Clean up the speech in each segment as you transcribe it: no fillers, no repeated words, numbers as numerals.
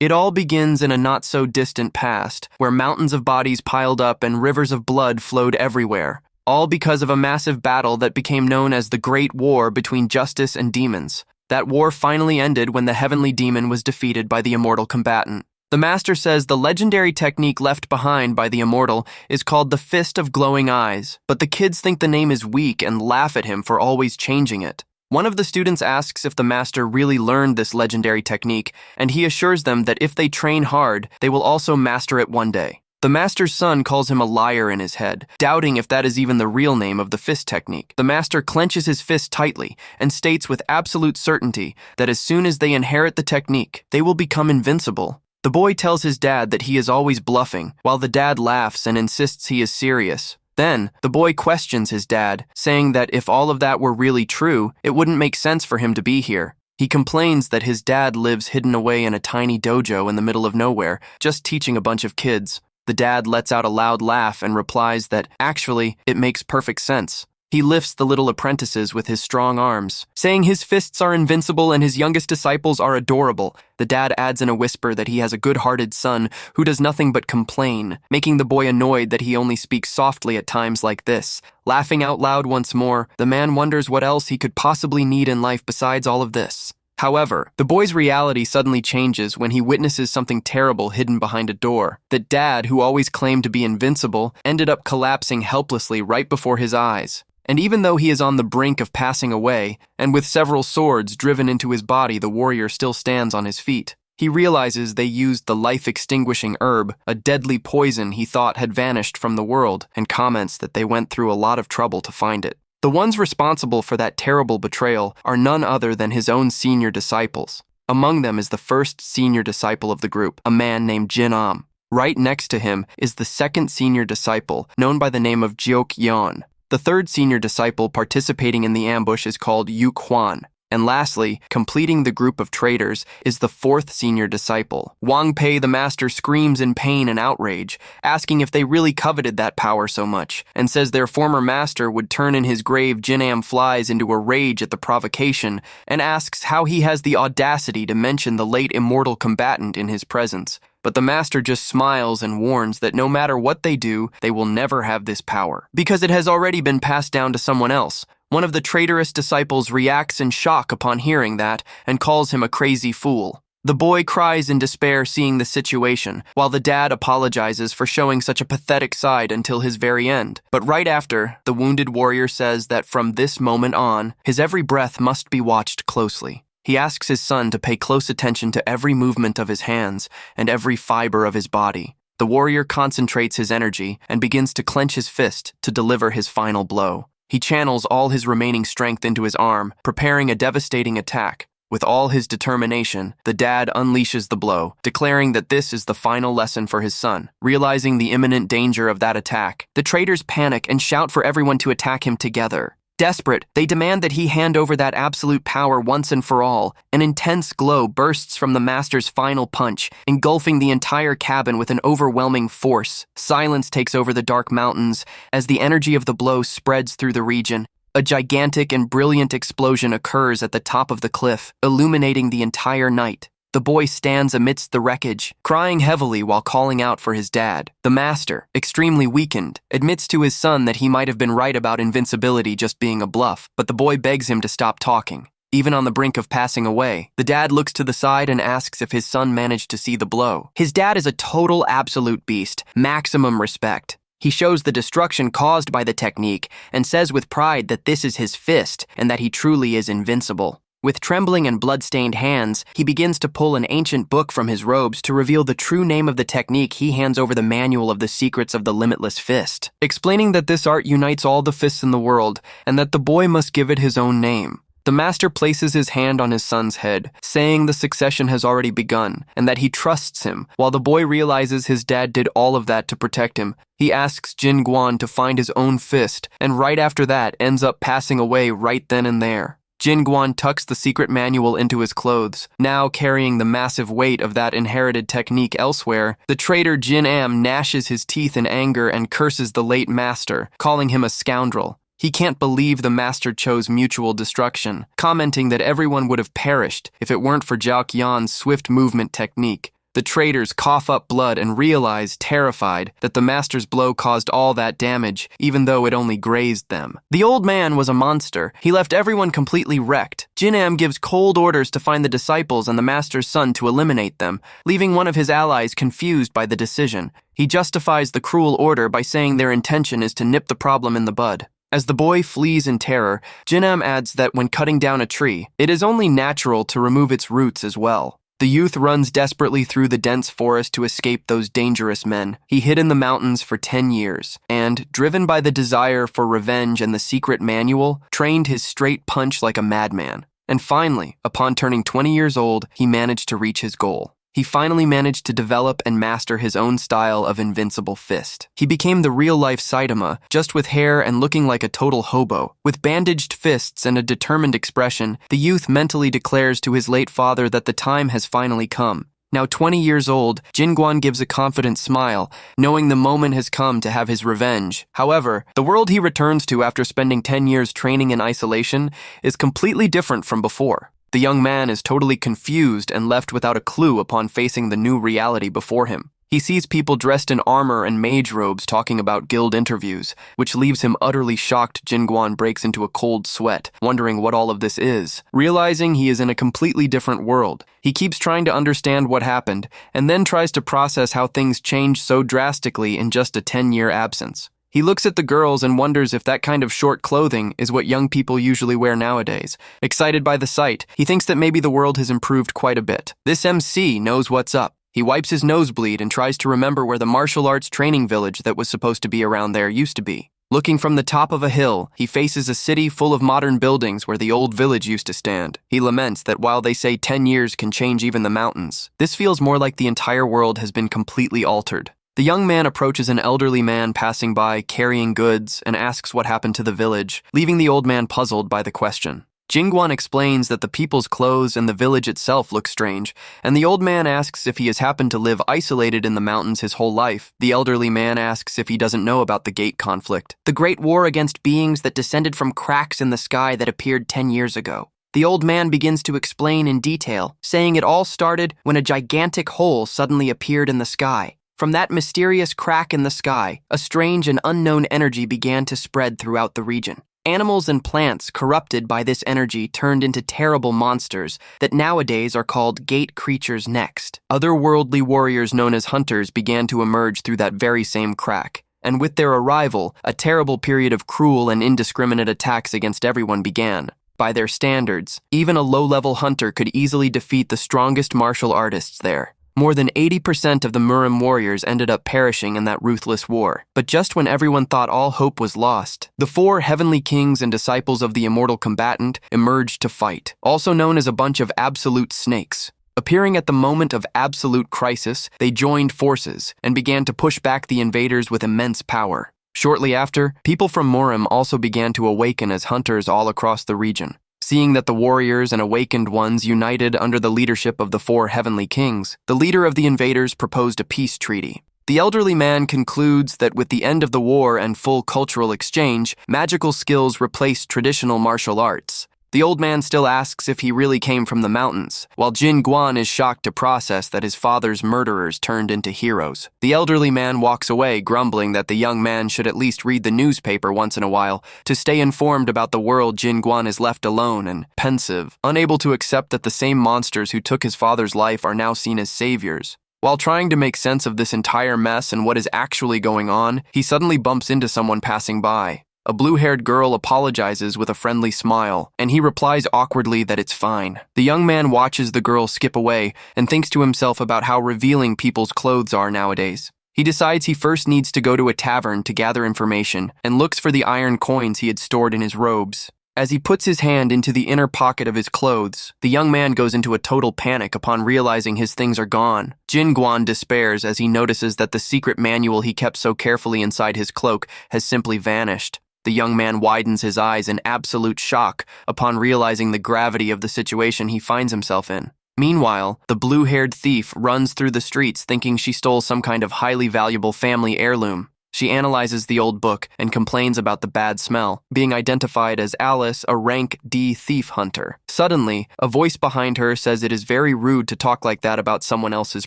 It all begins in a not-so-distant past, where mountains of bodies piled up and rivers of blood flowed everywhere, all because of a massive battle that became known as the Great War between justice and demons. That war finally ended when the heavenly demon was defeated by the immortal combatant. The master says the legendary technique left behind by the immortal is called the Fist of Glowing Eyes, but the kids think the name is weak and laugh at him for always changing it. One of the students asks if the master really learned this legendary technique, and he assures them that if they train hard, they will also master it one day. The master's son calls him a liar in his head, doubting if that is even the real name of the fist technique. The master clenches his fist tightly and states with absolute certainty that as soon as they inherit the technique, they will become invincible. The boy tells his dad that he is always bluffing, while the dad laughs and insists he is serious. Then, the boy questions his dad, saying that if all of that were really true, it wouldn't make sense for him to be here. He complains that his dad lives hidden away in a tiny dojo in the middle of nowhere, just teaching a bunch of kids. The dad lets out a loud laugh and replies that, actually, it makes perfect sense. He lifts the little apprentices with his strong arms, saying his fists are invincible and his youngest disciples are adorable. The dad adds in a whisper that he has a good-hearted son who does nothing but complain, making the boy annoyed that he only speaks softly at times like this. Laughing out loud once more, the man wonders what else he could possibly need in life besides all of this. However, the boy's reality suddenly changes when he witnesses something terrible hidden behind a door. That dad, who always claimed to be invincible, ended up collapsing helplessly right before his eyes. And even though he is on the brink of passing away, and with several swords driven into his body, the warrior still stands on his feet. He realizes they used the life-extinguishing herb, a deadly poison he thought had vanished from the world, and comments that they went through a lot of trouble to find it. The ones responsible for that terrible betrayal are none other than his own senior disciples. Among them is the first senior disciple of the group, a man named Jin-am. Right next to him is the second senior disciple, known by the name of Jiok-yeon. The third senior disciple participating in the ambush is called Yu-kwan. And lastly, completing the group of traitors is the fourth senior disciple. Wang Pei the master screams in pain and outrage, asking if they really coveted that power so much, and says their former master would turn in his grave. Jin-am flies into a rage at the provocation and asks how he has the audacity to mention the late immortal combatant in his presence. But the master just smiles and warns that no matter what they do, they will never have this power, because it has already been passed down to someone else. One of the traitorous disciples reacts in shock upon hearing that and calls him a crazy fool. The boy cries in despair seeing the situation, while the dad apologizes for showing such a pathetic side until his very end. But right after, the wounded warrior says that from this moment on, his every breath must be watched closely. He asks his son to pay close attention to every movement of his hands and every fiber of his body. The warrior concentrates his energy and begins to clench his fist to deliver his final blow. He channels all his remaining strength into his arm, preparing a devastating attack. With all his determination, the dad unleashes the blow, declaring that this is the final lesson for his son. Realizing the imminent danger of that attack, the traitors panic and shout for everyone to attack him together. Desperate, they demand that he hand over that absolute power once and for all. An intense glow bursts from the master's final punch, engulfing the entire cabin with an overwhelming force. Silence takes over the dark mountains as the energy of the blow spreads through the region. A gigantic and brilliant explosion occurs at the top of the cliff, illuminating the entire night. The boy stands amidst the wreckage, crying heavily while calling out for his dad. The master, extremely weakened, admits to his son that he might have been right about invincibility just being a bluff, but the boy begs him to stop talking. Even on the brink of passing away, the dad looks to the side and asks if his son managed to see the blow. His dad is a total absolute beast, maximum respect. He shows the destruction caused by the technique and says with pride that this is his fist and that he truly is invincible. With trembling and blood-stained hands, he begins to pull an ancient book from his robes to reveal the true name of the technique. He hands over the manual of the secrets of the limitless fist, explaining that this art unites all the fists in the world and that the boy must give it his own name. The master places his hand on his son's head, saying the succession has already begun and that he trusts him. While the boy realizes his dad did all of that to protect him, he asks Jin Guan to find his own fist, and right after that ends up passing away right then and there. Jin Guan tucks the secret manual into his clothes, now carrying the massive weight of that inherited technique elsewhere. The traitor Jin-am gnashes his teeth in anger and curses the late master, calling him a scoundrel. He can't believe the master chose mutual destruction, commenting that everyone would have perished if it weren't for Jiao Qian's swift movement technique. The traders cough up blood and realize, terrified, that the master's blow caused all that damage, even though it only grazed them. The old man was a monster. He left everyone completely wrecked. Jinam gives cold orders to find the disciples and the master's son to eliminate them, leaving one of his allies confused by the decision. He justifies the cruel order by saying their intention is to nip the problem in the bud. As the boy flees in terror, Jinam adds that when cutting down a tree, it is only natural to remove its roots as well. The youth runs desperately through the dense forest to escape those dangerous men. He hid in the mountains for 10 years, and, driven by the desire for revenge and the secret manual, trained his straight punch like a madman. And finally, upon turning 20 years old, he managed to reach his goal. He finally managed to develop and master his own style of invincible fist. He became the real-life Saitama, just with hair and looking like a total hobo. With bandaged fists and a determined expression, the youth mentally declares to his late father that the time has finally come. Now 20 years old, Jinguan gives a confident smile, knowing the moment has come to have his revenge. However, the world he returns to after spending 10 years training in isolation is completely different from before. The young man is totally confused and left without a clue upon facing the new reality before him. He sees people dressed in armor and mage robes talking about guild interviews, which leaves him utterly shocked. Jinguan breaks into a cold sweat, wondering what all of this is. Realizing he is in a completely different world, he keeps trying to understand what happened, and then tries to process how things changed so drastically in just a 10-year absence. He looks at the girls and wonders if that kind of short clothing is what young people usually wear nowadays. Excited by the sight, he thinks that maybe the world has improved quite a bit. This MC knows what's up. He wipes his nosebleed and tries to remember where the martial arts training village that was supposed to be around there used to be. Looking from the top of a hill, he faces a city full of modern buildings where the old village used to stand. He laments that while they say 10 years can change even the mountains, this feels more like the entire world has been completely altered. The young man approaches an elderly man passing by carrying goods and asks what happened to the village, leaving the old man puzzled by the question. Jinguan explains that the people's clothes and the village itself look strange, and the old man asks if he has happened to live isolated in the mountains his whole life. The elderly man asks if he doesn't know about the Gate conflict, the great war against beings that descended from cracks in the sky that appeared 10 years ago. The old man begins to explain in detail, saying it all started when a gigantic hole suddenly appeared in the sky. From that mysterious crack in the sky, a strange and unknown energy began to spread throughout the region. Animals and plants corrupted by this energy turned into terrible monsters that nowadays are called gate creatures next. Otherworldly warriors known as hunters began to emerge through that very same crack. And with their arrival, a terrible period of cruel and indiscriminate attacks against everyone began. By their standards, even a low-level hunter could easily defeat the strongest martial artists there. More than 80% of the Murim warriors ended up perishing in that ruthless war. But just when everyone thought all hope was lost, the 4 heavenly kings and disciples of the immortal combatant emerged to fight, also known as a bunch of absolute snakes. Appearing at the moment of absolute crisis, they joined forces and began to push back the invaders with immense power. Shortly after, people from Murim also began to awaken as hunters all across the region. Seeing that the warriors and awakened ones united under the leadership of the 4 heavenly kings, the leader of the invaders proposed a peace treaty. The elderly man concludes that with the end of the war and full cultural exchange, magical skills replaced traditional martial arts. The old man still asks if he really came from the mountains, while Jin Guan is shocked to process that his father's murderers turned into heroes. The elderly man walks away, grumbling that the young man should at least read the newspaper once in a while to stay informed about the world. Jin Guan is left alone and pensive, unable to accept that the same monsters who took his father's life are now seen as saviors. While trying to make sense of this entire mess and what is actually going on, he suddenly bumps into someone passing by. A blue-haired girl apologizes with a friendly smile, and he replies awkwardly that it's fine. The young man watches the girl skip away and thinks to himself about how revealing people's clothes are nowadays. He decides he first needs to go to a tavern to gather information and looks for the iron coins he had stored in his robes. As he puts his hand into the inner pocket of his clothes, the young man goes into a total panic upon realizing his things are gone. Jin Guan despairs as he notices that the secret manual he kept so carefully inside his cloak has simply vanished. The young man widens his eyes in absolute shock upon realizing the gravity of the situation he finds himself in. Meanwhile, the blue-haired thief runs through the streets thinking she stole some kind of highly valuable family heirloom. She analyzes the old book and complains about the bad smell, being identified as Alice, a rank D thief hunter. Suddenly, a voice behind her says it is very rude to talk like that about someone else's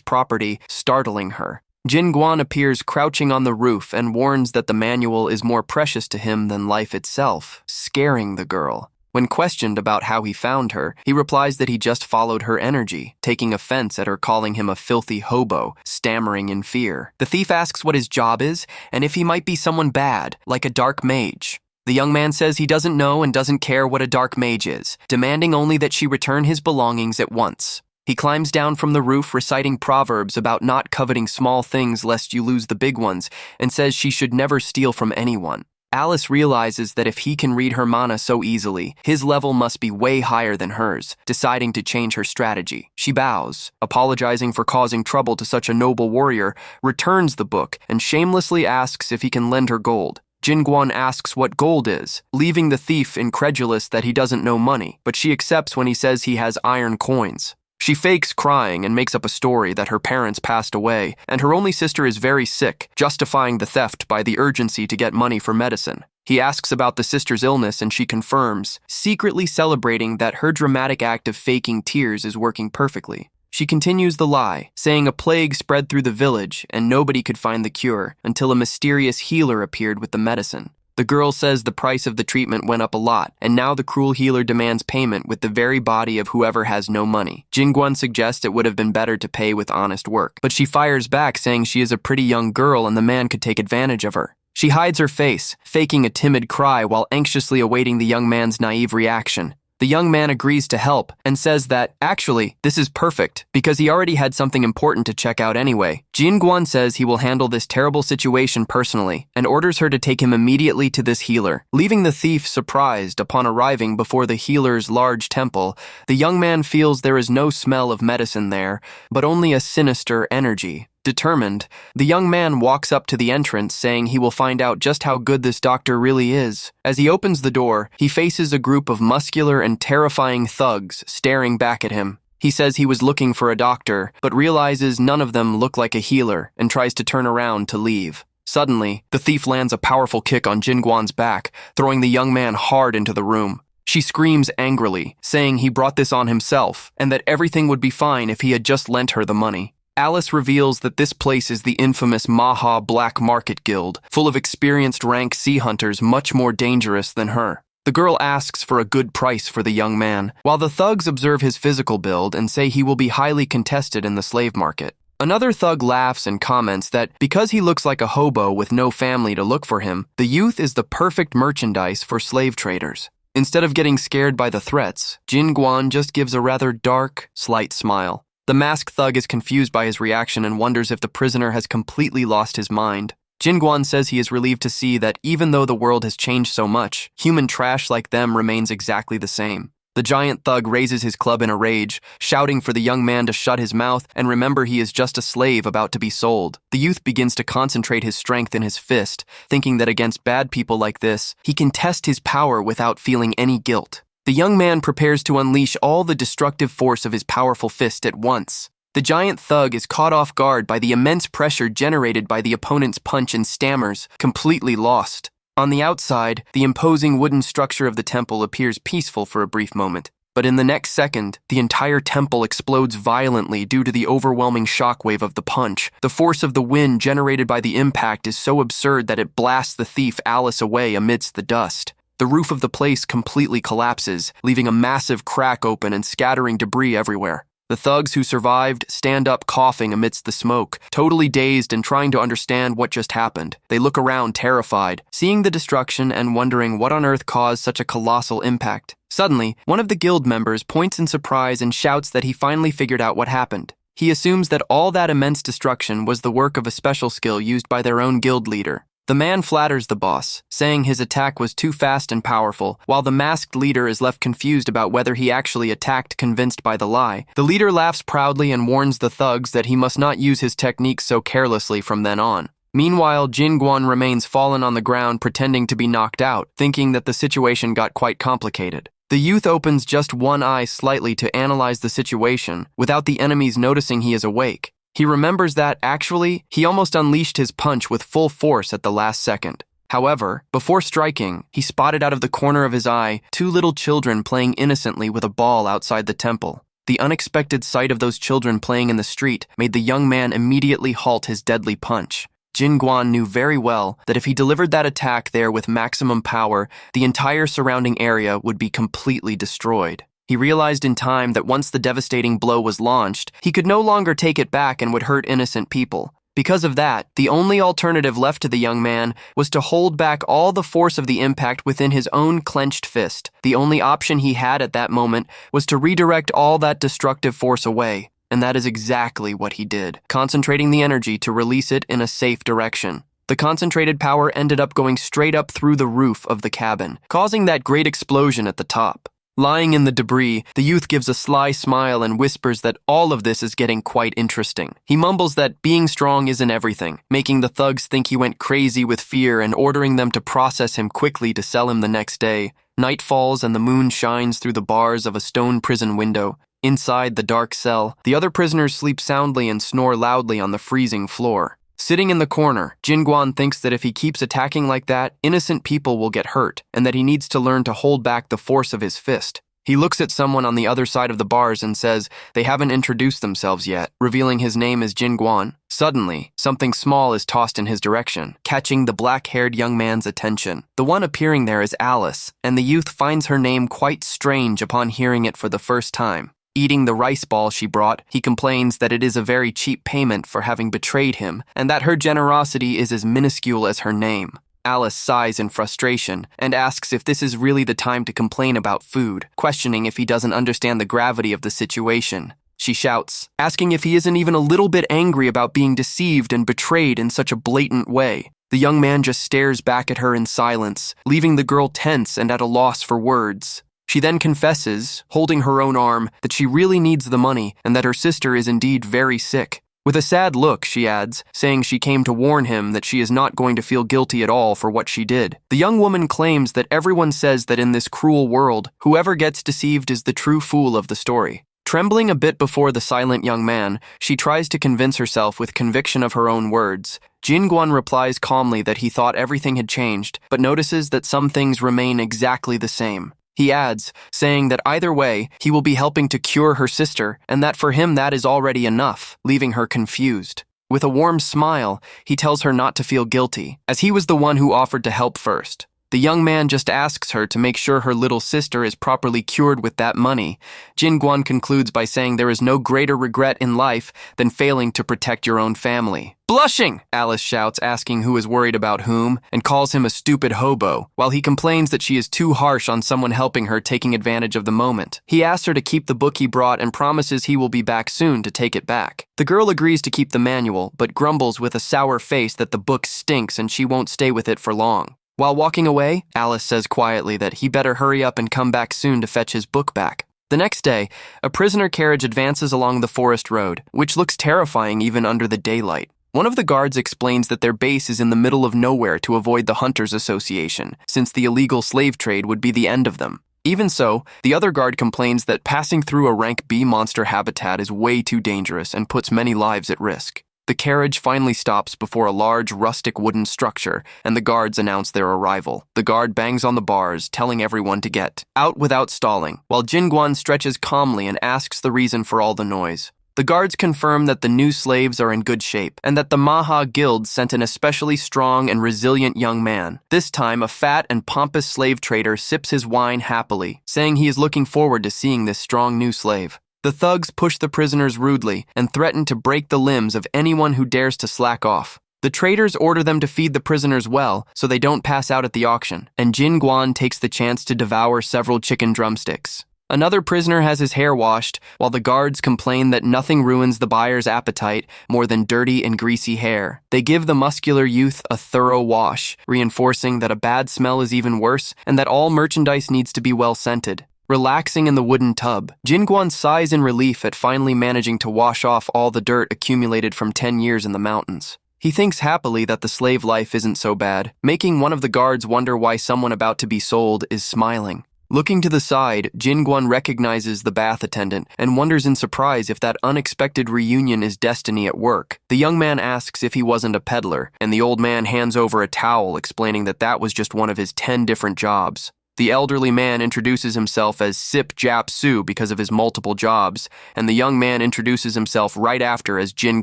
property, startling her. Jin Guan appears crouching on the roof and warns that the manual is more precious to him than life itself, scaring the girl. When questioned about how he found her, he replies that he just followed her energy, taking offense at her calling him a filthy hobo, stammering in fear. The thief asks what his job is, and if he might be someone bad, like a dark mage. The young man says he doesn't know and doesn't care what a dark mage is, demanding only that she return his belongings at once. He climbs down from the roof reciting proverbs about not coveting small things lest you lose the big ones, and says she should never steal from anyone. Alice realizes that if he can read her mana so easily, his level must be way higher than hers, deciding to change her strategy. She bows, apologizing for causing trouble to such a noble warrior, returns the book, and shamelessly asks if he can lend her gold. Jin Guan asks what gold is, leaving the thief incredulous that he doesn't know money, but she accepts when he says he has iron coins. She fakes crying and makes up a story that her parents passed away, and her only sister is very sick, justifying the theft by the urgency to get money for medicine. He asks about the sister's illness and she confirms, secretly celebrating that her dramatic act of faking tears is working perfectly. She continues the lie, saying a plague spread through the village and nobody could find the cure until a mysterious healer appeared with the medicine. The girl says the price of the treatment went up a lot, and now the cruel healer demands payment with the very body of whoever has no money. Jin Guan suggests it would have been better to pay with honest work, but she fires back saying she is a pretty young girl and the man could take advantage of her. She hides her face, faking a timid cry while anxiously awaiting the young man's naive reaction. The young man agrees to help and says that, actually, this is perfect because he already had something important to check out anyway. Jin Guan says he will handle this terrible situation personally and orders her to take him immediately to this healer. Leaving the thief surprised upon arriving before the healer's large temple, the young man feels there is no smell of medicine there, but only a sinister energy. Determined, the young man walks up to the entrance saying he will find out just how good this doctor really is. As he opens the door, he faces a group of muscular and terrifying thugs staring back at him. He says he was looking for a doctor, but realizes none of them look like a healer and tries to turn around to leave. Suddenly, the thief lands a powerful kick on Jin Guan's back, throwing the young man hard into the room. She screams angrily, saying he brought this on himself and that everything would be fine if he had just lent her the money. Alice reveals that this place is the infamous Maha Black Market Guild, full of experienced rank sea hunters much more dangerous than her. The girl asks for a good price for the young man, while the thugs observe his physical build and say he will be highly contested in the slave market. Another thug laughs and comments that because he looks like a hobo with no family to look for him, the youth is the perfect merchandise for slave traders. Instead of getting scared by the threats, Jin Guan just gives a rather dark, slight smile. The masked thug is confused by his reaction and wonders if the prisoner has completely lost his mind. Jin Guan says he is relieved to see that even though the world has changed so much, human trash like them remains exactly the same. The giant thug raises his club in a rage, shouting for the young man to shut his mouth and remember he is just a slave about to be sold. The youth begins to concentrate his strength in his fist, thinking that against bad people like this, he can test his power without feeling any guilt. The young man prepares to unleash all the destructive force of his powerful fist at once. The giant thug is caught off guard by the immense pressure generated by the opponent's punch and stammers, completely lost. On the outside, the imposing wooden structure of the temple appears peaceful for a brief moment, but in the next second, the entire temple explodes violently due to the overwhelming shockwave of the punch. The force of the wind generated by the impact is so absurd that it blasts the thief Alice away amidst the dust. The roof of the place completely collapses, leaving a massive crack open and scattering debris everywhere. The thugs who survived stand up coughing amidst the smoke, totally dazed and trying to understand what just happened. They look around terrified, seeing the destruction and wondering what on earth caused such a colossal impact. Suddenly, one of the guild members points in surprise and shouts that he finally figured out what happened. He assumes that all that immense destruction was the work of a special skill used by their own guild leader. The man flatters the boss, saying his attack was too fast and powerful, while the masked leader is left confused about whether he actually attacked convinced by the lie. The leader laughs proudly and warns the thugs that he must not use his techniques so carelessly from then on. Meanwhile, Jin Guan remains fallen on the ground pretending to be knocked out, thinking that the situation got quite complicated. The youth opens just one eye slightly to analyze the situation, without the enemies noticing he is awake. He remembers that, actually, he almost unleashed his punch with full force at the last second. However, before striking, he spotted out of the corner of his eye 2 little children playing innocently with a ball outside the temple. The unexpected sight of those children playing in the street made the young man immediately halt his deadly punch. Jin Guan knew very well that if he delivered that attack there with maximum power, the entire surrounding area would be completely destroyed. He realized in time that once the devastating blow was launched, he could no longer take it back and would hurt innocent people. Because of that, the only alternative left to the young man was to hold back all the force of the impact within his own clenched fist. The only option he had at that moment was to redirect all that destructive force away, and that is exactly what he did, concentrating the energy to release it in a safe direction. The concentrated power ended up going straight up through the roof of the cabin, causing that great explosion at the top. Lying in the debris, the youth gives a sly smile and whispers that all of this is getting quite interesting. He mumbles that being strong isn't everything, making the thugs think he went crazy with fear and ordering them to process him quickly to sell him the next day. Night falls and the moon shines through the bars of a stone prison window. Inside the dark cell, the other prisoners sleep soundly and snore loudly on the freezing floor. Sitting in the corner, Jin Guan thinks that if he keeps attacking like that, innocent people will get hurt, and that he needs to learn to hold back the force of his fist. He looks at someone on the other side of the bars and says they haven't introduced themselves yet, revealing his name as Jin Guan. Suddenly, something small is tossed in his direction, catching the black-haired young man's attention. The one appearing there is Alice, and the youth finds her name quite strange upon hearing it for the first time. Eating the rice ball she brought, he complains that it is a very cheap payment for having betrayed him, and that her generosity is as minuscule as her name. Alice sighs in frustration and asks if this is really the time to complain about food, questioning if he doesn't understand the gravity of the situation. She shouts, asking if he isn't even a little bit angry about being deceived and betrayed in such a blatant way. The young man just stares back at her in silence, leaving the girl tense and at a loss for words. She then confesses, holding her own arm, that she really needs the money and that her sister is indeed very sick. With a sad look, she adds, saying she came to warn him that she is not going to feel guilty at all for what she did. The young woman claims that everyone says that in this cruel world, whoever gets deceived is the true fool of the story. Trembling a bit before the silent young man, she tries to convince herself with conviction of her own words. Jin Guan replies calmly that he thought everything had changed, but notices that some things remain exactly the same. He adds, saying that either way, he will be helping to cure her sister, and that for him that is already enough, leaving her confused. With a warm smile, he tells her not to feel guilty, as he was the one who offered to help first. The young man just asks her to make sure her little sister is properly cured with that money. Jin Guan concludes by saying there is no greater regret in life than failing to protect your own family. Blushing! Alice shouts, asking who is worried about whom, and calls him a stupid hobo, while he complains that she is too harsh on someone helping her, taking advantage of the moment. He asks her to keep the book he brought and promises he will be back soon to take it back. The girl agrees to keep the manual, but grumbles with a sour face that the book stinks and she won't stay with it for long. While walking away, Alice says quietly that he better hurry up and come back soon to fetch his book back. The next day, a prisoner carriage advances along the forest road, which looks terrifying even under the daylight. One of the guards explains that their base is in the middle of nowhere to avoid the Hunters Association, since the illegal slave trade would be the end of them. Even so, the other guard complains that passing through a rank B monster habitat is way too dangerous and puts many lives at risk. The carriage finally stops before a large, rustic wooden structure, and the guards announce their arrival. The guard bangs on the bars, telling everyone to get out without stalling, while Jin Guan stretches calmly and asks the reason for all the noise. The guards confirm that the new slaves are in good shape, and that the Maha Guild sent an especially strong and resilient young man. This time, a fat and pompous slave trader sips his wine happily, saying he is looking forward to seeing this strong new slave. The thugs push the prisoners rudely and threaten to break the limbs of anyone who dares to slack off. The traders order them to feed the prisoners well so they don't pass out at the auction, and Jin Guan takes the chance to devour several chicken drumsticks. Another prisoner has his hair washed, while the guards complain that nothing ruins the buyer's appetite more than dirty and greasy hair. They give the muscular youth a thorough wash, reinforcing that a bad smell is even worse and that all merchandise needs to be well scented. Relaxing in the wooden tub, Jin Guan sighs in relief at finally managing to wash off all the dirt accumulated from 10 years in the mountains. He thinks happily that the slave life isn't so bad, making one of the guards wonder why someone about to be sold is smiling. Looking to the side, Jin-guan recognizes the bath attendant and wonders in surprise if that unexpected reunion is destiny at work. The young man asks if he wasn't a peddler, and the old man hands over a towel explaining that that was just one of his 10 different jobs. The elderly man introduces himself as Sip Jap Su because of his multiple jobs, and the young man introduces himself right after as Jin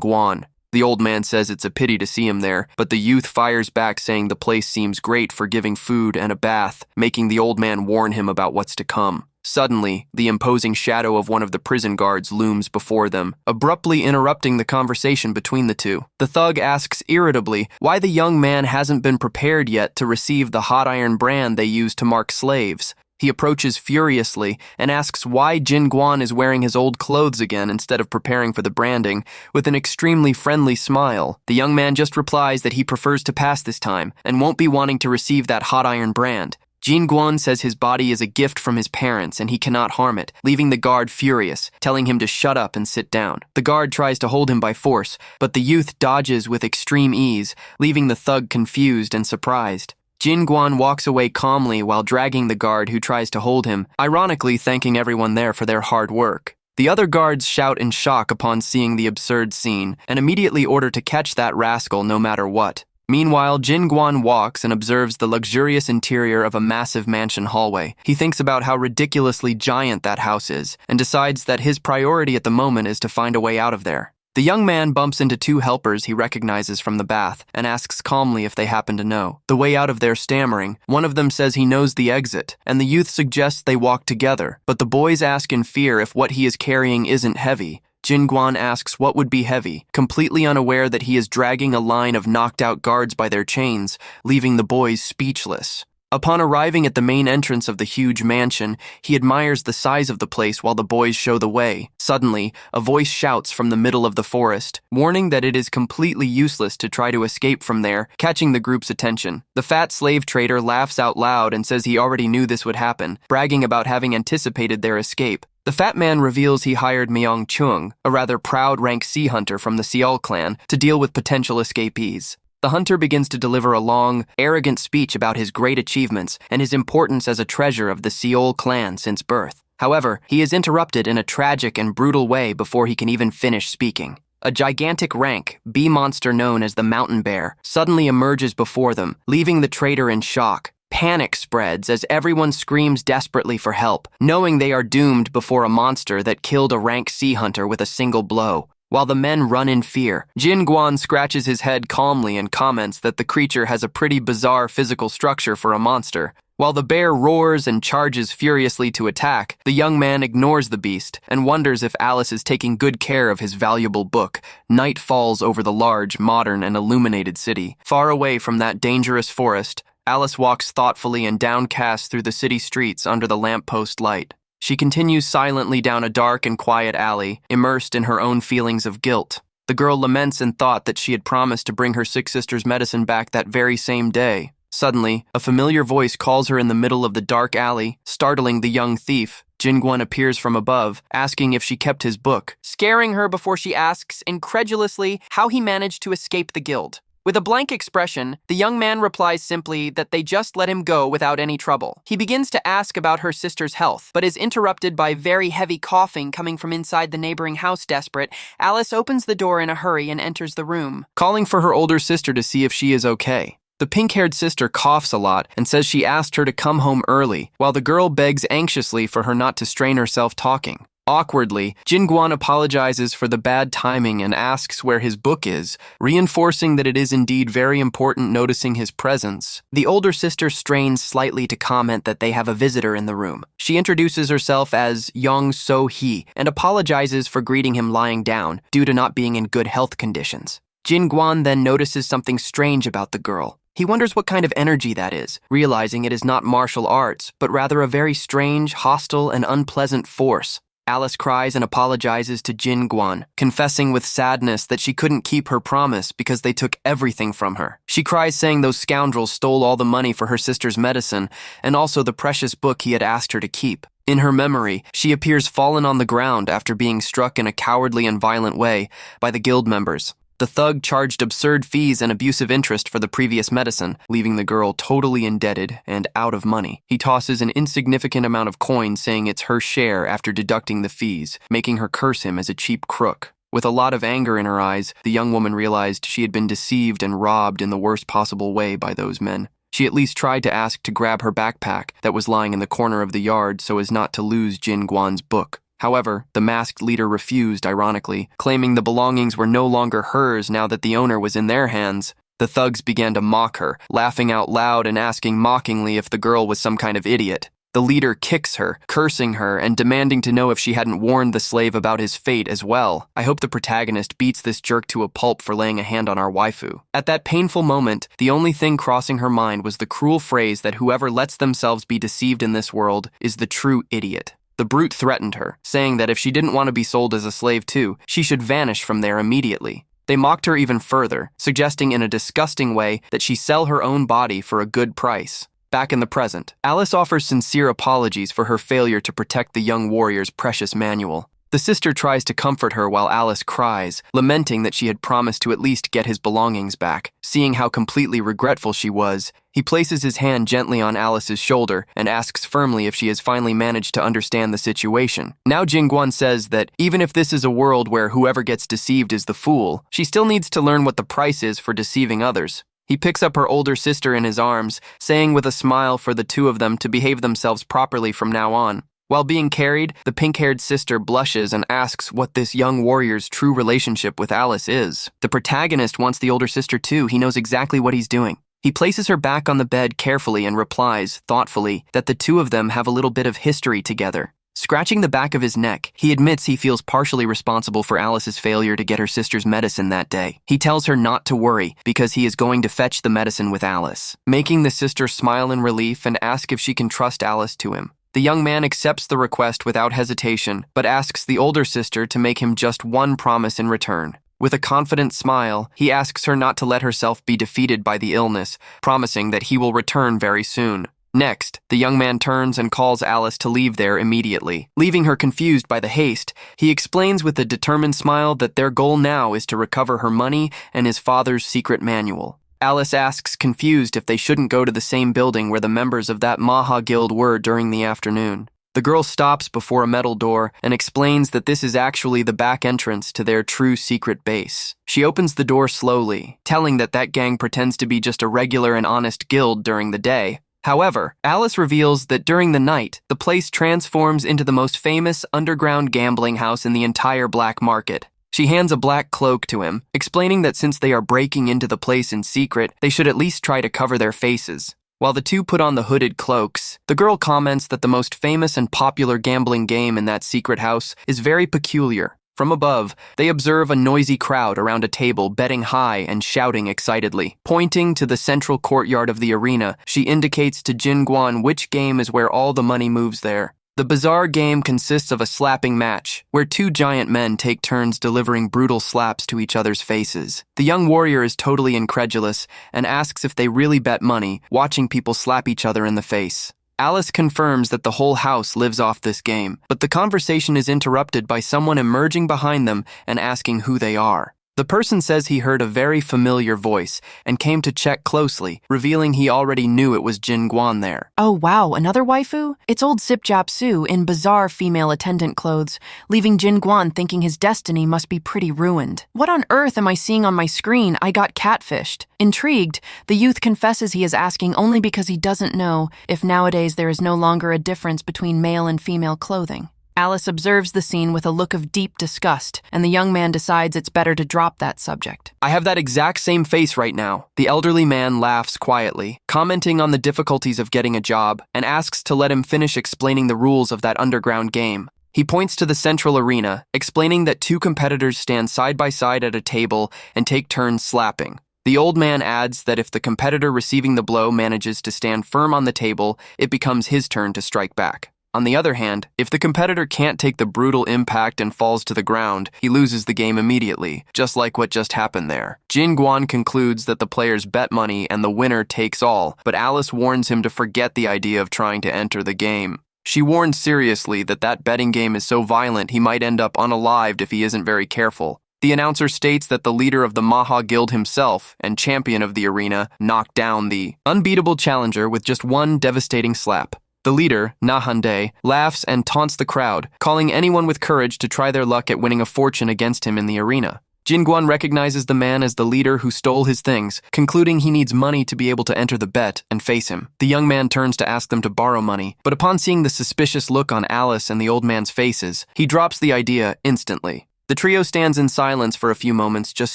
Guan. The old man says it's a pity to see him there, but the youth fires back saying the place seems great for giving food and a bath, making the old man warn him about what's to come. Suddenly, the imposing shadow of one of the prison guards looms before them, abruptly interrupting the conversation between the two. The thug asks irritably why the young man hasn't been prepared yet to receive the hot iron brand they use to mark slaves. He approaches furiously and asks why Jin Guan is wearing his old clothes again instead of preparing for the branding, with an extremely friendly smile. The young man just replies that he prefers to pass this time and won't be wanting to receive that hot iron brand. Jin Guan says his body is a gift from his parents and he cannot harm it, leaving the guard furious, telling him to shut up and sit down. The guard tries to hold him by force, but the youth dodges with extreme ease, leaving the thug confused and surprised. Jin Guan walks away calmly while dragging the guard who tries to hold him, ironically thanking everyone there for their hard work. The other guards shout in shock upon seeing the absurd scene and immediately order to catch that rascal no matter what. Meanwhile, Jin Guan walks and observes the luxurious interior of a massive mansion hallway. He thinks about how ridiculously giant that house is and decides that his priority at the moment is to find a way out of there. The young man bumps into 2 helpers he recognizes from the bath and asks calmly if they happen to know the way out of their stammering. One of them says he knows the exit, and the youth suggests they walk together, but the boys ask in fear if what he is carrying isn't heavy. Jin Guan asks what would be heavy, completely unaware that he is dragging a line of knocked-out guards by their chains, leaving the boys speechless. Upon arriving at the main entrance of the huge mansion, he admires the size of the place while the boys show the way. Suddenly, a voice shouts from the middle of the forest, warning that it is completely useless to try to escape from there, catching the group's attention. The fat slave trader laughs out loud and says he already knew this would happen, bragging about having anticipated their escape. The fat man reveals he hired Myung Chung, a rather proud rank C hunter from the Seol clan, to deal with potential escapees. The hunter begins to deliver a long, arrogant speech about his great achievements and his importance as a treasure of the Seol clan since birth. However, he is interrupted in a tragic and brutal way before he can even finish speaking. A gigantic rank, bee monster known as the mountain bear, suddenly emerges before them, leaving the trader in shock. Panic spreads as everyone screams desperately for help, knowing they are doomed before a monster that killed a rank sea hunter with a single blow. While the men run in fear, Jin Guan scratches his head calmly and comments that the creature has a pretty bizarre physical structure for a monster. While the bear roars and charges furiously to attack, the young man ignores the beast and wonders if Alice is taking good care of his valuable book. Night falls over the large, modern, and illuminated city. Far away from that dangerous forest, Alice walks thoughtfully and downcast through the city streets under the lamppost light. She continues silently down a dark and quiet alley, immersed in her own feelings of guilt. The girl laments in thought that she had promised to bring her 6 sisters' medicine back that very same day. Suddenly, a familiar voice calls her in the middle of the dark alley, startling the young thief. Jin Guan appears from above, asking if she kept his book, scaring her before she asks incredulously how he managed to escape the guild. With a blank expression, the young man replies simply that they just let him go without any trouble. He begins to ask about her sister's health, but is interrupted by very heavy coughing coming from inside the neighboring house. Desperate, Alice opens the door in a hurry and enters the room, calling for her older sister to see if she is okay. The pink-haired sister coughs a lot and says she asked her to come home early, while the girl begs anxiously for her not to strain herself talking. Awkwardly, Jin Guan apologizes for the bad timing and asks where his book is, reinforcing that it is indeed very important noticing his presence. The older sister strains slightly to comment that they have a visitor in the room. She introduces herself as Yong So-hee and apologizes for greeting him lying down due to not being in good health conditions. Jin Guan then notices something strange about the girl. He wonders what kind of energy that is, realizing it is not martial arts, but rather a very strange, hostile, and unpleasant force. Alice cries and apologizes to Jin Guan, confessing with sadness that she couldn't keep her promise because they took everything from her. She cries saying those scoundrels stole all the money for her sister's medicine and also the precious book he had asked her to keep. In her memory, she appears fallen on the ground after being struck in a cowardly and violent way by the guild members. The thug charged absurd fees and abusive interest for the previous medicine, leaving the girl totally indebted and out of money. He tosses an insignificant amount of coin, saying it's her share after deducting the fees, making her curse him as a cheap crook. With a lot of anger in her eyes, the young woman realized she had been deceived and robbed in the worst possible way by those men. She at least tried to ask to grab her backpack that was lying in the corner of the yard so as not to lose Jin Guan's book. However, the masked leader refused, ironically, claiming the belongings were no longer hers now that the owner was in their hands. The thugs began to mock her, laughing out loud and asking mockingly if the girl was some kind of idiot. The leader kicks her, cursing her and demanding to know if she hadn't warned the slave about his fate as well. I hope the protagonist beats this jerk to a pulp for laying a hand on our waifu. At that painful moment, the only thing crossing her mind was the cruel phrase that whoever lets themselves be deceived in this world is the true idiot. The brute threatened her, saying that if she didn't want to be sold as a slave too, she should vanish from there immediately. They mocked her even further, suggesting in a disgusting way that she sell her own body for a good price. Back in the present, Alice offers sincere apologies for her failure to protect the young warrior's precious manual. The sister tries to comfort her while Alice cries, lamenting that she had promised to at least get his belongings back. Seeing how completely regretful she was, he places his hand gently on Alice's shoulder and asks firmly if she has finally managed to understand the situation. Now Jingguan says that even if this is a world where whoever gets deceived is the fool, she still needs to learn what the price is for deceiving others. He picks up her older sister in his arms, saying with a smile for the two of them to behave themselves properly from now on. While being carried, the pink-haired sister blushes and asks what this young warrior's true relationship with Alice is. The protagonist wants the older sister too. He knows exactly what he's doing. He places her back on the bed carefully and replies, thoughtfully, that the two of them have a little bit of history together. Scratching the back of his neck, he admits he feels partially responsible for Alice's failure to get her sister's medicine that day. He tells her not to worry because he is going to fetch the medicine with Alice, making the sister smile in relief and ask if she can trust Alice to him. The young man accepts the request without hesitation, but asks the older sister to make him just one promise in return. With a confident smile, he asks her not to let herself be defeated by the illness, promising that he will return very soon. Next, the young man turns and calls Alice to leave there immediately. Leaving her confused by the haste, he explains with a determined smile that their goal now is to recover her money and his father's secret manual. Alice asks, confused, if they shouldn't go to the same building where the members of that Maha guild were during the afternoon. The girl stops before a metal door and explains that this is actually the back entrance to their true secret base. She opens the door slowly, telling that gang pretends to be just a regular and honest guild during the day. However, Alice reveals that during the night, the place transforms into the most famous underground gambling house in the entire black market. She hands a black cloak to him, explaining that since they are breaking into the place in secret, they should at least try to cover their faces. While the two put on the hooded cloaks, the girl comments that the most famous and popular gambling game in that secret house is very peculiar. From above, they observe a noisy crowd around a table betting high and shouting excitedly. Pointing to the central courtyard of the arena, she indicates to Jingguan which game is where all the money moves there. The bizarre game consists of a slapping match, where two giant men take turns delivering brutal slaps to each other's faces. The young warrior is totally incredulous and asks if they really bet money, watching people slap each other in the face. Alice confirms that the whole house lives off this game, but the conversation is interrupted by someone emerging behind them and asking who they are. The person says he heard a very familiar voice and came to check closely, revealing he already knew it was Jin Guan there. Oh wow, another waifu? It's old Sip Jap Su in bizarre female attendant clothes, leaving Jin Guan thinking his destiny must be pretty ruined. What on earth am I seeing on my screen? I got catfished. Intrigued, the youth confesses he is asking only because he doesn't know if nowadays there is no longer a difference between male and female clothing. Alice observes the scene with a look of deep disgust, and the young man decides it's better to drop that subject. I have that exact same face right now. The elderly man laughs quietly, commenting on the difficulties of getting a job, and asks to let him finish explaining the rules of that underground game. He points to the central arena, explaining that two competitors stand side by side at a table and take turns slapping. The old man adds that if the competitor receiving the blow manages to stand firm on the table, it becomes his turn to strike back. On the other hand, if the competitor can't take the brutal impact and falls to the ground, he loses the game immediately, just like what just happened there. Jin Guan concludes that the players bet money and the winner takes all, but Alice warns him to forget the idea of trying to enter the game. She warns seriously that betting game is so violent he might end up unalived if he isn't very careful. The announcer states that the leader of the Maha Guild himself and champion of the arena knocked down the unbeatable challenger with just one devastating slap. The leader, Nahande, laughs and taunts the crowd, calling anyone with courage to try their luck at winning a fortune against him in the arena. Jinguan recognizes the man as the leader who stole his things, concluding he needs money to be able to enter the bet and face him. The young man turns to ask them to borrow money, but upon seeing the suspicious look on Alice and the old man's faces, he drops the idea instantly. The trio stands in silence for a few moments, just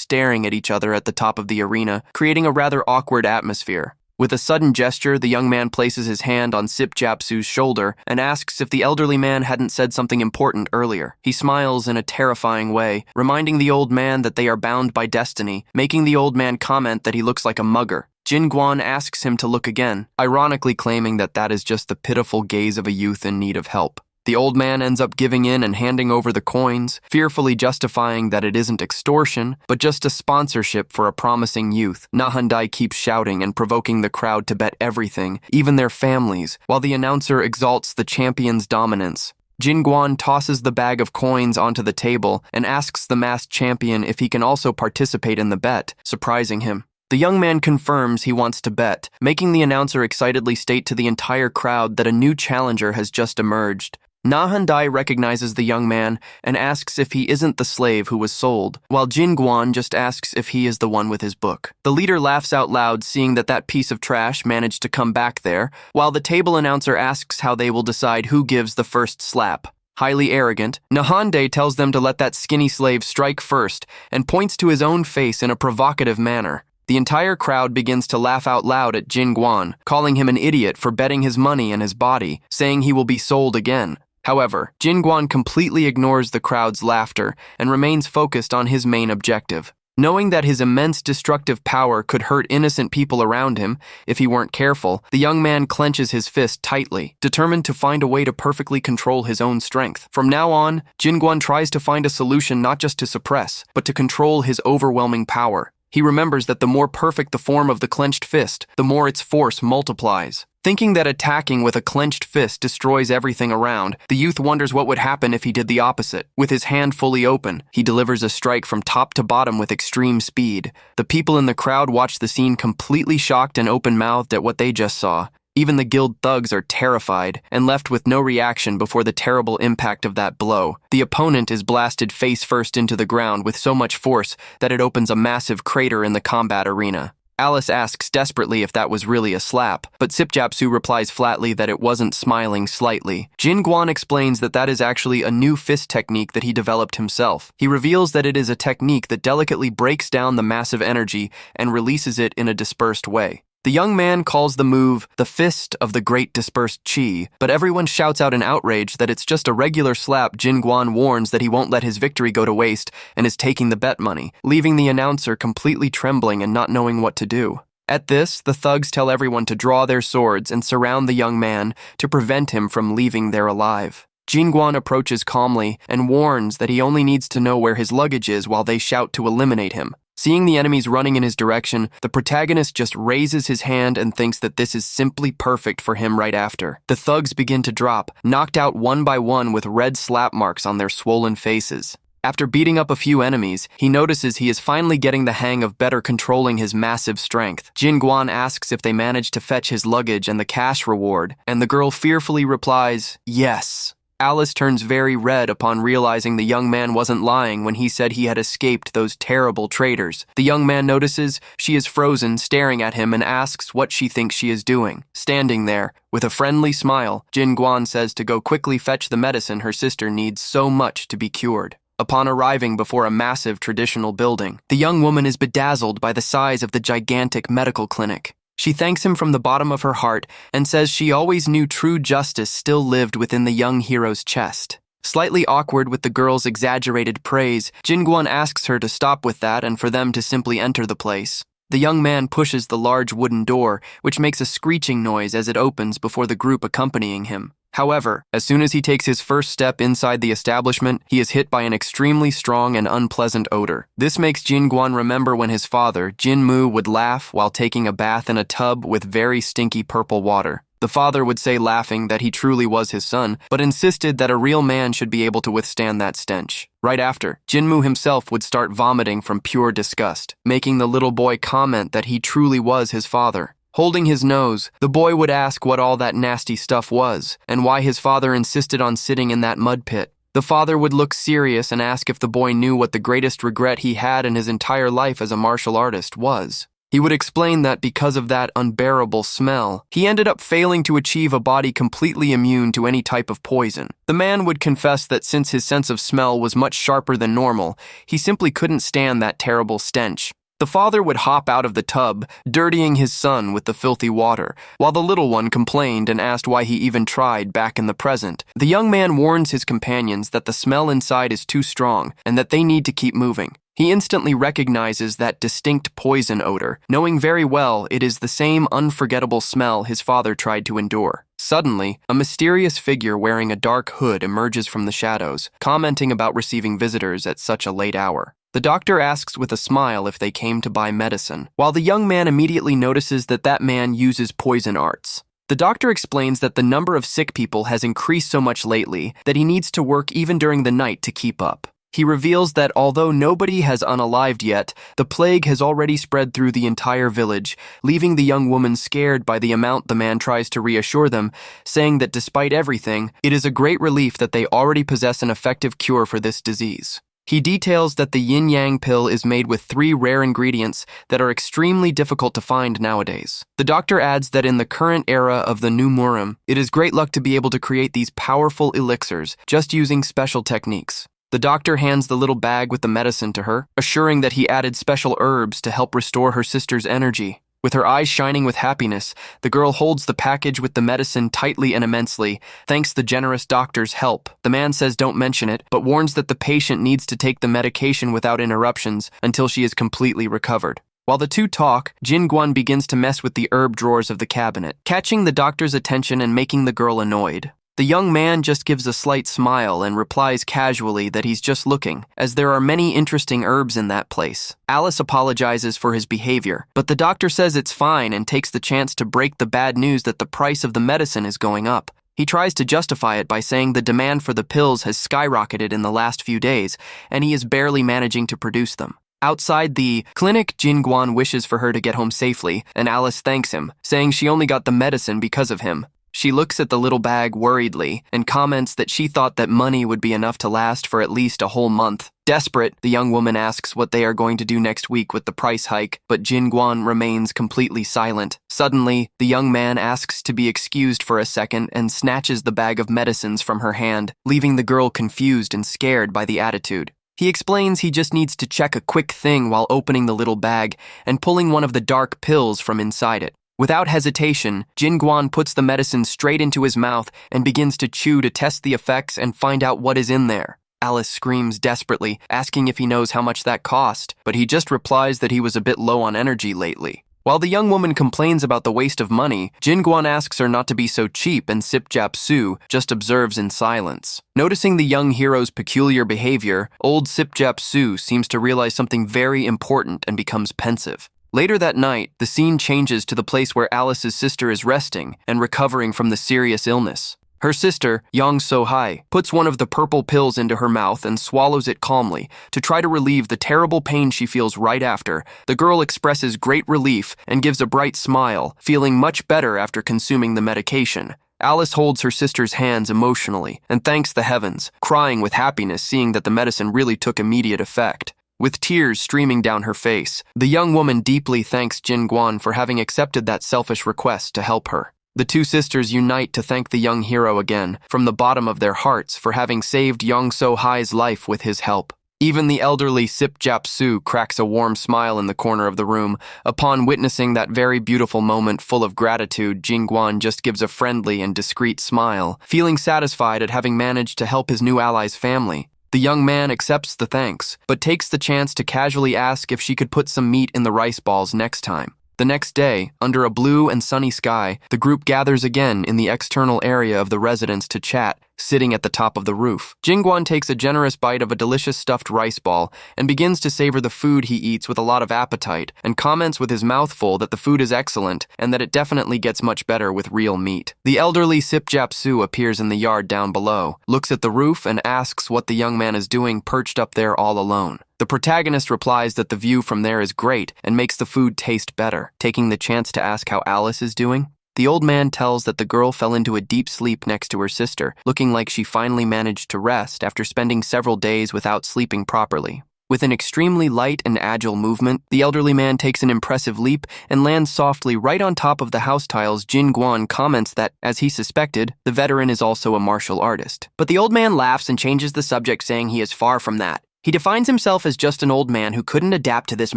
staring at each other at the top of the arena, creating a rather awkward atmosphere. With a sudden gesture, the young man places his hand on Sip Japsu's shoulder and asks if the elderly man hadn't said something important earlier. He smiles in a terrifying way, reminding the old man that they are bound by destiny, making the old man comment that he looks like a mugger. Jinguan asks him to look again, ironically claiming that that is just the pitiful gaze of a youth in need of help. The old man ends up giving in and handing over the coins, fearfully justifying that it isn't extortion, but just a sponsorship for a promising youth. Nahandai keeps shouting and provoking the crowd to bet everything, even their families, while the announcer exalts the champion's dominance. Jinguan tosses the bag of coins onto the table and asks the masked champion if he can also participate in the bet, surprising him. The young man confirms he wants to bet, making the announcer excitedly state to the entire crowd that a new challenger has just emerged. Nahandai recognizes the young man and asks if he isn't the slave who was sold, while Jinguan just asks if he is the one with his book. The leader laughs out loud seeing that piece of trash managed to come back there, while the table announcer asks how they will decide who gives the first slap. Highly arrogant, Nahande tells them to let that skinny slave strike first and points to his own face in a provocative manner. The entire crowd begins to laugh out loud at Jinguan, calling him an idiot for betting his money and his body, saying he will be sold again. However, Jinguan completely ignores the crowd's laughter and remains focused on his main objective. Knowing that his immense destructive power could hurt innocent people around him if he weren't careful, the young man clenches his fist tightly, determined to find a way to perfectly control his own strength. From now on, Jinguan tries to find a solution not just to suppress, but to control his overwhelming power. He remembers that the more perfect the form of the clenched fist, the more its force multiplies. Thinking that attacking with a clenched fist destroys everything around, the youth wonders what would happen if he did the opposite. With his hand fully open, he delivers a strike from top to bottom with extreme speed. The people in the crowd watch the scene completely shocked and open-mouthed at what they just saw. Even the guild thugs are terrified and left with no reaction before the terrible impact of that blow. The opponent is blasted face first into the ground with so much force that it opens a massive crater in the combat arena. Alice asks desperately if that was really a slap, but Sipjapsu replies flatly that it wasn't, smiling slightly. Jinguan explains that that is actually a new fist technique that he developed himself. He reveals that it is a technique that delicately breaks down the massive energy and releases it in a dispersed way. The young man calls the move the Fist of the Great Dispersed Chi, but everyone shouts out in outrage that it's just a regular slap. Jinguan warns that he won't let his victory go to waste and is taking the bet money, leaving the announcer completely trembling and not knowing what to do. At this, the thugs tell everyone to draw their swords and surround the young man to prevent him from leaving there alive. Jinguan approaches calmly and warns that he only needs to know where his luggage is while they shout to eliminate him. Seeing the enemies running in his direction, the protagonist just raises his hand and thinks that this is simply perfect for him right after. The thugs begin to drop, knocked out one by one with red slap marks on their swollen faces. After beating up a few enemies, he notices he is finally getting the hang of better controlling his massive strength. Jinguan asks if they managed to fetch his luggage and the cash reward, and the girl fearfully replies, "Yes." Alice turns very red upon realizing the young man wasn't lying when he said he had escaped those terrible traitors. The young man notices she is frozen, staring at him, and asks what she thinks she is doing. Standing there, with a friendly smile, Jinguan says to go quickly fetch the medicine her sister needs so much to be cured. Upon arriving before a massive traditional building, the young woman is bedazzled by the size of the gigantic medical clinic. She thanks him from the bottom of her heart and says she always knew true justice still lived within the young hero's chest. Slightly awkward with the girl's exaggerated praise, Jinguan asks her to stop with that and for them to simply enter the place. The young man pushes the large wooden door, which makes a screeching noise as it opens before the group accompanying him. However, as soon as he takes his first step inside the establishment, he is hit by an extremely strong and unpleasant odor. This makes Jinguan remember when his father, Jinmu, would laugh while taking a bath in a tub with very stinky purple water. The The father would say laughing that he truly was his son, but insisted that a real man should be able to withstand that stench. Right after, Jinmu himself would start vomiting from pure disgust, making the little boy comment that he truly was his father. Holding his nose, the boy would ask what all that nasty stuff was, and why his father insisted on sitting in that mud pit. The father would look serious and ask if the boy knew what the greatest regret he had in his entire life as a martial artist was. He would explain that because of that unbearable smell, he ended up failing to achieve a body completely immune to any type of poison. The man would confess that since his sense of smell was much sharper than normal, he simply couldn't stand that terrible stench. The father would hop out of the tub, dirtying his son with the filthy water, while the little one complained and asked why he even tried back in the present. The young man warns his companions that the smell inside is too strong and that they need to keep moving. He instantly recognizes that distinct poison odor, knowing very well it is the same unforgettable smell his father tried to endure. Suddenly, a mysterious figure wearing a dark hood emerges from the shadows, commenting about receiving visitors at such a late hour. The doctor asks with a smile if they came to buy medicine, while the young man immediately notices that that man uses poison arts. The doctor explains that the number of sick people has increased so much lately that he needs to work even during the night to keep up. He reveals that although nobody has unalived yet, the plague has already spread through the entire village, leaving the young woman scared by the amount the man tries to reassure them, saying that despite everything, it is a great relief that they already possess an effective cure for this disease. He details that the yin-yang pill is made with 3 rare ingredients that are extremely difficult to find nowadays. The doctor adds that in the current era of the new Murim, it is great luck to be able to create these powerful elixirs just using special techniques. The doctor hands the little bag with the medicine to her, assuring that he added special herbs to help restore her sister's energy. With her eyes shining with happiness, the girl holds the package with the medicine tightly and immensely, thanks the generous doctor's help. The man says don't mention it, but warns that the patient needs to take the medication without interruptions until she is completely recovered. While the two talk, Jin Guan begins to mess with the herb drawers of the cabinet, catching the doctor's attention and making the girl annoyed. The young man just gives a slight smile and replies casually that he's just looking, as there are many interesting herbs in that place. Alice apologizes for his behavior, but the doctor says it's fine and takes the chance to break the bad news that the price of the medicine is going up. He tries to justify it by saying the demand for the pills has skyrocketed in the last few days, and he is barely managing to produce them. Outside the clinic, Jin Guan wishes for her to get home safely, and Alice thanks him, saying she only got the medicine because of him. She looks at the little bag worriedly and comments that she thought that money would be enough to last for at least a whole month. Desperate, the young woman asks what they are going to do next week with the price hike, but Jin Guan remains completely silent. Suddenly, the young man asks to be excused for a second and snatches the bag of medicines from her hand, leaving the girl confused and scared by the attitude. He explains he just needs to check a quick thing while opening the little bag and pulling one of the dark pills from inside it. Without hesitation, Jin Guan puts the medicine straight into his mouth and begins to chew to test the effects and find out what is in there. Alice screams desperately, asking if he knows how much that cost, but he just replies that he was a bit low on energy lately. While the young woman complains about the waste of money, Jin Guan asks her not to be so cheap and Sip Jap Su just observes in silence. Noticing the young hero's peculiar behavior, old Sip Jap Su seems to realize something very important and becomes pensive. Later that night, the scene changes to the place where Alice's sister is resting and recovering from the serious illness. Her sister, Yang So-hai, puts one of the purple pills into her mouth and swallows it calmly to try to relieve the terrible pain she feels right after. The girl expresses great relief and gives a bright smile, feeling much better after consuming the medication. Alice holds her sister's hands emotionally and thanks the heavens, crying with happiness seeing that the medicine really took immediate effect. With tears streaming down her face, the young woman deeply thanks Jin Guan for having accepted that selfish request to help her. The two sisters unite to thank the young hero again, from the bottom of their hearts, for having saved Yang So-hai's life with his help. Even the elderly Sip Jap Su cracks a warm smile in the corner of the room. Upon witnessing that very beautiful moment full of gratitude, Jin Guan just gives a friendly and discreet smile, feeling satisfied at having managed to help his new ally's family. The young man accepts the thanks, but takes the chance to casually ask if she could put some meat in the rice balls next time. The next day, under a blue and sunny sky, the group gathers again in the external area of the residence to chat, sitting at the top of the roof. Jingguan takes a generous bite of a delicious stuffed rice ball and begins to savor the food he eats with a lot of appetite, and comments with his mouth full that the food is excellent and that it definitely gets much better with real meat. The elderly Sipjapsu appears in the yard down below, looks at the roof, and asks what the young man is doing perched up there all alone. The protagonist replies that the view from there is great and makes the food taste better, taking the chance to ask how Alice is doing. The old man tells that the girl fell into a deep sleep next to her sister, looking like she finally managed to rest after spending several days without sleeping properly. With an extremely light and agile movement, the elderly man takes an impressive leap and lands softly right on top of the house tiles. Jin Guan comments that, as he suspected, the veteran is also a martial artist. But the old man laughs and changes the subject, saying he is far from that. He defines himself as just an old man who couldn't adapt to this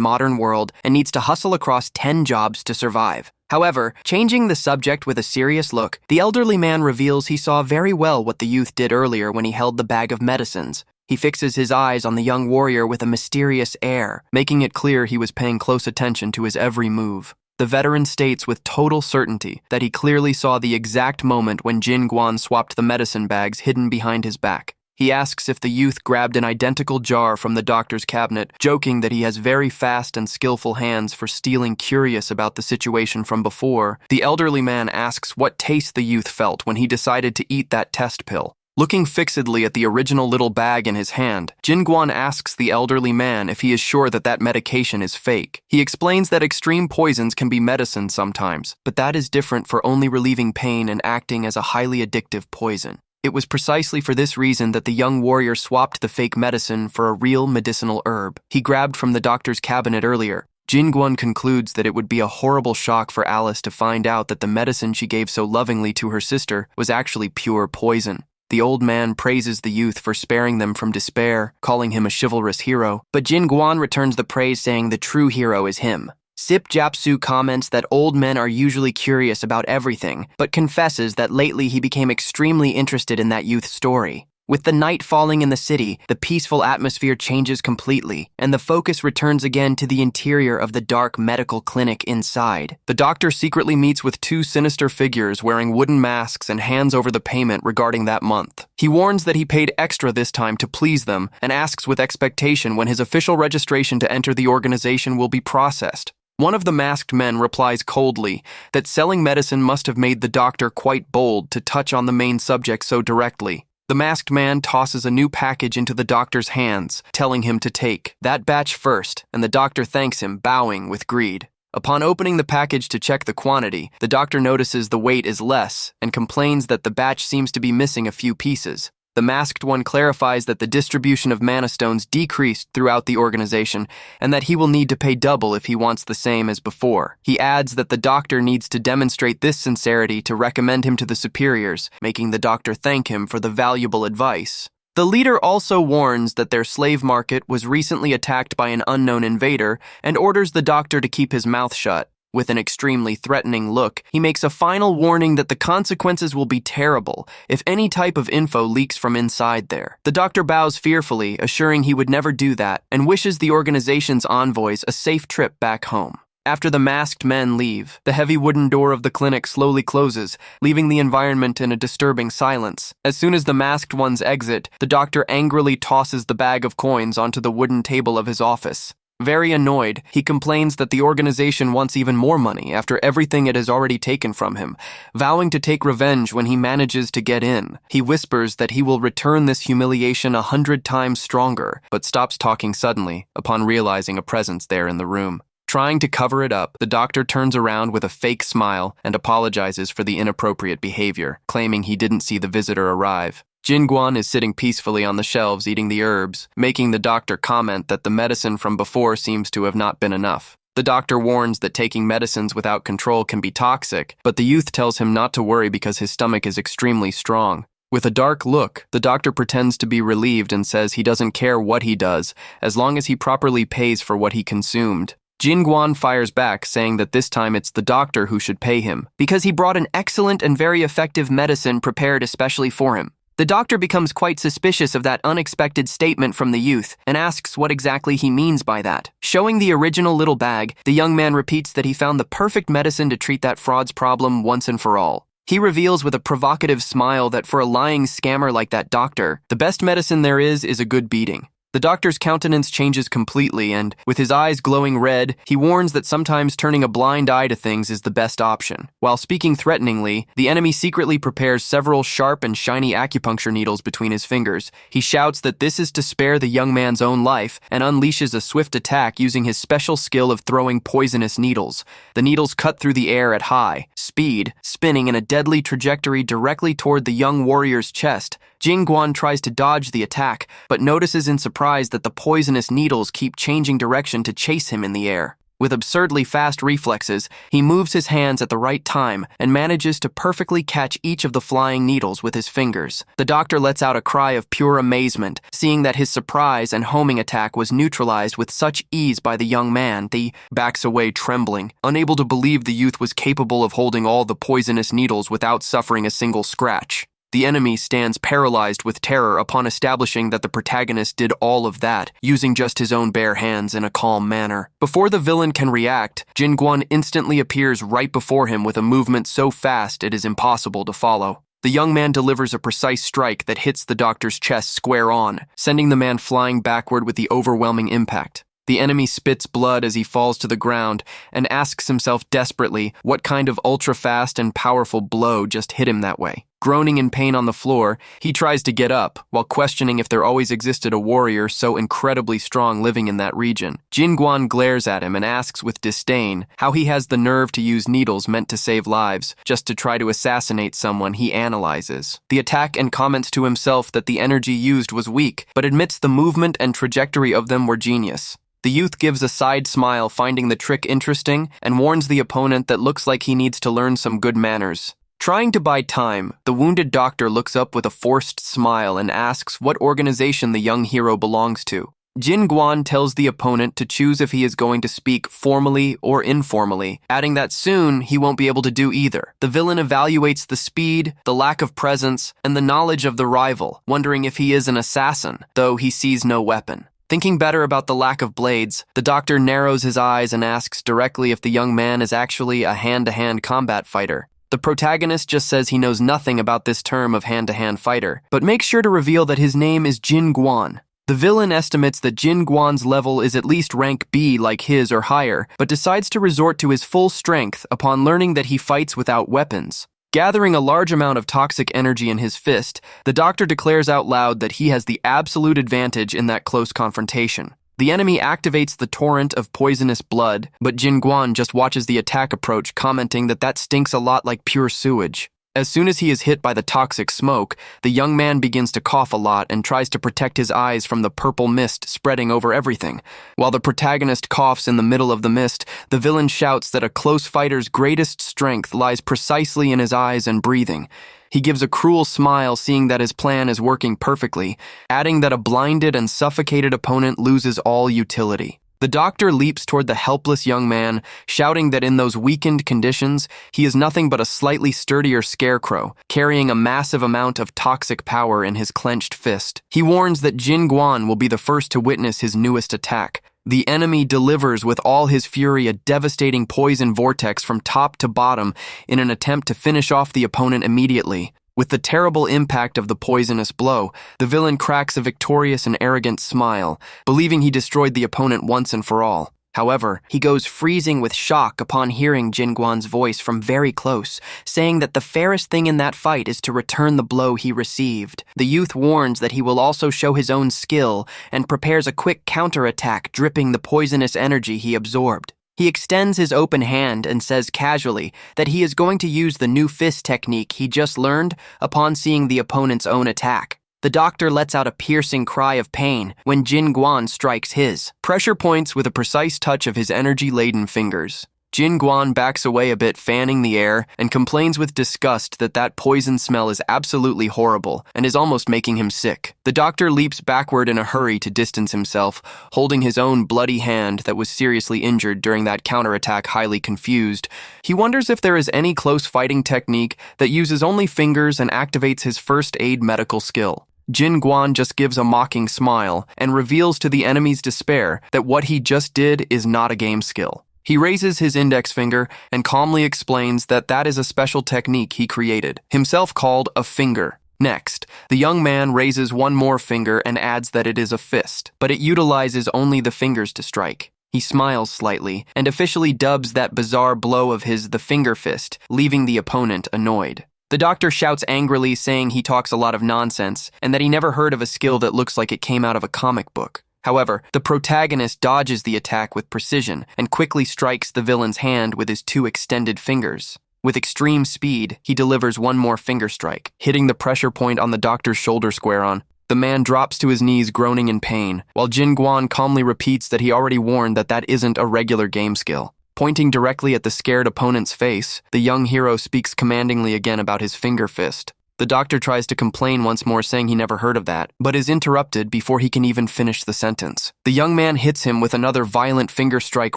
modern world and needs to hustle across 10 jobs to survive. However, changing the subject with a serious look, the elderly man reveals he saw very well what the youth did earlier when he held the bag of medicines. He fixes his eyes on the young warrior with a mysterious air, making it clear he was paying close attention to his every move. The veteran states with total certainty that he clearly saw the exact moment when Jin Guan swapped the medicine bags hidden behind his back. He asks if the youth grabbed an identical jar from the doctor's cabinet, joking that he has very fast and skillful hands for stealing. Curious about the situation from before, the elderly man asks what taste the youth felt when he decided to eat that test pill. Looking fixedly at the original little bag in his hand, Jin Guan asks the elderly man if he is sure that that medication is fake. He explains that extreme poisons can be medicine sometimes, but that is different for only relieving pain and acting as a highly addictive poison. It was precisely for this reason that the young warrior swapped the fake medicine for a real medicinal herb he grabbed from the doctor's cabinet earlier. Jin Guan concludes that it would be a horrible shock for Alice to find out that the medicine she gave so lovingly to her sister was actually pure poison. The old man praises the youth for sparing them from despair, calling him a chivalrous hero, but Jin Guan returns the praise, saying the true hero is him. Sipjapsu comments that old men are usually curious about everything, but confesses that lately he became extremely interested in that youth's story. With the night falling in the city, the peaceful atmosphere changes completely, and the focus returns again to the interior of the dark medical clinic inside. The doctor secretly meets with two sinister figures wearing wooden masks and hands over the payment regarding that month. He warns that he paid extra this time to please them and asks with expectation when his official registration to enter the organization will be processed. One of the masked men replies coldly that selling medicine must have made the doctor quite bold to touch on the main subject so directly. The masked man tosses a new package into the doctor's hands, telling him to take that batch first, and the doctor thanks him, bowing with greed. Upon opening the package to check the quantity, the doctor notices the weight is less and complains that the batch seems to be missing a few pieces. The masked one clarifies that the distribution of mana stones decreased throughout the organization and that he will need to pay double if he wants the same as before. He adds that the doctor needs to demonstrate this sincerity to recommend him to the superiors, making the doctor thank him for the valuable advice. The leader also warns that their slave market was recently attacked by an unknown invader and orders the doctor to keep his mouth shut. With an extremely threatening look, he makes a final warning that the consequences will be terrible if any type of info leaks from inside there. The doctor bows fearfully, assuring he would never do that, and wishes the organization's envoys a safe trip back home. After the masked men leave, the heavy wooden door of the clinic slowly closes, leaving the environment in a disturbing silence. As soon as the masked ones exit, the doctor angrily tosses the bag of coins onto the wooden table of his office. Very annoyed, he complains that the organization wants even more money after everything it has already taken from him, vowing to take revenge when he manages to get in. He whispers that he will return this humiliation 100 times stronger, but stops talking suddenly upon realizing a presence there in the room. Trying to cover it up, the doctor turns around with a fake smile and apologizes for the inappropriate behavior, claiming he didn't see the visitor arrive. Jin Guan is sitting peacefully on the shelves eating the herbs, making the doctor comment that the medicine from before seems to have not been enough. The doctor warns that taking medicines without control can be toxic, but the youth tells him not to worry because his stomach is extremely strong. With a dark look, the doctor pretends to be relieved and says he doesn't care what he does, as long as he properly pays for what he consumed. Jin Guan fires back, saying that this time it's the doctor who should pay him, because he brought an excellent and very effective medicine prepared especially for him. The doctor becomes quite suspicious of that unexpected statement from the youth and asks what exactly he means by that. Showing the original little bag, the young man repeats that he found the perfect medicine to treat that fraud's problem once and for all. He reveals with a provocative smile that for a lying scammer like that doctor, the best medicine there is a good beating. The doctor's countenance changes completely, and with his eyes glowing red, he warns that sometimes turning a blind eye to things is the best option. While speaking threateningly, the enemy secretly prepares several sharp and shiny acupuncture needles between his fingers. He shouts that this is to spare the young man's own life and unleashes a swift attack using his special skill of throwing poisonous needles. The needles cut through the air at high speed, spinning in a deadly trajectory directly toward the young warrior's chest. Jingguan tries to dodge the attack, but notices in surprise that the poisonous needles keep changing direction to chase him in the air. With absurdly fast reflexes, he moves his hands at the right time and manages to perfectly catch each of the flying needles with his fingers. The doctor lets out a cry of pure amazement, seeing that his surprise and homing attack was neutralized with such ease by the young man. He backs away trembling, unable to believe the youth was capable of holding all the poisonous needles without suffering a single scratch. The enemy stands paralyzed with terror upon establishing that the protagonist did all of that, using just his own bare hands in a calm manner. Before the villain can react, Jingguan instantly appears right before him with a movement so fast it is impossible to follow. The young man delivers a precise strike that hits the doctor's chest square on, sending the man flying backward with the overwhelming impact. The enemy spits blood as he falls to the ground and asks himself desperately what kind of ultra-fast and powerful blow just hit him that way. Groaning in pain on the floor, he tries to get up, while questioning if there always existed a warrior so incredibly strong living in that region. Jingguan glares at him and asks with disdain how he has the nerve to use needles meant to save lives, just to try to assassinate someone he analyzes. The attack and comments to himself that the energy used was weak, but admits the movement and trajectory of them were genius. The youth gives a side smile, finding the trick interesting, and warns the opponent that looks like he needs to learn some good manners. Trying to buy time, the wounded doctor looks up with a forced smile and asks what organization the young hero belongs to. Jingguan tells the opponent to choose if he is going to speak formally or informally, adding that soon he won't be able to do either. The villain evaluates the speed, the lack of presence, and the knowledge of the rival, wondering if he is an assassin, though he sees no weapon. Thinking better about the lack of blades, the doctor narrows his eyes and asks directly if the young man is actually a hand-to-hand combat fighter. The protagonist just says he knows nothing about this term of hand-to-hand fighter, but makes sure to reveal that his name is Jingguan. The villain estimates that Jingguan's level is at least rank B like his or higher, but decides to resort to his full strength upon learning that he fights without weapons. Gathering a large amount of toxic energy in his fist, the doctor declares out loud that he has the absolute advantage in that close confrontation. The enemy activates the torrent of poisonous blood, but Jingguan just watches the attack approach, commenting that that stinks a lot like pure sewage. As soon as he is hit by the toxic smoke, the young man begins to cough a lot and tries to protect his eyes from the purple mist spreading over everything. While the protagonist coughs in the middle of the mist, the villain shouts that a close fighter's greatest strength lies precisely in his eyes and breathing. He gives a cruel smile, seeing that his plan is working perfectly, adding that a blinded and suffocated opponent loses all utility. The doctor leaps toward the helpless young man, shouting that in those weakened conditions, he is nothing but a slightly sturdier scarecrow, carrying a massive amount of toxic power in his clenched fist. He warns that Jingguan will be the first to witness his newest attack. The enemy delivers with all his fury a devastating poison vortex from top to bottom in an attempt to finish off the opponent immediately. With the terrible impact of the poisonous blow, the villain cracks a victorious and arrogant smile, believing he destroyed the opponent once and for all. However, he goes freezing with shock upon hearing Jingguan's voice from very close, saying that the fairest thing in that fight is to return the blow he received. The youth warns that he will also show his own skill and prepares a quick counterattack, dripping the poisonous energy he absorbed. He extends his open hand and says casually that he is going to use the new fist technique he just learned upon seeing the opponent's own attack. The doctor lets out a piercing cry of pain when Jingguan strikes his. Pressure points with a precise touch of his energy-laden fingers. Jingguan backs away a bit, fanning the air, and complains with disgust that that poison smell is absolutely horrible and is almost making him sick. The doctor leaps backward in a hurry to distance himself, holding his own bloody hand that was seriously injured during that counterattack, highly confused. He wonders if there is any close fighting technique that uses only fingers and activates his first aid medical skill. Jingguan just gives a mocking smile and reveals to the enemy's despair that what he just did is not a game skill. He raises his index finger and calmly explains that that is a special technique he created, himself called a finger. Next, the young man raises one more finger and adds that it is a fist, but it utilizes only the fingers to strike. He smiles slightly and officially dubs that bizarre blow of his the finger fist, leaving the opponent annoyed. The doctor shouts angrily, saying he talks a lot of nonsense and that he never heard of a skill that looks like it came out of a comic book. However, the protagonist dodges the attack with precision and quickly strikes the villain's hand with his two extended fingers. With extreme speed, he delivers one more finger strike, hitting the pressure point on the doctor's shoulder square-on. The man drops to his knees, groaning in pain, while Jin Guan calmly repeats that he already warned that that isn't a regular game skill. Pointing directly at the scared opponent's face, the young hero speaks commandingly again about his finger fist. The doctor tries to complain once more, saying he never heard of that, but is interrupted before he can even finish the sentence. The young man hits him with another violent finger strike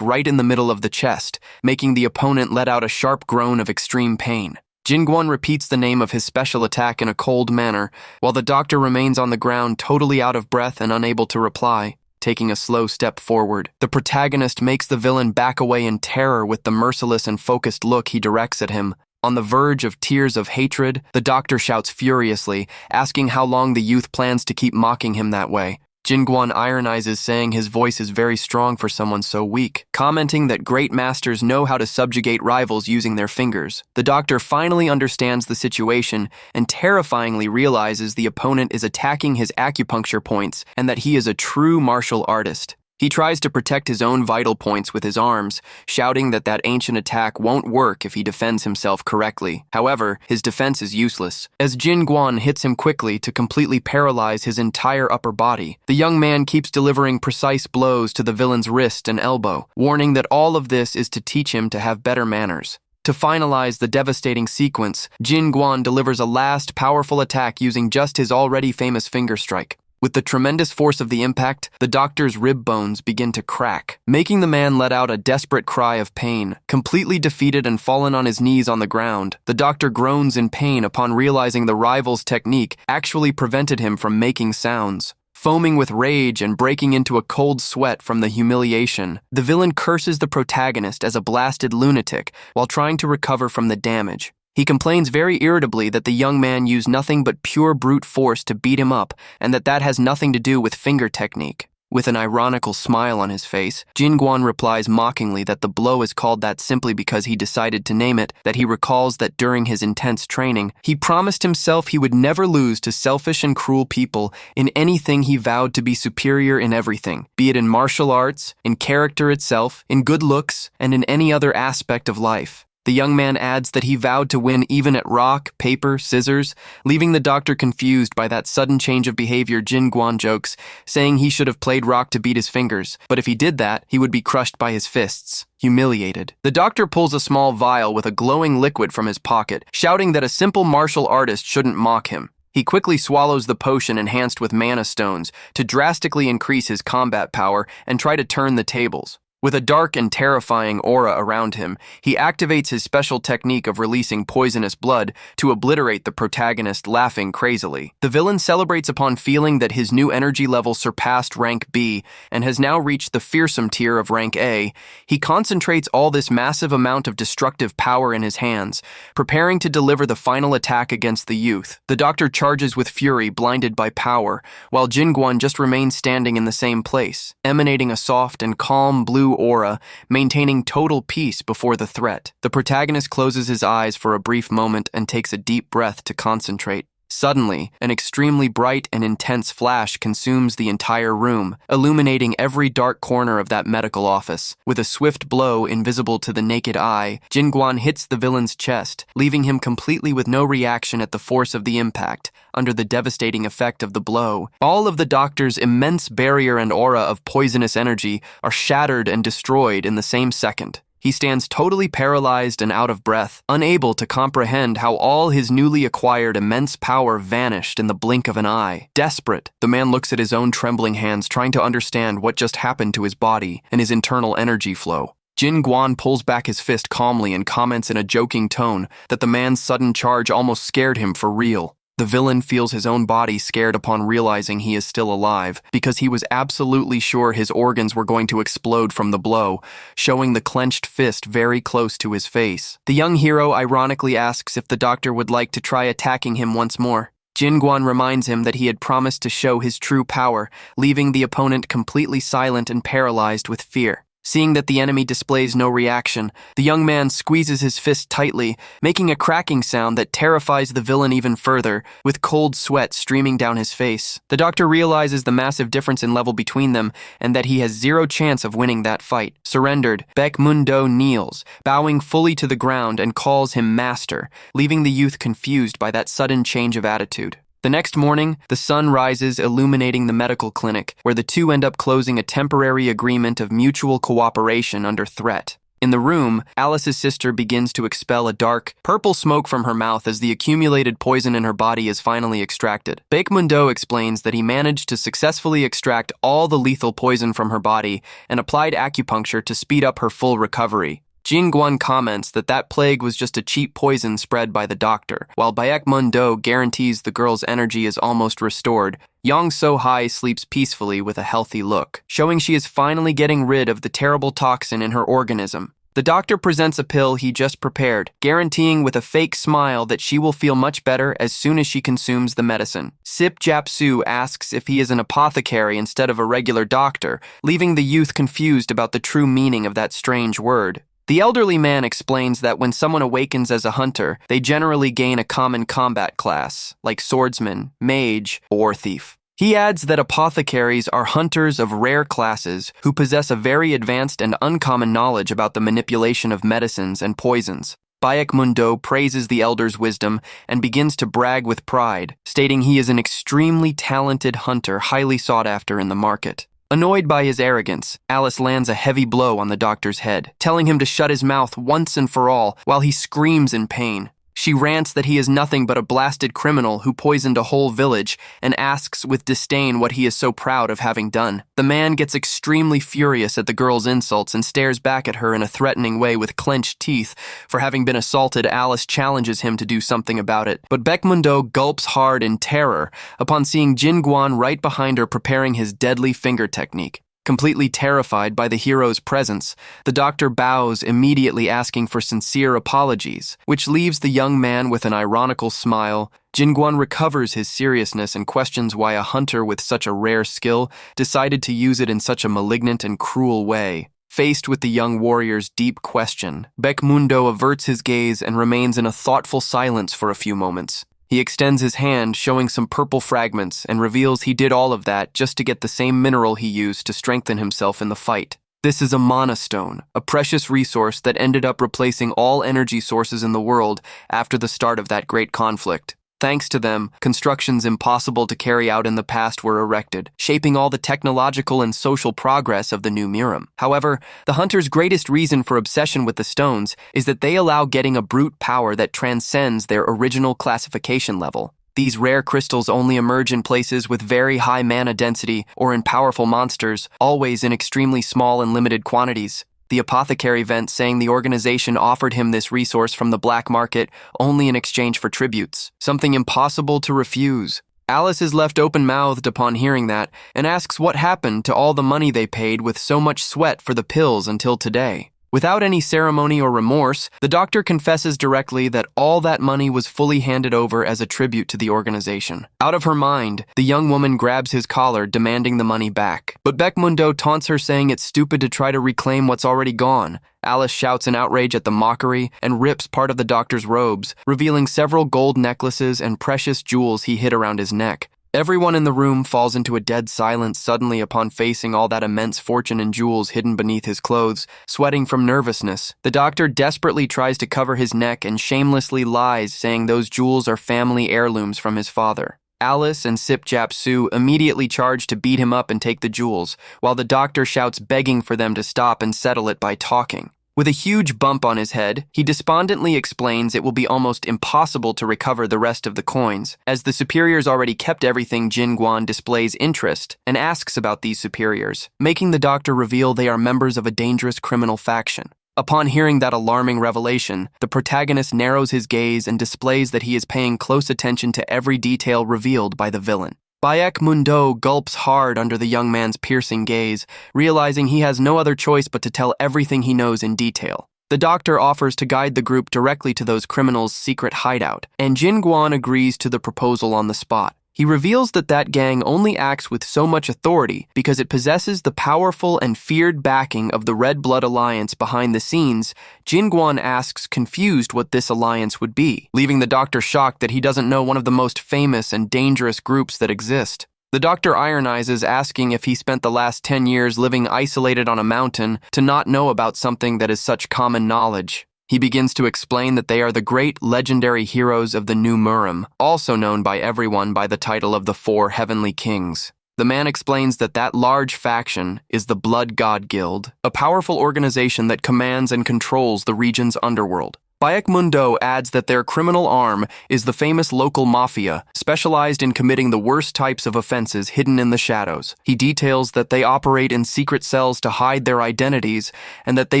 right in the middle of the chest, making the opponent let out a sharp groan of extreme pain. Jin Guan repeats the name of his special attack in a cold manner, while the doctor remains on the ground totally out of breath and unable to reply. Taking a slow step forward, the protagonist makes the villain back away in terror with the merciless and focused look he directs at him. On the verge of tears of hatred, the doctor shouts furiously, asking how long the youth plans to keep mocking him that way. Jin Guan ironizes, saying his voice is very strong for someone so weak, commenting that great masters know how to subjugate rivals using their fingers. The doctor finally understands the situation and terrifyingly realizes the opponent is attacking his acupuncture points and that he is a true martial artist. He tries to protect his own vital points with his arms, shouting that that ancient attack won't work if he defends himself correctly. However, his defense is useless, as Jin Guan hits him quickly to completely paralyze his entire upper body. The young man keeps delivering precise blows to the villain's wrist and elbow, warning that all of this is to teach him to have better manners. To finalize the devastating sequence, Jin Guan delivers a last powerful attack using just his already famous finger strike. With the tremendous force of the impact, the doctor's rib bones begin to crack, making the man let out a desperate cry of pain. Completely defeated and fallen on his knees on the ground, the doctor groans in pain upon realizing the rival's technique actually prevented him from making sounds. Foaming with rage and breaking into a cold sweat from the humiliation, the villain curses the protagonist as a blasted lunatic while trying to recover from the damage. He complains very irritably that the young man used nothing but pure brute force to beat him up and that has nothing to do with finger technique. With an ironical smile on his face, Jin Guan replies mockingly that the blow is called that simply because he decided to name it, that he recalls that during his intense training, he promised himself he would never lose to selfish and cruel people in anything he vowed to be superior in everything, be it in martial arts, in character itself, in good looks, and in any other aspect of life. The young man adds that he vowed to win even at rock, paper, scissors, leaving the doctor confused by that sudden change of behavior. Jin Guan jokes, saying he should have played rock to beat his fingers, but if he did that, he would be crushed by his fists. Humiliated. The doctor pulls a small vial with a glowing liquid from his pocket, shouting that a simple martial artist shouldn't mock him. He quickly swallows the potion enhanced with mana stones to drastically increase his combat power and try to turn the tables. With a dark and terrifying aura around him, he activates his special technique of releasing poisonous blood to obliterate the protagonist, laughing crazily. The villain celebrates upon feeling that his new energy level surpassed rank B and has now reached the fearsome tier of rank A. He concentrates all this massive amount of destructive power in his hands, preparing to deliver the final attack against the youth. The doctor charges with fury, blinded by power, while Jin Guan just remains standing in the same place, emanating a soft and calm blue aura, maintaining total peace before the threat. The protagonist closes his eyes for a brief moment and takes a deep breath to concentrate. Suddenly, an extremely bright and intense flash consumes the entire room, illuminating every dark corner of that medical office. With a swift blow invisible to the naked eye, Jin Guan hits the villain's chest, leaving him completely with no reaction at the force of the impact. Under the devastating effect of the blow, all of the doctor's immense barrier and aura of poisonous energy are shattered and destroyed in the same second. He stands totally paralyzed and out of breath, unable to comprehend how all his newly acquired immense power vanished in the blink of an eye. Desperate, the man looks at his own trembling hands, trying to understand what just happened to his body and his internal energy flow. Jin Guan pulls back his fist calmly and comments in a joking tone that the man's sudden charge almost scared him for real. The villain feels his own body scared upon realizing he is still alive, because he was absolutely sure his organs were going to explode from the blow, showing the clenched fist very close to his face. The young hero ironically asks if the doctor would like to try attacking him once more. Jinguan reminds him that he had promised to show his true power, leaving the opponent completely silent and paralyzed with fear. Seeing that the enemy displays no reaction, the young man squeezes his fist tightly, making a cracking sound that terrifies the villain even further, with cold sweat streaming down his face. The doctor realizes the massive difference in level between them and that he has zero chance of winning that fight. Surrendered, Baekmundo kneels, bowing fully to the ground and calls him master, leaving the youth confused by that sudden change of attitude. The next morning, the sun rises, illuminating the medical clinic, where the two end up closing a temporary agreement of mutual cooperation under threat. In the room, Alice's sister begins to expel a dark, purple smoke from her mouth as the accumulated poison in her body is finally extracted. Baekmundo explains that he managed to successfully extract all the lethal poison from her body and applied acupuncture to speed up her full recovery. Jinguan comments that that plague was just a cheap poison spread by the doctor, while Baekmundo guarantees the girl's energy is almost restored. Yang So-hai sleeps peacefully with a healthy look, showing she is finally getting rid of the terrible toxin in her organism. The doctor presents a pill he just prepared, guaranteeing with a fake smile that she will feel much better as soon as she consumes the medicine. Sip Japsu asks if he is an apothecary instead of a regular doctor, leaving the youth confused about the true meaning of that strange word. The elderly man explains that when someone awakens as a hunter, they generally gain a common combat class, like swordsman, mage, or thief. He adds that apothecaries are hunters of rare classes who possess a very advanced and uncommon knowledge about the manipulation of medicines and poisons. Baekmundo praises the elder's wisdom and begins to brag with pride, stating he is an extremely talented hunter highly sought after in the market. Annoyed by his arrogance, Alice lands a heavy blow on the doctor's head, telling him to shut his mouth once and for all while he screams in pain. She rants that he is nothing but a blasted criminal who poisoned a whole village and asks with disdain what he is so proud of having done. The man gets extremely furious at the girl's insults and stares back at her in a threatening way with clenched teeth. For having been assaulted, Alice challenges him to do something about it. But Baekmundo gulps hard in terror upon seeing Jinguan right behind her preparing his deadly finger technique. Completely terrified by the hero's presence, the doctor bows, immediately asking for sincere apologies, which leaves the young man with an ironical smile. Jinguan recovers his seriousness and questions why a hunter with such a rare skill decided to use it in such a malignant and cruel way. Faced with the young warrior's deep question, Baekmundo averts his gaze and remains in a thoughtful silence for a few moments. He extends his hand, showing some purple fragments, and reveals he did all of that just to get the same mineral he used to strengthen himself in the fight. This is a mana stone, a precious resource that ended up replacing all energy sources in the world after the start of that great conflict. Thanks to them, constructions impossible to carry out in the past were erected, shaping all the technological and social progress of the new Miram. However, the hunter's greatest reason for obsession with the stones is that they allow getting a brute power that transcends their original classification level. These rare crystals only emerge in places with very high mana density or in powerful monsters, always in extremely small and limited quantities. The apothecary vent saying the organization offered him this resource from the black market only in exchange for tributes, something impossible to refuse. Alice is left open-mouthed upon hearing that and asks what happened to all the money they paid with so much sweat for the pills until today. Without any ceremony or remorse, the doctor confesses directly that all that money was fully handed over as a tribute to the organization. Out of her mind, the young woman grabs his collar, demanding the money back. But Baekmundo taunts her, saying it's stupid to try to reclaim what's already gone. Alice shouts in outrage at the mockery and rips part of the doctor's robes, revealing several gold necklaces and precious jewels he hid around his neck. Everyone in the room falls into a dead silence suddenly upon facing all that immense fortune and jewels hidden beneath his clothes, sweating from nervousness. The doctor desperately tries to cover his neck and shamelessly lies, saying those jewels are family heirlooms from his father. Alice and Sip Japsu immediately charge to beat him up and take the jewels, while the doctor shouts begging for them to stop and settle it by talking. With a huge bump on his head, he despondently explains it will be almost impossible to recover the rest of the coins, as the superiors already kept everything. Jinguan displays interest and asks about these superiors, making the doctor reveal they are members of a dangerous criminal faction. Upon hearing that alarming revelation, the protagonist narrows his gaze and displays that he is paying close attention to every detail revealed by the villain. Bayek Mundo gulps hard under the young man's piercing gaze, realizing he has no other choice but to tell everything he knows in detail. The doctor offers to guide the group directly to those criminals' secret hideout, and Jin Guan agrees to the proposal on the spot. He reveals that gang only acts with so much authority because it possesses the powerful and feared backing of the Red Blood Alliance behind the scenes. Jin Guan asks, confused, what this alliance would be, leaving the doctor shocked that he doesn't know one of the most famous and dangerous groups that exist. The doctor ironizes, asking if he spent the last 10 years living isolated on a mountain to not know about something that is such common knowledge. He begins to explain that they are the great legendary heroes of the New Murim, also known by everyone by the title of the Four Heavenly Kings. The man explains that large faction is the Blood God Guild, a powerful organization that commands and controls the region's underworld. Bayek Mundo adds that their criminal arm is the famous local mafia, specialized in committing the worst types of offenses hidden in the shadows. He details that they operate in secret cells to hide their identities, and that they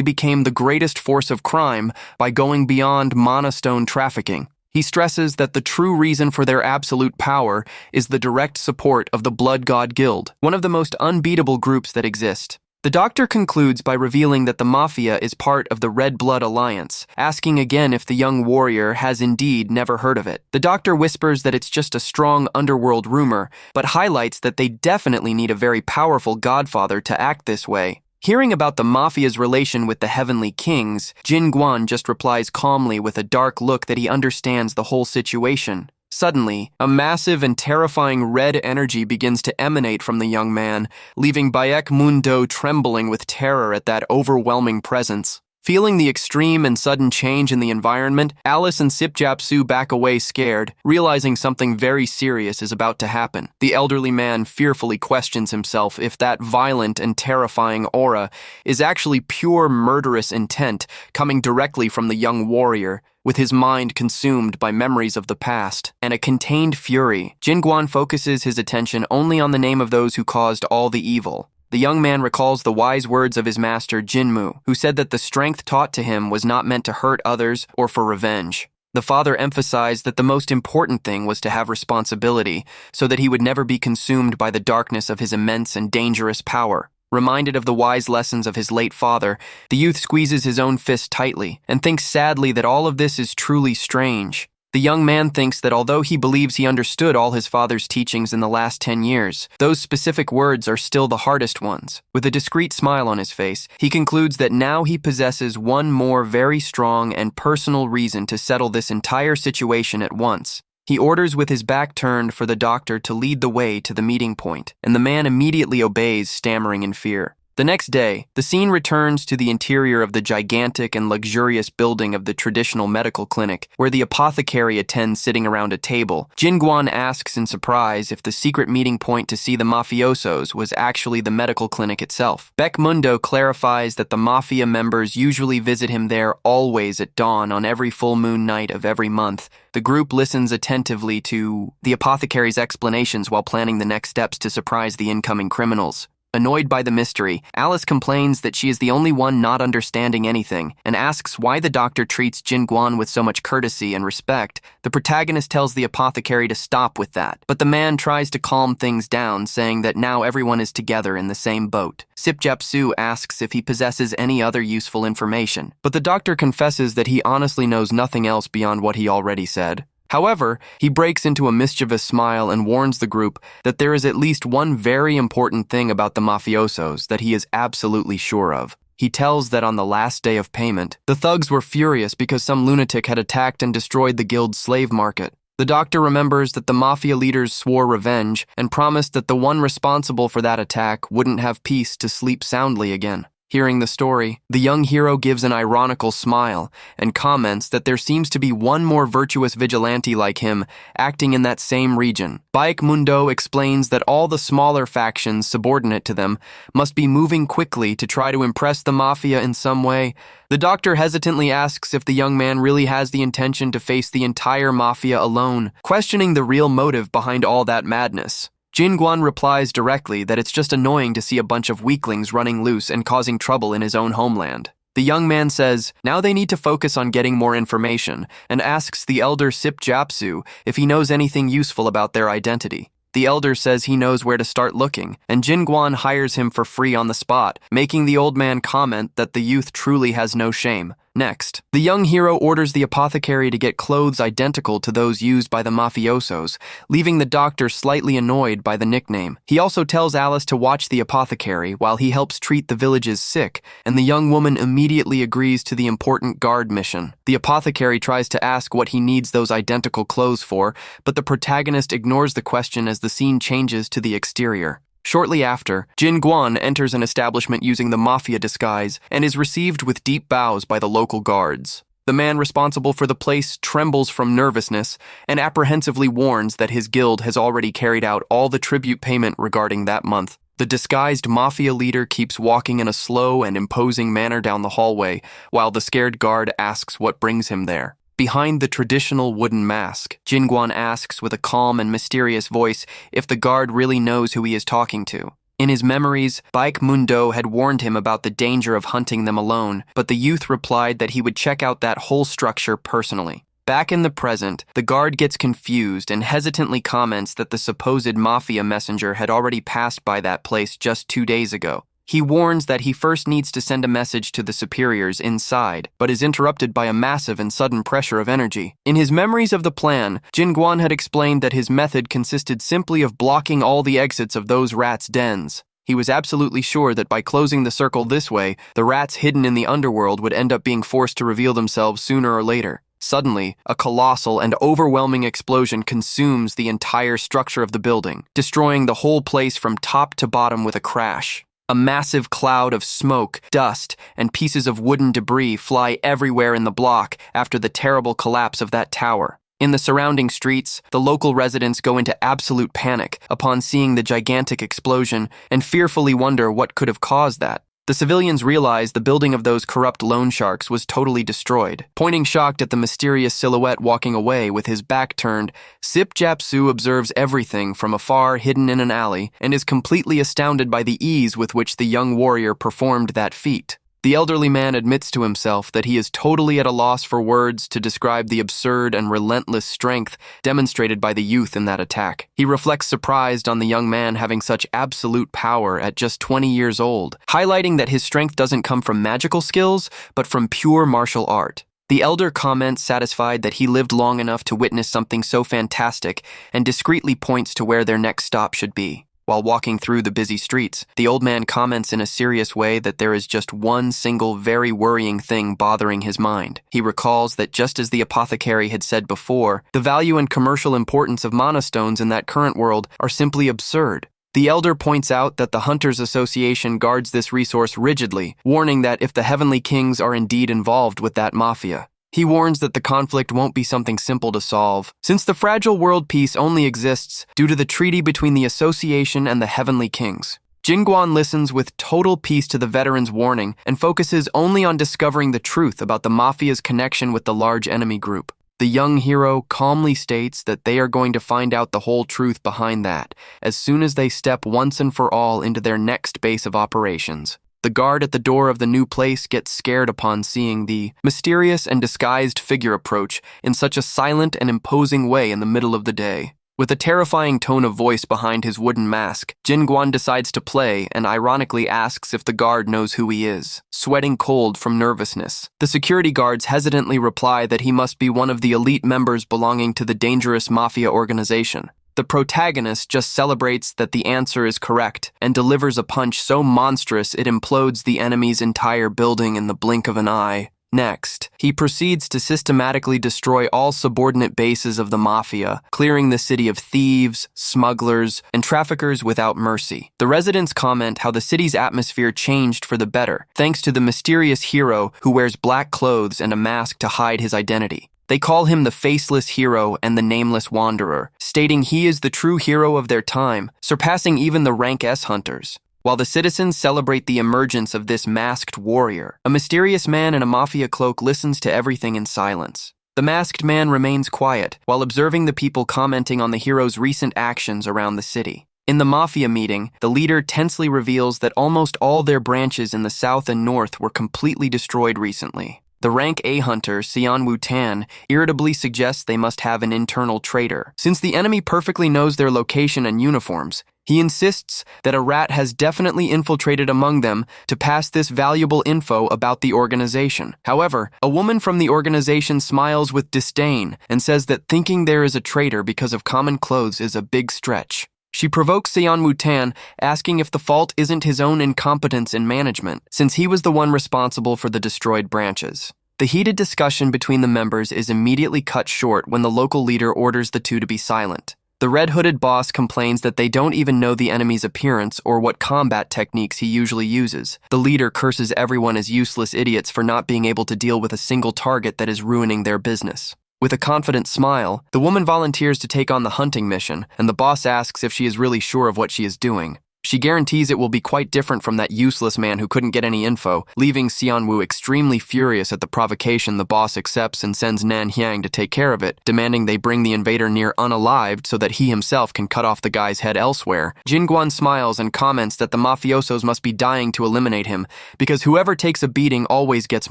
became the greatest force of crime by going beyond monostone trafficking. He stresses that the true reason for their absolute power is the direct support of the Blood God Guild, one of the most unbeatable groups that exist. The doctor concludes by revealing that the mafia is part of the Red Blood Alliance, asking again if the young warrior has indeed never heard of it. The doctor whispers that it's just a strong underworld rumor, but highlights that they definitely need a very powerful godfather to act this way. Hearing about the mafia's relation with the Heavenly Kings, Jin Guan just replies calmly with a dark look that he understands the whole situation. Suddenly, a massive and terrifying red energy begins to emanate from the young man, leaving Bayek Mundo trembling with terror at that overwhelming presence. Feeling the extreme and sudden change in the environment, Alice and Sipjapsu back away scared, realizing something very serious is about to happen. The elderly man fearfully questions himself if that violent and terrifying aura is actually pure murderous intent coming directly from the young warrior, with his mind consumed by memories of the past and a contained fury. Jin Guan focuses his attention only on the name of those who caused all the evil. The young man recalls the wise words of his master Jinmu, who said that the strength taught to him was not meant to hurt others or for revenge. The father emphasized that the most important thing was to have responsibility, so that he would never be consumed by the darkness of his immense and dangerous power. Reminded of the wise lessons of his late father, the youth squeezes his own fist tightly and thinks sadly that all of this is truly strange. The young man thinks that although he believes he understood all his father's teachings in the last 10 years, those specific words are still the hardest ones. With a discreet smile on his face, he concludes that now he possesses one more very strong and personal reason to settle this entire situation at once. He orders with his back turned for the doctor to lead the way to the meeting point, and the man immediately obeys, stammering in fear. The next day, the scene returns to the interior of the gigantic and luxurious building of the traditional medical clinic, where the apothecary attends sitting around a table. Jin Guan asks in surprise if the secret meeting point to see the mafiosos was actually the medical clinic itself. Bayek Mundo clarifies that the mafia members usually visit him there always at dawn on every full moon night of every month. The group listens attentively to the apothecary's explanations while planning the next steps to surprise the incoming criminals. Annoyed by the mystery, Alice complains that she is the only one not understanding anything and asks why the doctor treats Jin Guan with so much courtesy and respect. The protagonist tells the apothecary to stop with that, but the man tries to calm things down, saying that now everyone is together in the same boat. Sipjapsu asks if he possesses any other useful information, but the doctor confesses that he honestly knows nothing else beyond what he already said. However, he breaks into a mischievous smile and warns the group that there is at least one very important thing about the mafiosos that he is absolutely sure of. He tells that on the last day of payment, the thugs were furious because some lunatic had attacked and destroyed the guild's slave market. The doctor remembers that the mafia leaders swore revenge and promised that the one responsible for that attack wouldn't have peace to sleep soundly again. Hearing the story, the young hero gives an ironical smile and comments that there seems to be one more virtuous vigilante like him acting in that same region. Bayek Mundo explains that all the smaller factions subordinate to them must be moving quickly to try to impress the mafia in some way. The doctor hesitantly asks if the young man really has the intention to face the entire mafia alone, questioning the real motive behind all that madness. Jin Guan replies directly that it's just annoying to see a bunch of weaklings running loose and causing trouble in his own homeland. The young man says, now they need to focus on getting more information, and asks the elder Sip Japsu if he knows anything useful about their identity. The elder says he knows where to start looking, and Jin Guan hires him for free on the spot, making the old man comment that the youth truly has no shame. Next, the young hero orders the apothecary to get clothes identical to those used by the mafiosos, leaving the doctor slightly annoyed by the nickname. He also tells Alice to watch the apothecary while he helps treat the village's sick, and the young woman immediately agrees to the important guard mission. The apothecary tries to ask what he needs those identical clothes for, but the protagonist ignores the question as the scene changes to the exterior. Shortly after, Jin Guan enters an establishment using the mafia disguise and is received with deep bows by the local guards. The man responsible for the place trembles from nervousness and apprehensively warns that his guild has already carried out all the tribute payment regarding that month. The disguised mafia leader keeps walking in a slow and imposing manner down the hallway, while the scared guard asks what brings him there. Behind the traditional wooden mask, Jin Guan asks with a calm and mysterious voice if the guard really knows who he is talking to. In his memories, Baek Mundo had warned him about the danger of hunting them alone, but the youth replied that he would check out that whole structure personally. Back in the present, the guard gets confused and hesitantly comments that the supposed mafia messenger had already passed by that place just 2 days ago. He warns that he first needs to send a message to the superiors inside, but is interrupted by a massive and sudden pressure of energy. In his memories of the plan, Jin Guan had explained that his method consisted simply of blocking all the exits of those rats' dens. He was absolutely sure that by closing the circle this way, the rats hidden in the underworld would end up being forced to reveal themselves sooner or later. Suddenly, a colossal and overwhelming explosion consumes the entire structure of the building, destroying the whole place from top to bottom with a crash. A massive cloud of smoke, dust, and pieces of wooden debris fly everywhere in the block after the terrible collapse of that tower. In the surrounding streets, the local residents go into absolute panic upon seeing the gigantic explosion and fearfully wonder what could have caused that. The civilians realize the building of those corrupt loan sharks was totally destroyed. Pointing shocked at the mysterious silhouette walking away with his back turned, Sip Japsu observes everything from afar hidden in an alley and is completely astounded by the ease with which the young warrior performed that feat. The elderly man admits to himself that he is totally at a loss for words to describe the absurd and relentless strength demonstrated by the youth in that attack. He reflects surprised on the young man having such absolute power at just 20 years old, highlighting that his strength doesn't come from magical skills, but from pure martial art. The elder comments satisfied that he lived long enough to witness something so fantastic and discreetly points to where their next stop should be. While walking through the busy streets, the old man comments in a serious way that there is just one single very worrying thing bothering his mind. He recalls that just as the apothecary had said before, the value and commercial importance of mana stones in that current world are simply absurd. The elder points out that the Hunters Association guards this resource rigidly, warning that if the Heavenly Kings are indeed involved with that mafia, he warns that the conflict won't be something simple to solve, since the fragile world peace only exists due to the treaty between the Association and the Heavenly Kings. Jin Guan listens with total peace to the veteran's warning and focuses only on discovering the truth about the mafia's connection with the large enemy group. The young hero calmly states that they are going to find out the whole truth behind that as soon as they step once and for all into their next base of operations. The guard at the door of the new place gets scared upon seeing the mysterious and disguised figure approach in such a silent and imposing way in the middle of the day. With a terrifying tone of voice behind his wooden mask, Jin Guan decides to play and ironically asks if the guard knows who he is, sweating cold from nervousness. The security guards hesitantly reply that he must be one of the elite members belonging to the dangerous mafia organization. The protagonist just celebrates that the answer is correct and delivers a punch so monstrous it implodes the enemy's entire building in the blink of an eye. Next, he proceeds to systematically destroy all subordinate bases of the mafia, clearing the city of thieves, smugglers, and traffickers without mercy. The residents comment how the city's atmosphere changed for the better, thanks to the mysterious hero who wears black clothes and a mask to hide his identity. They call him the Faceless Hero and the Nameless Wanderer, stating he is the true hero of their time, surpassing even the Rank S hunters. While the citizens celebrate the emergence of this masked warrior, a mysterious man in a mafia cloak listens to everything in silence. The masked man remains quiet while observing the people commenting on the hero's recent actions around the city. In the mafia meeting, the leader tensely reveals that almost all their branches in the south and north were completely destroyed recently. The rank A hunter, Xian Wu-tan, irritably suggests they must have an internal traitor. Since the enemy perfectly knows their location and uniforms, he insists that a rat has definitely infiltrated among them to pass this valuable info about the organization. However, a woman from the organization smiles with disdain and says that thinking there is a traitor because of common clothes is a big stretch. She provokes Xian Wu-tan, asking if the fault isn't his own incompetence in management, since he was the one responsible for the destroyed branches. The heated discussion between the members is immediately cut short when the local leader orders the two to be silent. The red-hooded boss complains that they don't even know the enemy's appearance or what combat techniques he usually uses. The leader curses everyone as useless idiots for not being able to deal with a single target that is ruining their business. With a confident smile, the woman volunteers to take on the hunting mission, and the boss asks if she is really sure of what she is doing. She guarantees it will be quite different from that useless man who couldn't get any info, leaving Xian Wu extremely furious at the provocation. The boss accepts and sends Nan Hyang to take care of it, demanding they bring the invader near unalived so that he himself can cut off the guy's head elsewhere. Jin Guan smiles and comments that the mafiosos must be dying to eliminate him, because whoever takes a beating always gets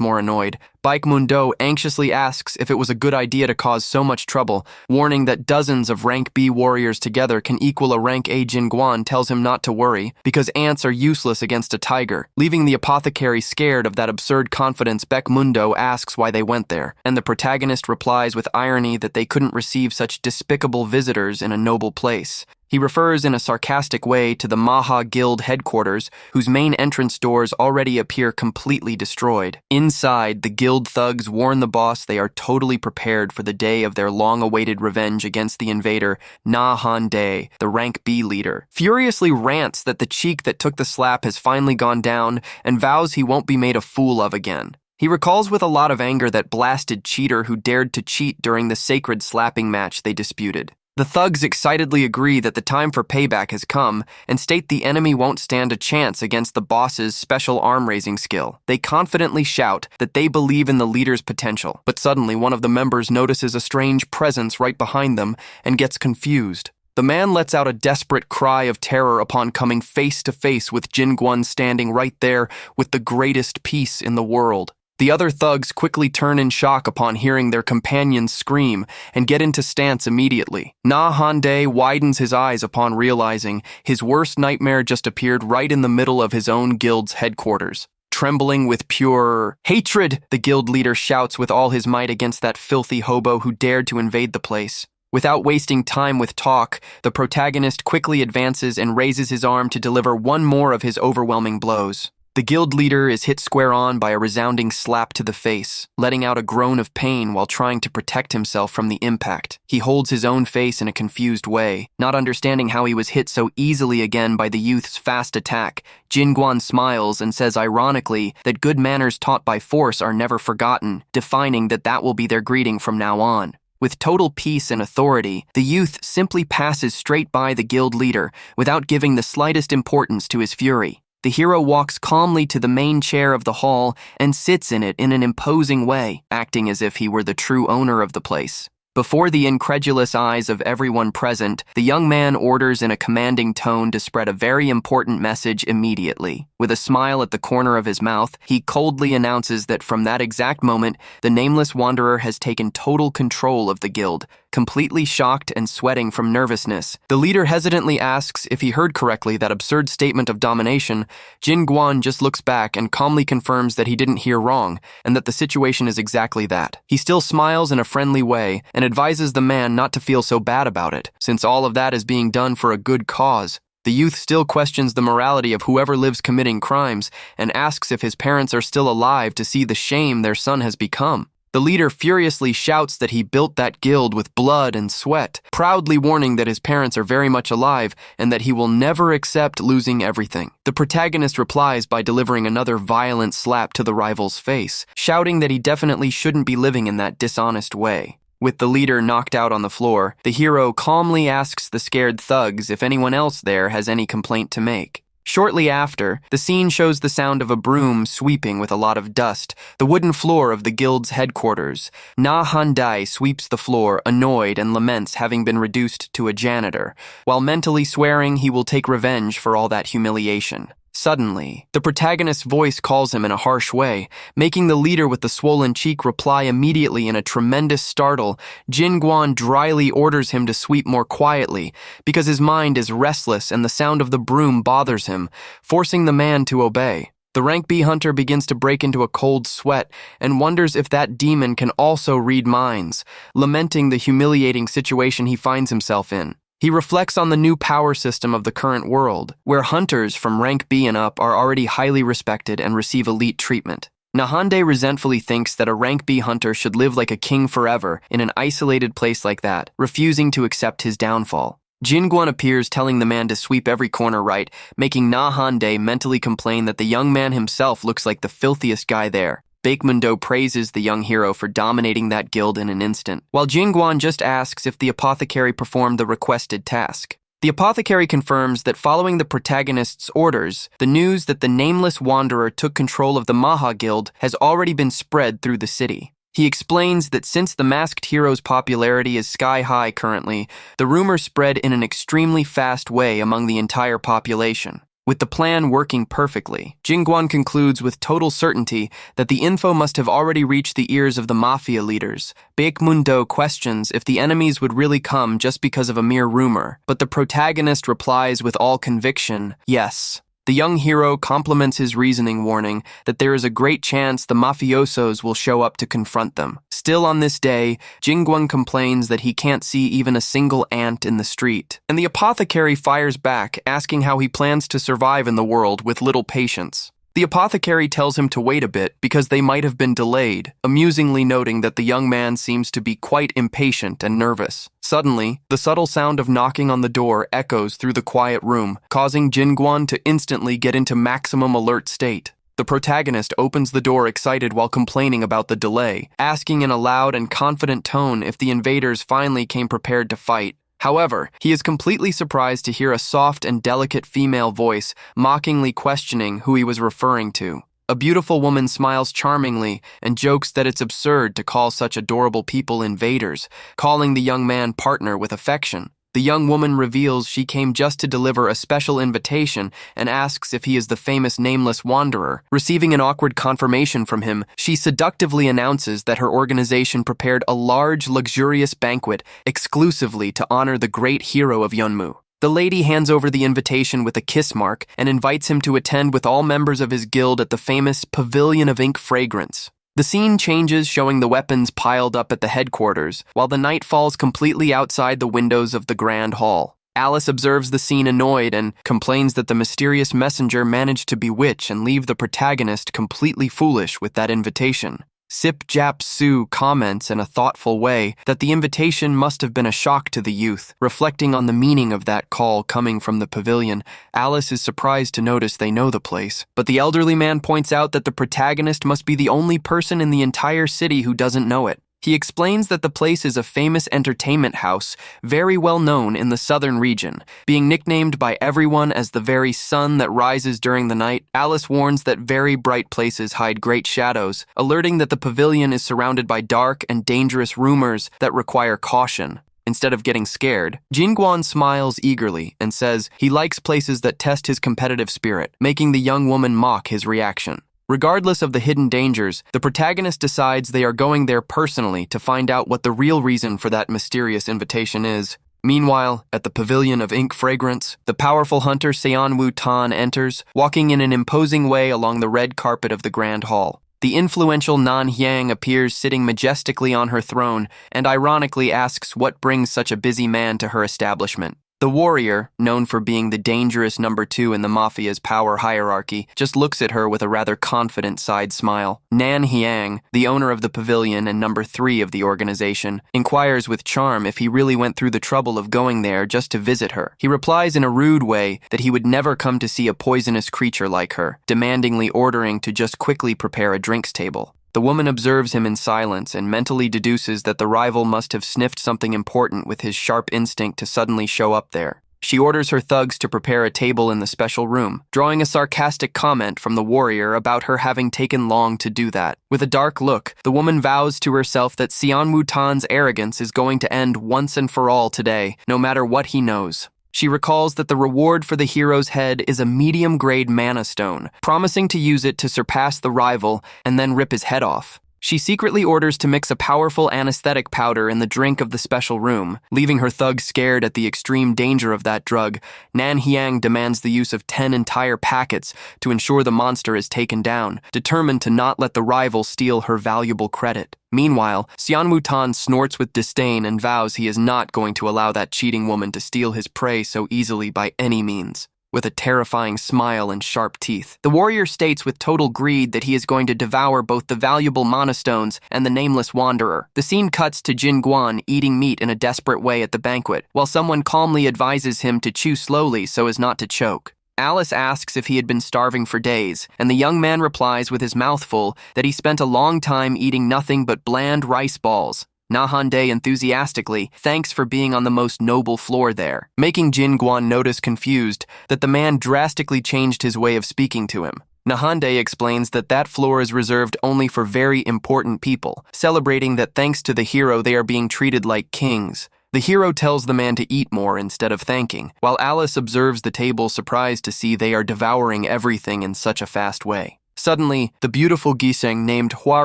more annoyed. Baek Mundo anxiously asks if it was a good idea to cause so much trouble, warning that dozens of rank B warriors together can equal a rank A. Jin Guan tells him not to worry, because ants are useless against a tiger. Leaving the apothecary scared of that absurd confidence, Baek Mundo asks why they went there, and the protagonist replies with irony that they couldn't receive such despicable visitors in a noble place. He refers in a sarcastic way to the Maha Guild headquarters, whose main entrance doors already appear completely destroyed. Inside, the guild thugs warn the boss they are totally prepared for the day of their long-awaited revenge against the invader, Na Han Dae, the rank B leader. Furiously rants that the cheek that took the slap has finally gone down and vows he won't be made a fool of again. He recalls with a lot of anger that blasted cheater who dared to cheat during the sacred slapping match they disputed. The thugs excitedly agree that the time for payback has come and state the enemy won't stand a chance against the boss's special arm-raising skill. They confidently shout that they believe in the leader's potential, but suddenly one of the members notices a strange presence right behind them and gets confused. The man lets out a desperate cry of terror upon coming face to face with Jin Guan standing right there with the greatest peace in the world. The other thugs quickly turn in shock upon hearing their companions scream and get into stance immediately. Na Han Dae widens his eyes upon realizing his worst nightmare just appeared right in the middle of his own guild's headquarters. Trembling with pure hatred, the guild leader shouts with all his might against that filthy hobo who dared to invade the place. Without wasting time with talk, the protagonist quickly advances and raises his arm to deliver one more of his overwhelming blows. The guild leader is hit square on by a resounding slap to the face, letting out a groan of pain while trying to protect himself from the impact. He holds his own face in a confused way, not understanding how he was hit so easily again by the youth's fast attack. Jin Guan smiles and says ironically that good manners taught by force are never forgotten, defining that will be their greeting from now on. With total peace and authority, the youth simply passes straight by the guild leader without giving the slightest importance to his fury. The hero walks calmly to the main chair of the hall and sits in it in an imposing way, acting as if he were the true owner of the place. Before the incredulous eyes of everyone present, the young man orders in a commanding tone to spread a very important message immediately. With a smile at the corner of his mouth, he coldly announces that from that exact moment, the nameless wanderer has taken total control of the guild. Completely shocked and sweating from nervousness, the leader hesitantly asks if he heard correctly that absurd statement of domination. Jin Guan just looks back and calmly confirms that he didn't hear wrong, and that the situation is exactly that. He still smiles in a friendly way and advises the man not to feel so bad about it, since all of that is being done for a good cause. The youth still questions the morality of whoever lives committing crimes and asks if his parents are still alive to see the shame their son has become. The leader furiously shouts that he built that guild with blood and sweat, proudly warning that his parents are very much alive and that he will never accept losing everything. The protagonist replies by delivering another violent slap to the rival's face, shouting that he definitely shouldn't be living in that dishonest way. With the leader knocked out on the floor, the hero calmly asks the scared thugs if anyone else there has any complaint to make. Shortly after, the scene shows the sound of a broom sweeping with a lot of dust, the wooden floor of the guild's headquarters. Na Han-dai sweeps the floor, annoyed, and laments having been reduced to a janitor, while mentally swearing he will take revenge for all that humiliation. Suddenly, the protagonist's voice calls him in a harsh way, making the leader with the swollen cheek reply immediately in a tremendous startle. Jin Guan dryly orders him to sweep more quietly, because his mind is restless and the sound of the broom bothers him, forcing the man to obey. The rank B hunter begins to break into a cold sweat and wonders if that demon can also read minds, lamenting the humiliating situation he finds himself in. He reflects on the new power system of the current world, where hunters from rank B and up are already highly respected and receive elite treatment. Nahande resentfully thinks that a rank B hunter should live like a king forever in an isolated place like that, refusing to accept his downfall. Jinguan appears telling the man to sweep every corner right, making Nahande mentally complain that the young man himself looks like the filthiest guy there. Baekmundo praises the young hero for dominating that guild in an instant, while Jingguan just asks if the apothecary performed the requested task. The apothecary confirms that following the protagonist's orders, the news that the nameless wanderer took control of the Maha Guild has already been spread through the city. He explains that since the masked hero's popularity is sky-high currently, the rumor spread in an extremely fast way among the entire population. With the plan working perfectly, Jingguan concludes with total certainty that the info must have already reached the ears of the mafia leaders. Baekmundo questions if the enemies would really come just because of a mere rumor, but the protagonist replies with all conviction, yes. The young hero compliments his reasoning, warning that there is a great chance the mafiosos will show up to confront them. Still on this day, Jingguan complains that he can't see even a single ant in the street, and the apothecary fires back, asking how he plans to survive in the world with little patience. The apothecary tells him to wait a bit because they might have been delayed, amusingly noting that the young man seems to be quite impatient and nervous. Suddenly, the subtle sound of knocking on the door echoes through the quiet room, causing Jingguan to instantly get into maximum alert state. The protagonist opens the door excited while complaining about the delay, asking in a loud and confident tone if the invaders finally came prepared to fight. However, he is completely surprised to hear a soft and delicate female voice mockingly questioning who he was referring to. A beautiful woman smiles charmingly and jokes that it's absurd to call such adorable people invaders, calling the young man partner with affection. The young woman reveals she came just to deliver a special invitation and asks if he is the famous nameless wanderer. Receiving an awkward confirmation from him, she seductively announces that her organization prepared a large, luxurious banquet exclusively to honor the great hero of Yunmu. The lady hands over the invitation with a kiss mark and invites him to attend with all members of his guild at the famous Pavilion of Ink Fragrance. The scene changes, showing the weapons piled up at the headquarters, while the night falls completely outside the windows of the Grand Hall. Alice observes the scene annoyed and complains that the mysterious messenger managed to bewitch and leave the protagonist completely foolish with that invitation. Sip Jap Su comments in a thoughtful way that the invitation must have been a shock to the youth. Reflecting on the meaning of that call coming from the pavilion, Alice is surprised to notice they know the place. But the elderly man points out that the protagonist must be the only person in the entire city who doesn't know it. He explains that the place is a famous entertainment house, very well known in the southern region, being nicknamed by everyone as the very sun that rises during the night. Alice warns that very bright places hide great shadows, alerting that the pavilion is surrounded by dark and dangerous rumors that require caution. Instead of getting scared, Jingguan smiles eagerly and says he likes places that test his competitive spirit, making the young woman mock his reaction. Regardless of the hidden dangers, the protagonist decides they are going there personally to find out what the real reason for that mysterious invitation is. Meanwhile, at the Pavilion of Ink Fragrance, the powerful hunter Seonwoo Tan enters, walking in an imposing way along the red carpet of the Grand Hall. The influential Nan Hyang appears sitting majestically on her throne and ironically asks what brings such a busy man to her establishment. The warrior, known for being the dangerous number 2 in the mafia's power hierarchy, just looks at her with a rather confident side smile. Nan Hyang, the owner of the pavilion and number 3 of the organization, inquires with charm if he really went through the trouble of going there just to visit her. He replies in a rude way that he would never come to see a poisonous creature like her, demandingly ordering to just quickly prepare a drinks table. The woman observes him in silence and mentally deduces that the rival must have sniffed something important with his sharp instinct to suddenly show up there. She orders her thugs to prepare a table in the special room, drawing a sarcastic comment from the warrior about her having taken long to do that. With a dark look, the woman vows to herself that Xian Wutan's arrogance is going to end once and for all today, no matter what he knows. She recalls that the reward for the hero's head is a medium-grade mana stone, promising to use it to surpass the rival and then rip his head off. She secretly orders to mix a powerful anesthetic powder in the drink of the special room. Leaving her thugs scared at the extreme danger of that drug, Nan Hiang demands the use of 10 entire packets to ensure the monster is taken down, determined to not let the rival steal her valuable credit. Meanwhile, Xian Wutan snorts with disdain and vows he is not going to allow that cheating woman to steal his prey so easily by any means. With a terrifying smile and sharp teeth, the warrior states with total greed that he is going to devour both the valuable mana stones and the nameless wanderer. The scene cuts to Jin Guan eating meat in a desperate way at the banquet, while someone calmly advises him to chew slowly so as not to choke. Alice asks if he had been starving for days, and the young man replies with his mouth full that he spent a long time eating nothing but bland rice balls. Nahande enthusiastically thanks for being on the most noble floor there, making Jin Guan notice confused that the man drastically changed his way of speaking to him. Nahande explains that that floor is reserved only for very important people, celebrating that thanks to the hero they are being treated like kings. The hero tells the man to eat more instead of thanking, while Alice observes the table surprised to see they are devouring everything in such a fast way. Suddenly, the beautiful Giseng named Hua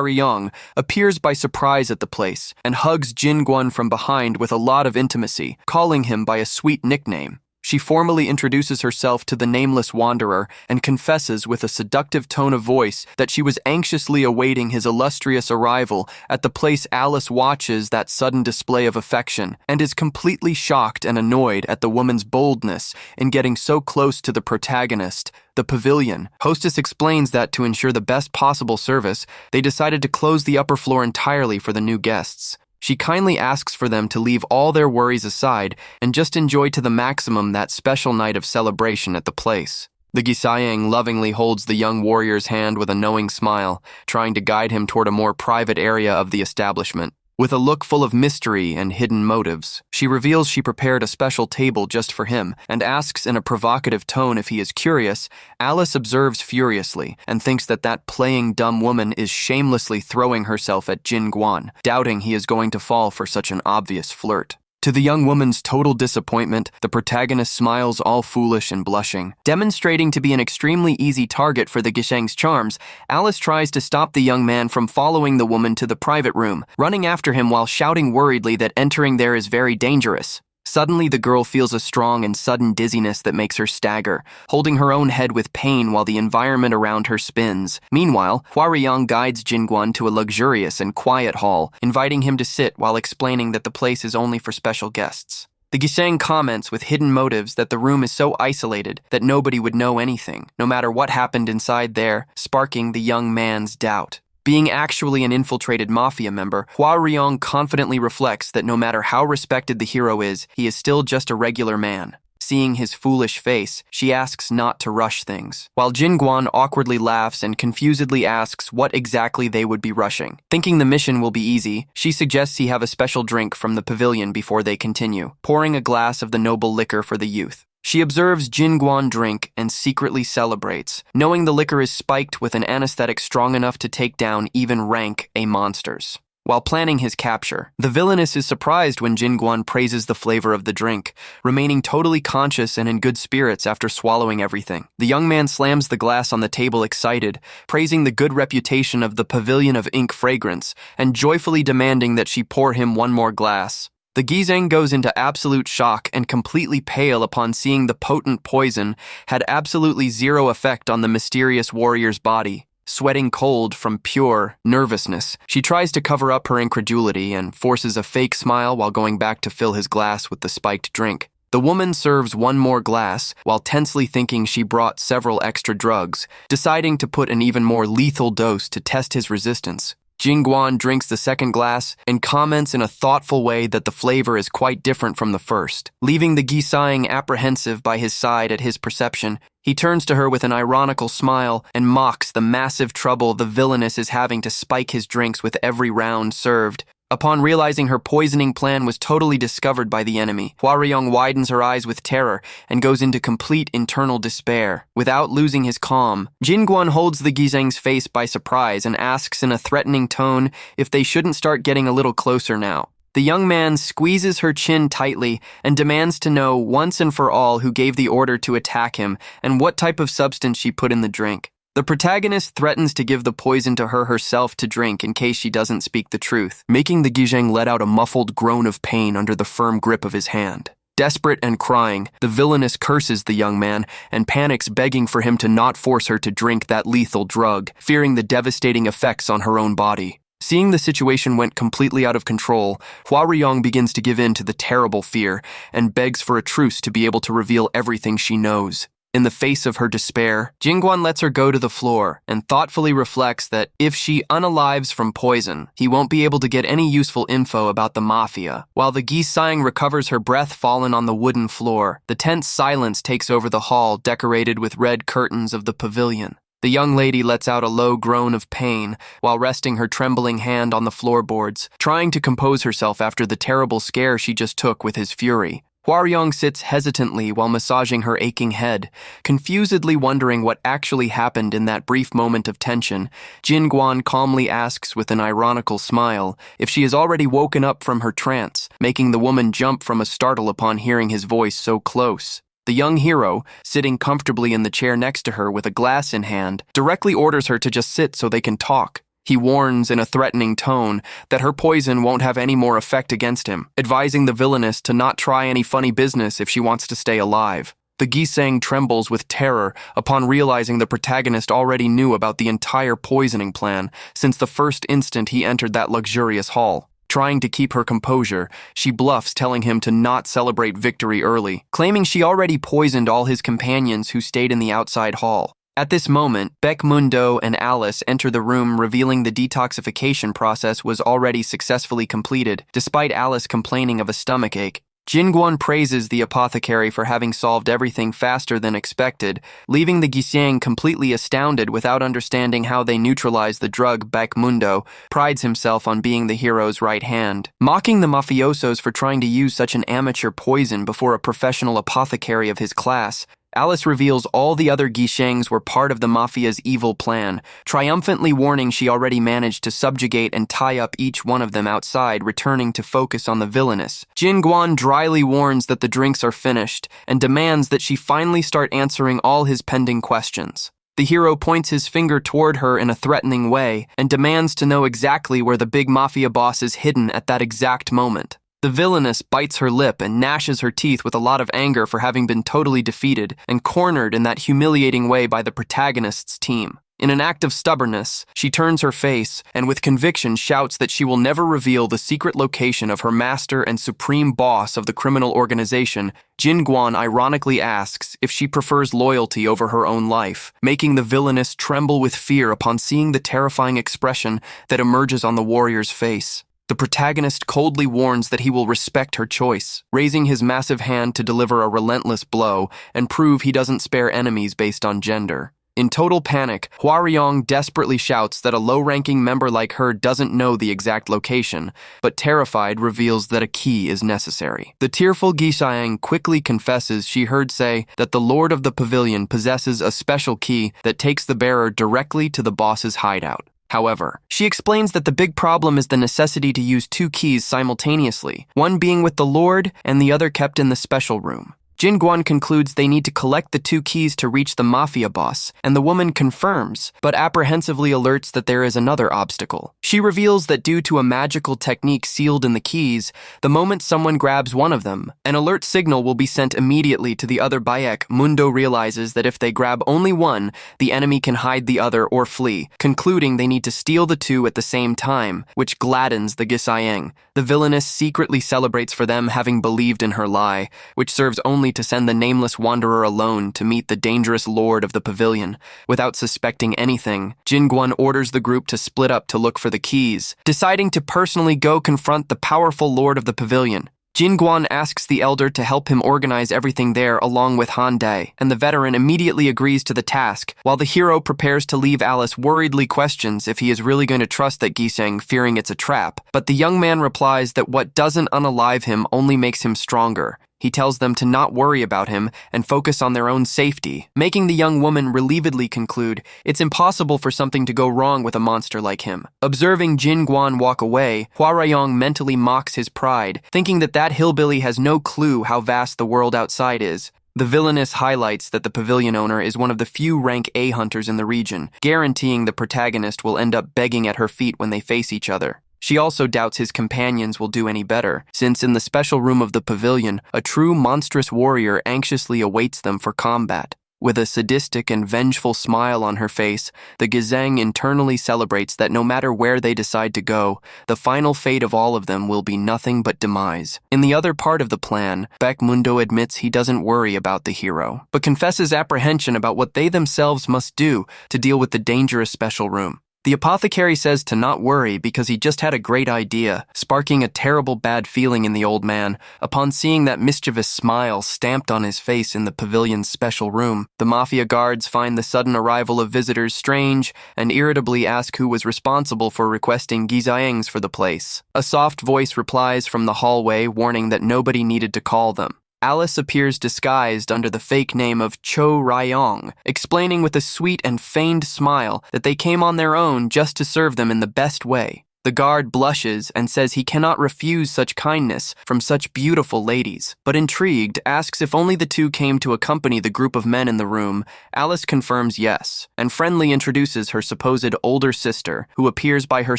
Riyong appears by surprise at the place and hugs Jin Guan from behind with a lot of intimacy, calling him by a sweet nickname. She formally introduces herself to the nameless wanderer and confesses with a seductive tone of voice that she was anxiously awaiting his illustrious arrival at the place. Alice watches that sudden display of affection and is completely shocked and annoyed at the woman's boldness in getting so close to the protagonist, the pavilion. Hostess explains that to ensure the best possible service, they decided to close the upper floor entirely for the new guests. She kindly asks for them to leave all their worries aside and just enjoy to the maximum that special night of celebration at the place. The Gisayang lovingly holds the young warrior's hand with a knowing smile, trying to guide him toward a more private area of the establishment. With a look full of mystery and hidden motives, she reveals she prepared a special table just for him and asks in a provocative tone if he is curious. Alice observes furiously and thinks that playing dumb woman is shamelessly throwing herself at Jin Guan, doubting he is going to fall for such an obvious flirt. To the young woman's total disappointment, the protagonist smiles all foolish and blushing. Demonstrating to be an extremely easy target for the Gisheng's charms, Alice tries to stop the young man from following the woman to the private room, running after him while shouting worriedly that entering there is very dangerous. Suddenly, the girl feels a strong and sudden dizziness that makes her stagger, holding her own head with pain while the environment around her spins. Meanwhile, Hua Riyang guides Jin Guan to a luxurious and quiet hall, inviting him to sit while explaining that the place is only for special guests. The Giseng comments with hidden motives that the room is so isolated that nobody would know anything, no matter what happened inside there, sparking the young man's doubt. Being actually an infiltrated mafia member, Hua Riyong confidently reflects that no matter how respected the hero is, he is still just a regular man. Seeing his foolish face, she asks not to rush things, while Jin Guan awkwardly laughs and confusedly asks what exactly they would be rushing. Thinking the mission will be easy, she suggests he have a special drink from the pavilion before they continue, pouring a glass of the noble liquor for the youth. She observes Jin Guan drink and secretly celebrates, knowing the liquor is spiked with an anesthetic strong enough to take down even rank A monsters. While planning his capture, the villainess is surprised when Jin Guan praises the flavor of the drink, remaining totally conscious and in good spirits after swallowing everything. The young man slams the glass on the table excited, praising the good reputation of the Pavilion of Ink Fragrance, and joyfully demanding that she pour him one more glass. The Gizeng goes into absolute shock and completely pale upon seeing the potent poison had absolutely zero effect on the mysterious warrior's body. Sweating cold from pure nervousness, she tries to cover up her incredulity and forces a fake smile while going back to fill his glass with the spiked drink. The woman serves one more glass while tensely thinking she brought several extra drugs, deciding to put an even more lethal dose to test his resistance. Jin Guan drinks the second glass and comments in a thoughtful way that the flavor is quite different from the first. Leaving the Giseng apprehensive by his side at his perception, he turns to her with an ironical smile and mocks the massive trouble the villainess is having to spike his drinks with every round served. Upon realizing her poisoning plan was totally discovered by the enemy, Hwaryong widens her eyes with terror and goes into complete internal despair. Without losing his calm, Jingguan holds the Gizeng's face by surprise and asks in a threatening tone if they shouldn't start getting a little closer now. The young man squeezes her chin tightly and demands to know once and for all who gave the order to attack him and what type of substance she put in the drink. The protagonist threatens to give the poison to her herself to drink in case she doesn't speak the truth, making the Gizeng let out a muffled groan of pain under the firm grip of his hand. Desperate and crying, the villainess curses the young man and panics, begging for him to not force her to drink that lethal drug, fearing the devastating effects on her own body. Seeing the situation went completely out of control, Hwaryong begins to give in to the terrible fear and begs for a truce to be able to reveal everything she knows. In the face of her despair, Jingguan lets her go to the floor and thoughtfully reflects that if she unalives from poison, he won't be able to get any useful info about the mafia. While the Gizeng recovers her breath fallen on the wooden floor, the tense silence takes over the hall decorated with red curtains of the pavilion. The young lady lets out a low groan of pain while resting her trembling hand on the floorboards, trying to compose herself after the terrible scare she just took with his fury. Hwaryong sits hesitantly while massaging her aching head, confusedly wondering what actually happened in that brief moment of tension. Jingguan calmly asks with an ironical smile if she has already woken up from her trance, making the woman jump from a startle upon hearing his voice so close. The young hero, sitting comfortably in the chair next to her with a glass in hand, directly orders her to just sit so they can talk. He warns in a threatening tone that her poison won't have any more effect against him, advising the villainess to not try any funny business if she wants to stay alive. The Gizeng trembles with terror upon realizing the protagonist already knew about the entire poisoning plan since the first instant he entered that luxurious hall. Trying to keep her composure, she bluffs, telling him to not celebrate victory early, claiming she already poisoned all his companions who stayed in the outside hall. At this moment, Baekmundo and Alice enter the room, revealing the detoxification process was already successfully completed, despite Alice complaining of a stomachache. Jingguan praises the apothecary for having solved everything faster than expected, leaving the Gizeng completely astounded without understanding how they neutralized the drug. Baekmundo prides himself on being the hero's right hand, mocking the mafiosos for trying to use such an amateur poison before a professional apothecary of his class. Alice reveals all the other Gizengs were part of the mafia's evil plan, triumphantly warning she already managed to subjugate and tie up each one of them outside, returning to focus on the villainess. Jingguan dryly warns that the drinks are finished and demands that she finally start answering all his pending questions. The hero points his finger toward her in a threatening way and demands to know exactly where the big mafia boss is hidden at that exact moment. The villainess bites her lip and gnashes her teeth with a lot of anger for having been totally defeated and cornered in that humiliating way by the protagonist's team. In an act of stubbornness, she turns her face and with conviction shouts that she will never reveal the secret location of her master and supreme boss of the criminal organization. Jingguan ironically asks if she prefers loyalty over her own life, making the villainess tremble with fear upon seeing the terrifying expression that emerges on the warrior's face. The protagonist coldly warns that he will respect her choice, raising his massive hand to deliver a relentless blow and prove he doesn't spare enemies based on gender. In total panic, Hwaryong desperately shouts that a low-ranking member like her doesn't know the exact location, but terrified reveals that a key is necessary. The tearful Gizeng quickly confesses she heard say that the Lord of the Pavilion possesses a special key that takes the bearer directly to the boss's hideout. However, she explains that the big problem is the necessity to use two keys simultaneously, one being with the Lord and the other kept in the special room. Jingguan concludes they need to collect the two keys to reach the mafia boss, and the woman confirms, but apprehensively alerts that there is another obstacle. She reveals that due to a magical technique sealed in the keys, the moment someone grabs one of them, an alert signal will be sent immediately to the other. Baekmundo realizes that if they grab only one, the enemy can hide the other or flee, concluding they need to steal the two at the same time, which gladdens the Gizeng. The villainess secretly celebrates for them having believed in her lie, which serves only to send the nameless wanderer alone to meet the dangerous lord of the pavilion. Without suspecting anything, Jingguan orders the group to split up to look for the keys, deciding to personally go confront the powerful lord of the pavilion. Jin Guan asks the elder to help him organize everything there along with Han Dae, and the veteran immediately agrees to the task, while the hero prepares to leave. Alice worriedly questions if he is really going to trust that Giseng, fearing it's a trap, but the young man replies that what doesn't unalive him only makes him stronger. He tells them to not worry about him and focus on their own safety, making the young woman relievedly conclude it's impossible for something to go wrong with a monster like him. Observing Jin Guan walk away, Hua Rayong mentally mocks his pride, thinking that hillbilly has no clue how vast the world outside is. The villainess highlights that the pavilion owner is one of the few rank A hunters in the region, guaranteeing the protagonist will end up begging at her feet when they face each other. She also doubts his companions will do any better, since in the special room of the pavilion, a true monstrous warrior anxiously awaits them for combat. With a sadistic and vengeful smile on her face, the Giseng internally celebrates that no matter where they decide to go, the final fate of all of them will be nothing but demise. In the other part of the plan, Baekmundo admits he doesn't worry about the hero, but confesses apprehension about what they themselves must do to deal with the dangerous special room. The apothecary says to not worry because he just had a great idea, sparking a terrible bad feeling in the old man upon seeing that mischievous smile stamped on his face in the pavilion's special room. The mafia guards find the sudden arrival of visitors strange and irritably ask who was responsible for requesting gizaengs for the place. A soft voice replies from the hallway, warning that nobody needed to call them. Alice appears disguised under the fake name of Cho Rayong, explaining with a sweet and feigned smile that they came on their own just to serve them in the best way. The guard blushes and says he cannot refuse such kindness from such beautiful ladies, but intrigued, asks if only the two came to accompany the group of men in the room. Alice confirms yes, and friendly introduces her supposed older sister, who appears by her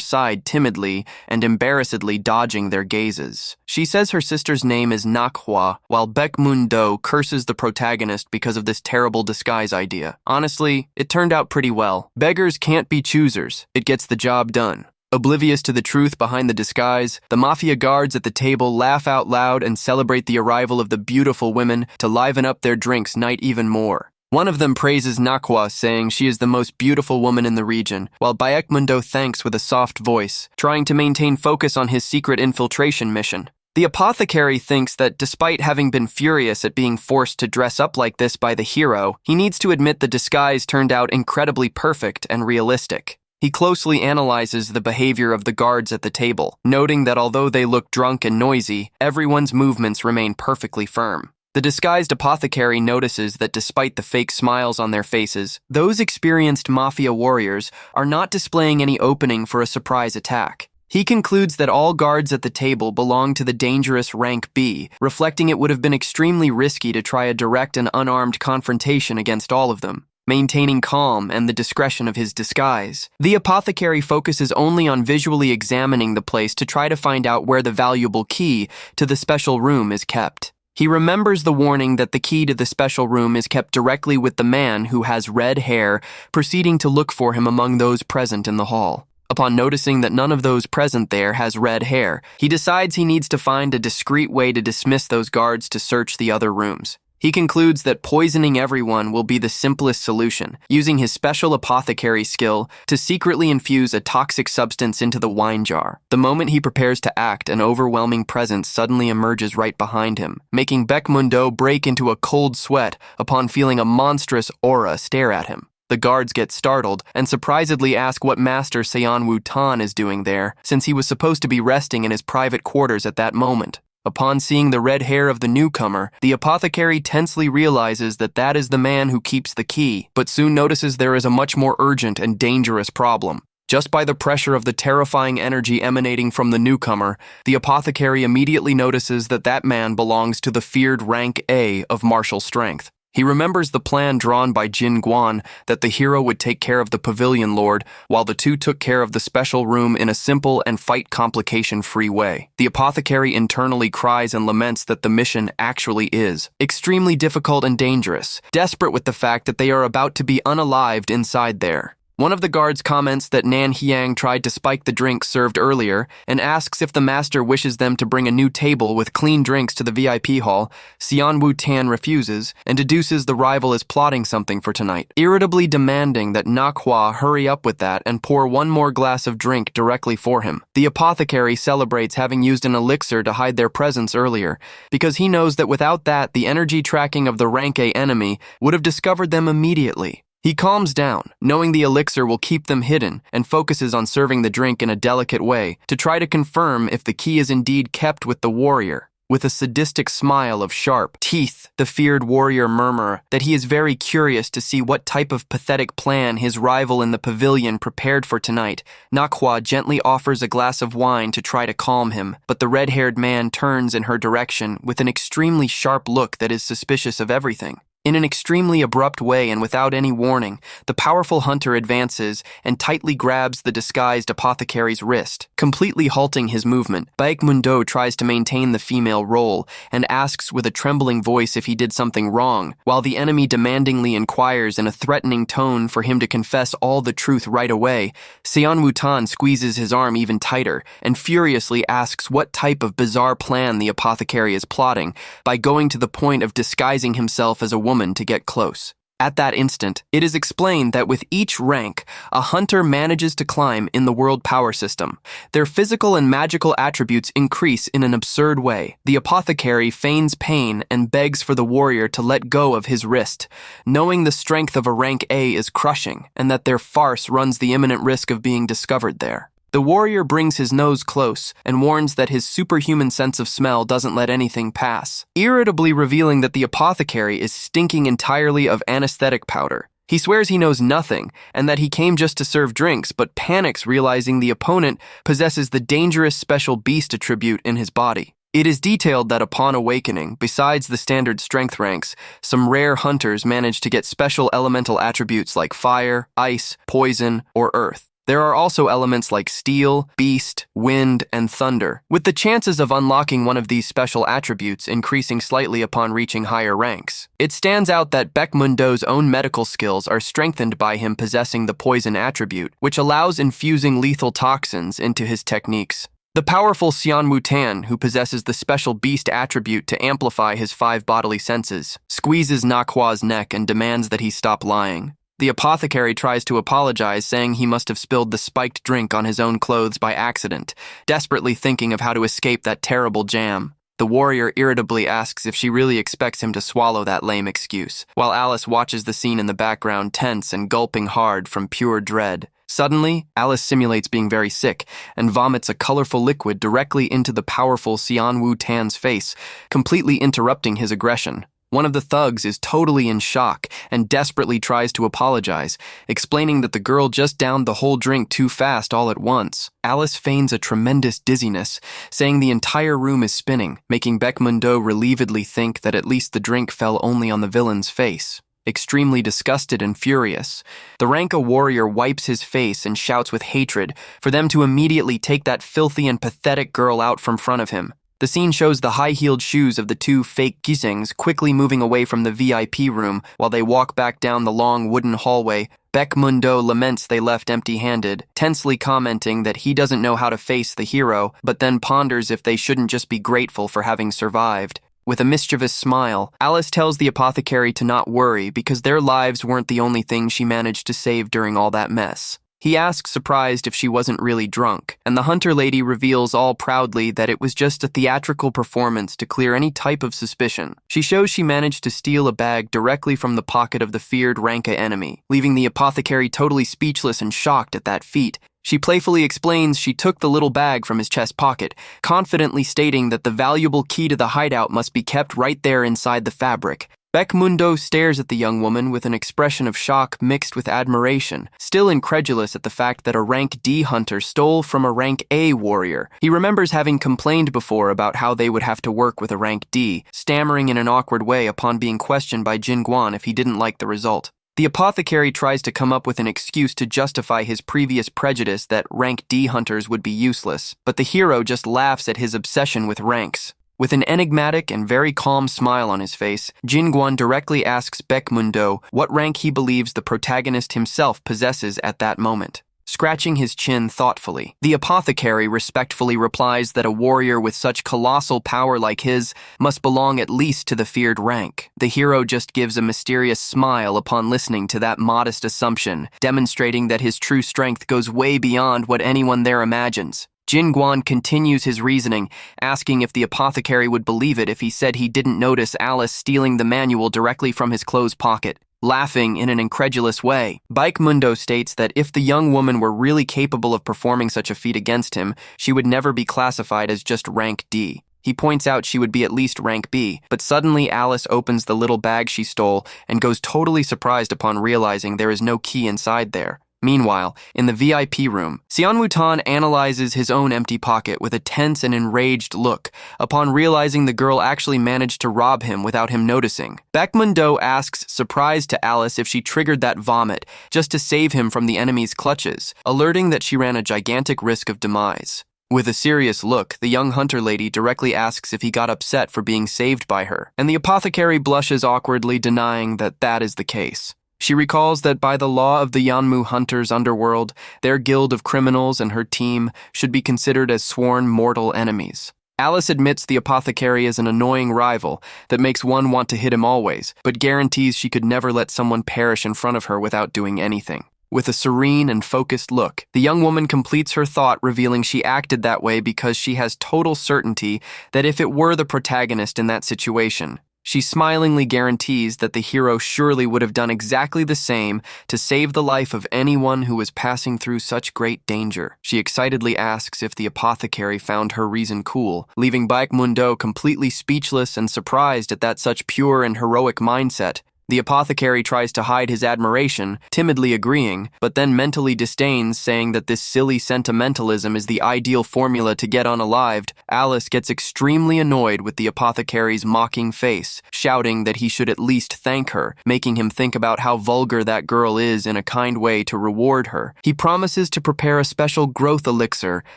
side timidly and embarrassedly dodging their gazes. She says her sister's name is Manhwa, while Baekmundo curses the protagonist because of this terrible disguise idea. Honestly, it turned out pretty well. Beggars can't be choosers. It gets the job done. Oblivious to the truth behind the disguise, the mafia guards at the table laugh out loud and celebrate the arrival of the beautiful women to liven up their drinks night even more. One of them praises Manhwa, saying she is the most beautiful woman in the region, while Baekmundo thanks with a soft voice, trying to maintain focus on his secret infiltration mission. The apothecary thinks that despite having been furious at being forced to dress up like this by the hero, he needs to admit the disguise turned out incredibly perfect and realistic. He closely analyzes the behavior of the guards at the table, noting that although they look drunk and noisy, everyone's movements remain perfectly firm. The disguised apothecary notices that despite the fake smiles on their faces, those experienced mafia warriors are not displaying any opening for a surprise attack. He concludes that all guards at the table belong to the dangerous rank B, reflecting it would have been extremely risky to try a direct and unarmed confrontation against all of them. Maintaining calm and the discretion of his disguise, the apothecary focuses only on visually examining the place to try to find out where the valuable key to the special room is kept. He remembers the warning that the key to the special room is kept directly with the man who has red hair, proceeding to look for him among those present in the hall. Upon noticing that none of those present there has red hair, he decides he needs to find a discreet way to dismiss those guards to search the other rooms. He concludes that poisoning everyone will be the simplest solution, using his special apothecary skill to secretly infuse a toxic substance into the wine jar. The moment he prepares to act, an overwhelming presence suddenly emerges right behind him, making Baekmundo break into a cold sweat upon feeling a monstrous aura stare at him. The guards get startled and surprisedly ask what Master Seon Wu-tan is doing there, since he was supposed to be resting in his private quarters at that moment. Upon seeing the red hair of the newcomer, the apothecary tensely realizes that that is the man who keeps the key, but soon notices there is a much more urgent and dangerous problem. Just by the pressure of the terrifying energy emanating from the newcomer, the apothecary immediately notices that that man belongs to the feared rank A of martial strength. He remembers the plan drawn by Jin Guan that the hero would take care of the pavilion lord, while the two took care of the special room in a simple and fight complication-free way. The apothecary internally cries and laments that the mission actually is extremely difficult and dangerous, desperate with the fact that they are about to be unalived inside there. One of the guards comments that Nan Hyang tried to spike the drinks served earlier and asks if the master wishes them to bring a new table with clean drinks to the VIP hall. Xian Wu Tan refuses and deduces the rival is plotting something for tonight, irritably demanding that Manhwa hurry up with that and pour one more glass of drink directly for him. The apothecary celebrates having used an elixir to hide their presence earlier, because he knows that without that, the energy tracking of the rank A enemy would have discovered them immediately. He calms down, knowing the elixir will keep them hidden, and focuses on serving the drink in a delicate way to try to confirm if the key is indeed kept with the warrior. With a sadistic smile of sharp teeth, the feared warrior murmurs that he is very curious to see what type of pathetic plan his rival in the pavilion prepared for tonight. Manhwa gently offers a glass of wine to try to calm him, but the red-haired man turns in her direction with an extremely sharp look that is suspicious of everything. In an extremely abrupt way and without any warning, the powerful hunter advances and tightly grabs the disguised apothecary's wrist, completely halting his movement. Baekmundo tries to maintain the female role and asks with a trembling voice if he did something wrong, while the enemy demandingly inquires in a threatening tone for him to confess all the truth right away. Xian Wutan squeezes his arm even tighter and furiously asks what type of bizarre plan the apothecary is plotting by going to the point of disguising himself as a woman to get close. At that instant, it is explained that with each rank, a hunter manages to climb in the world power system. Their physical and magical attributes increase in an absurd way. The apothecary feigns pain and begs for the warrior to let go of his wrist, knowing the strength of a rank A is crushing and that their farce runs the imminent risk of being discovered there. The warrior brings his nose close and warns that his superhuman sense of smell doesn't let anything pass, irritably revealing that the apothecary is stinking entirely of anesthetic powder. He swears he knows nothing and that he came just to serve drinks, but panics realizing the opponent possesses the dangerous special beast attribute in his body. It is detailed that upon awakening, besides the standard strength ranks, some rare hunters manage to get special elemental attributes like fire, ice, poison, or earth. There are also elements like steel, beast, wind, and thunder, with the chances of unlocking one of these special attributes increasing slightly upon reaching higher ranks. It stands out that Baekmundo's own medical skills are strengthened by him possessing the poison attribute, which allows infusing lethal toxins into his techniques. The powerful Xian Wutan, who possesses the special beast attribute to amplify his 5 bodily senses, squeezes Manhwa's neck and demands that he stop lying. The apothecary tries to apologize, saying he must have spilled the spiked drink on his own clothes by accident, desperately thinking of how to escape that terrible jam. The warrior irritably asks if she really expects him to swallow that lame excuse, while Alice watches the scene in the background tense and gulping hard from pure dread. Suddenly, Alice simulates being very sick and vomits a colorful liquid directly into the powerful Xian Wutan's face, completely interrupting his aggression. One of the thugs is totally in shock and desperately tries to apologize, explaining that the girl just downed the whole drink too fast all at once. Alice feigns a tremendous dizziness, saying the entire room is spinning, making Baekmundo relievedly think that at least the drink fell only on the villain's face. Extremely disgusted and furious, the rank A warrior wipes his face and shouts with hatred for them to immediately take that filthy and pathetic girl out from front of him. The scene shows the high-heeled shoes of the 2 fake Gisengs quickly moving away from the VIP room while they walk back down the long wooden hallway. Baekmundo laments they left empty-handed, tensely commenting that he doesn't know how to face the hero, but then ponders if they shouldn't just be grateful for having survived. With a mischievous smile, Alice tells the apothecary to not worry because their lives weren't the only thing she managed to save during all that mess. He asks, surprised, if she wasn't really drunk, and the hunter lady reveals all proudly that it was just a theatrical performance to clear any type of suspicion. She shows she managed to steal a bag directly from the pocket of the feared Ranka enemy, leaving the apothecary totally speechless and shocked at that feat. She playfully explains she took the little bag from his chest pocket, confidently stating that the valuable key to the hideout must be kept right there inside the fabric. Baekmundo stares at the young woman with an expression of shock mixed with admiration, still incredulous at the fact that a rank D hunter stole from a rank A warrior. He remembers having complained before about how they would have to work with a rank D, stammering in an awkward way upon being questioned by Jin Guan if he didn't like the result. The apothecary tries to come up with an excuse to justify his previous prejudice that rank D hunters would be useless, but the hero just laughs at his obsession with ranks. With an enigmatic and very calm smile on his face, Jin Guan directly asks Baekmundo what rank he believes the protagonist himself possesses at that moment. Scratching his chin thoughtfully, the apothecary respectfully replies that a warrior with such colossal power like his must belong at least to the feared rank. The hero just gives a mysterious smile upon listening to that modest assumption, demonstrating that his true strength goes way beyond what anyone there imagines. Jin Guan continues his reasoning, asking if the apothecary would believe it if he said he didn't notice Alice stealing the manual directly from his clothes pocket. Laughing in an incredulous way, Baekmundo states that if the young woman were really capable of performing such a feat against him, she would never be classified as just rank D. He points out she would be at least rank B, but suddenly Alice opens the little bag she stole and goes totally surprised upon realizing there is no key inside there. Meanwhile, in the VIP room, Xian Wutan analyzes his own empty pocket with a tense and enraged look upon realizing the girl actually managed to rob him without him noticing. Baekmundo asks, surprised to Alice, if she triggered that vomit just to save him from the enemy's clutches, alerting that she ran a gigantic risk of demise. With a serious look, the young hunter lady directly asks if he got upset for being saved by her, and the apothecary blushes awkwardly, denying that that is the case. She recalls that by the law of the Yanmu Hunters underworld, their guild of criminals and her team should be considered as sworn mortal enemies. Alice admits the apothecary is an annoying rival that makes one want to hit him always, but guarantees she could never let someone perish in front of her without doing anything. With a serene and focused look, the young woman completes her thought, revealing she acted that way because she has total certainty that if it were the protagonist in that situation, she smilingly guarantees that the hero surely would have done exactly the same to save the life of anyone who was passing through such great danger. She excitedly asks if the apothecary found her reason cool, leaving Baekmundo completely speechless and surprised at that such pure and heroic mindset. The apothecary tries to hide his admiration, timidly agreeing, but then mentally disdains, saying that this silly sentimentalism is the ideal formula to get unalived. Alice gets extremely annoyed with the apothecary's mocking face, shouting that he should at least thank her, making him think about how vulgar that girl is in a kind way to reward her. He promises to prepare a special growth elixir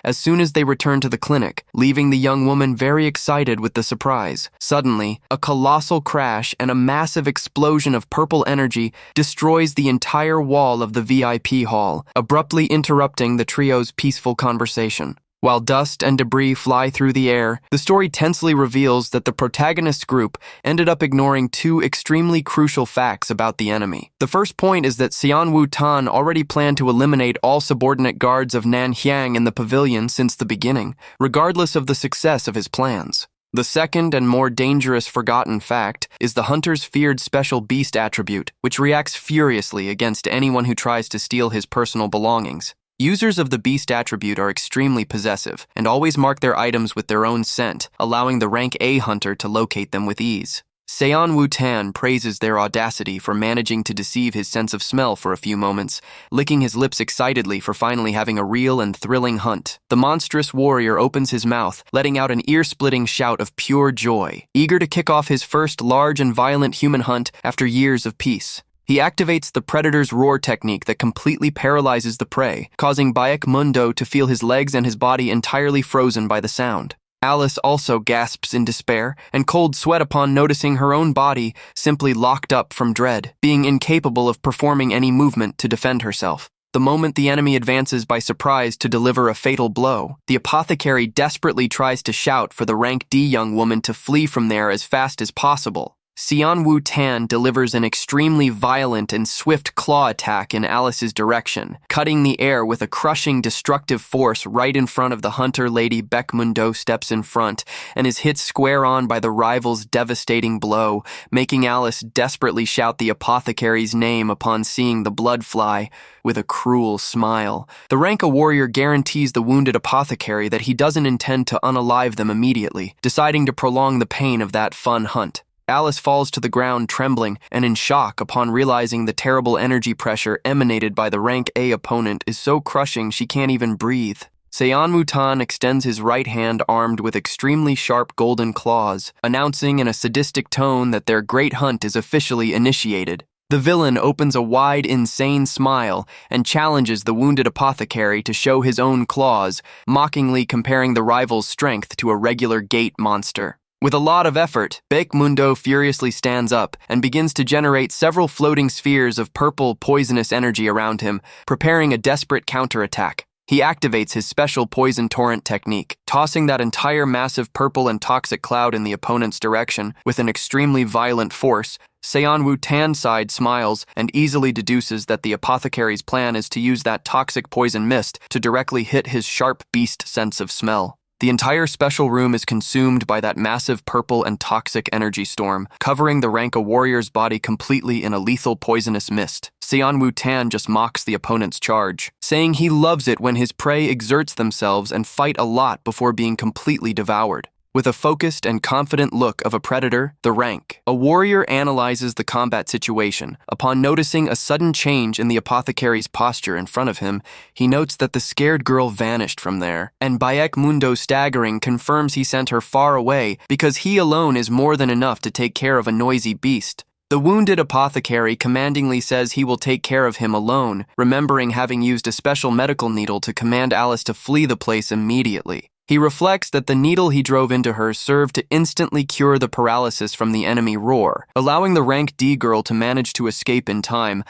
as soon as they return to the clinic, leaving the young woman very excited with the surprise. Suddenly, a colossal crash and a massive explosion of purple energy destroys the entire wall of the VIP hall, abruptly interrupting the trio's peaceful conversation. While dust and debris fly through the air, the story tensely reveals that the protagonist's group ended up ignoring two extremely crucial facts about the enemy. The first point is that Xian Wutan already planned to eliminate all subordinate guards of Nanxiang in the pavilion since the beginning, regardless of the success of his plans. The second and more dangerous forgotten fact is the hunter's feared special beast attribute, which reacts furiously against anyone who tries to steal his personal belongings. Users of the beast attribute are extremely possessive and always mark their items with their own scent, allowing the rank A hunter to locate them with ease. Xian Wutan praises their audacity for managing to deceive his sense of smell for a few moments, licking his lips excitedly for finally having a real and thrilling hunt. The monstrous warrior opens his mouth, letting out an ear-splitting shout of pure joy, eager to kick off his first large and violent human hunt after years of peace. He activates the predator's roar technique that completely paralyzes the prey, causing Baekmundo to feel his legs and his body entirely frozen by the sound. Alice also gasps in despair and cold sweat upon noticing her own body simply locked up from dread, being incapable of performing any movement to defend herself. The moment the enemy advances by surprise to deliver a fatal blow, the apothecary desperately tries to shout for the rank D young woman to flee from there as fast as possible. Xian Wutan delivers an extremely violent and swift claw attack in Alice's direction, cutting the air with a crushing, destructive force right in front of the hunter lady. Baekmundo steps in front and is hit square on by the rival's devastating blow, making Alice desperately shout the apothecary's name upon seeing the blood fly. With a cruel smile, the rank A warrior guarantees the wounded apothecary that he doesn't intend to unalive them immediately, deciding to prolong the pain of that fun hunt. Alice falls to the ground trembling and in shock upon realizing the terrible energy pressure emanated by the rank A opponent is so crushing she can't even breathe. Xian Wutan extends his right hand armed with extremely sharp golden claws, announcing in a sadistic tone that their great hunt is officially initiated. The villain opens a wide, insane smile and challenges the wounded apothecary to show his own claws, mockingly comparing the rival's strength to a regular gate monster. With a lot of effort, Mundo furiously stands up and begins to generate several floating spheres of purple, poisonous energy around him, preparing a desperate counterattack. He activates his special poison torrent technique, tossing that entire massive purple and toxic cloud in the opponent's direction with an extremely violent force. Seonwoo Tan's side smiles and easily deduces that the apothecary's plan is to use that toxic poison mist to directly hit his sharp beast sense of smell. The entire special room is consumed by that massive purple and toxic energy storm, covering the Ranka warrior's body completely in a lethal poisonous mist. Seonwoo Tan just mocks the opponent's charge, saying he loves it when his prey exerts themselves and fight a lot before being completely devoured. With a focused and confident look of a predator, the rank, a warrior analyzes the combat situation. Upon noticing a sudden change in the apothecary's posture in front of him, he notes that the scared girl vanished from there, and Mundo staggering confirms he sent her far away because he alone is more than enough to take care of a noisy beast. The wounded apothecary commandingly says he will take care of him alone, remembering having used a special medical needle to command Alice to flee the place immediately. He reflects that the needle he drove into her served to instantly cure the paralysis from the enemy roar, allowing the Rank D girl to manage to escape in time.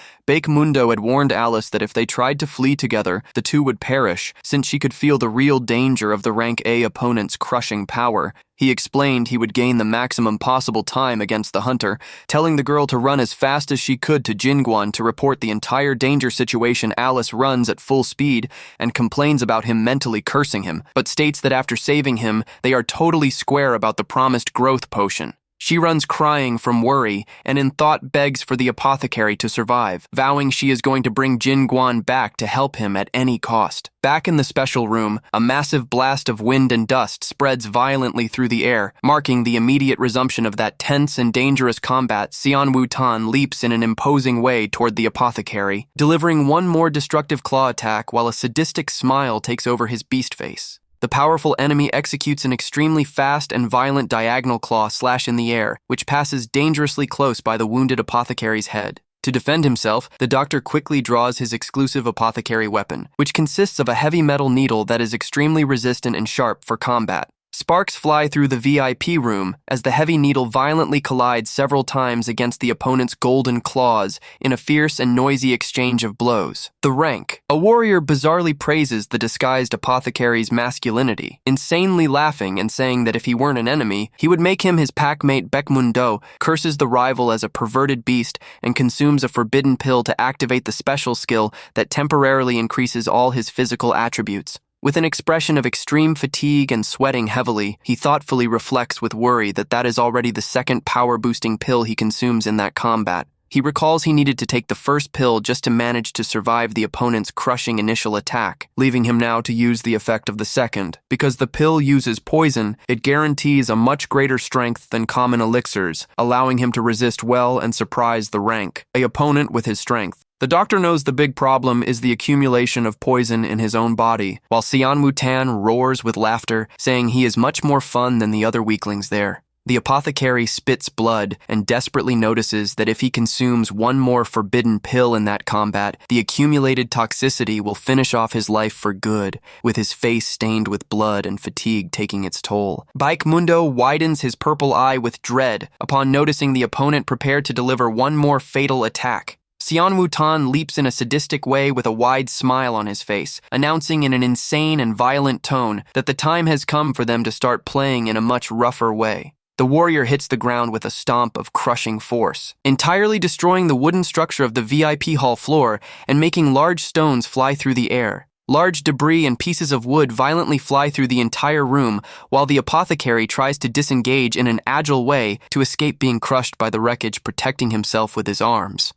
Mundo had warned Alice that if they tried to flee together, the two would perish, since she could feel the real danger of the Rank A opponent's crushing power. He explained he would gain the maximum possible time against the hunter, telling the girl to run as fast as she could to Jingguan to report the entire danger situation. Alice runs at full speed and complains about him mentally cursing him, but states that after saving him, they are totally square about the promised growth potion. She runs crying from worry and in thought begs for the apothecary to survive, vowing she is going to bring Jingguan back to help him at any cost. Back in the special room, a massive blast of wind and dust spreads violently through the air, marking the immediate resumption of that tense and dangerous combat. Seonwoo Tan leaps in an imposing way toward the apothecary, delivering one more destructive claw attack while a sadistic smile takes over his beast face. The powerful enemy executes an extremely fast and violent diagonal claw slash in the air, which passes dangerously close by the wounded apothecary's head. To defend himself, the doctor quickly draws his exclusive apothecary weapon, which consists of a heavy metal needle that is extremely resistant and sharp for combat. Sparks fly through the VIP room as the heavy needle violently collides several times against the opponent's golden claws in a fierce and noisy exchange of blows. The Rank, a warrior, bizarrely praises the disguised apothecary's masculinity, insanely laughing and saying that if he weren't an enemy, he would make him his packmate. Mundo curses the rival as a perverted beast and consumes a forbidden pill to activate the special skill that temporarily increases all his physical attributes. With an expression of extreme fatigue and sweating heavily, he thoughtfully reflects with worry that that is already the second power-boosting pill he consumes in that combat. He recalls he needed to take the first pill just to manage to survive the opponent's crushing initial attack, leaving him now to use the effect of the second. Because the pill uses poison, it guarantees a much greater strength than common elixirs, allowing him to resist well and surprise the Rank, an opponent with his strength. The doctor knows the big problem is the accumulation of poison in his own body, while Seonwoo Tan roars with laughter, saying he is much more fun than the other weaklings there. The apothecary spits blood and desperately notices that if he consumes one more forbidden pill in that combat, the accumulated toxicity will finish off his life for good, with his face stained with blood and fatigue taking its toll. Mundo widens his purple eye with dread upon noticing the opponent prepared to deliver one more fatal attack. Seonwoo Tan leaps in a sadistic way with a wide smile on his face, announcing in an insane and violent tone that the time has come for them to start playing in a much rougher way. The warrior hits the ground with a stomp of crushing force, entirely destroying the wooden structure of the VIP hall floor and making large stones fly through the air. Large debris and pieces of wood violently fly through the entire room, while the apothecary tries to disengage in an agile way to escape being crushed by the wreckage, protecting himself with his arms.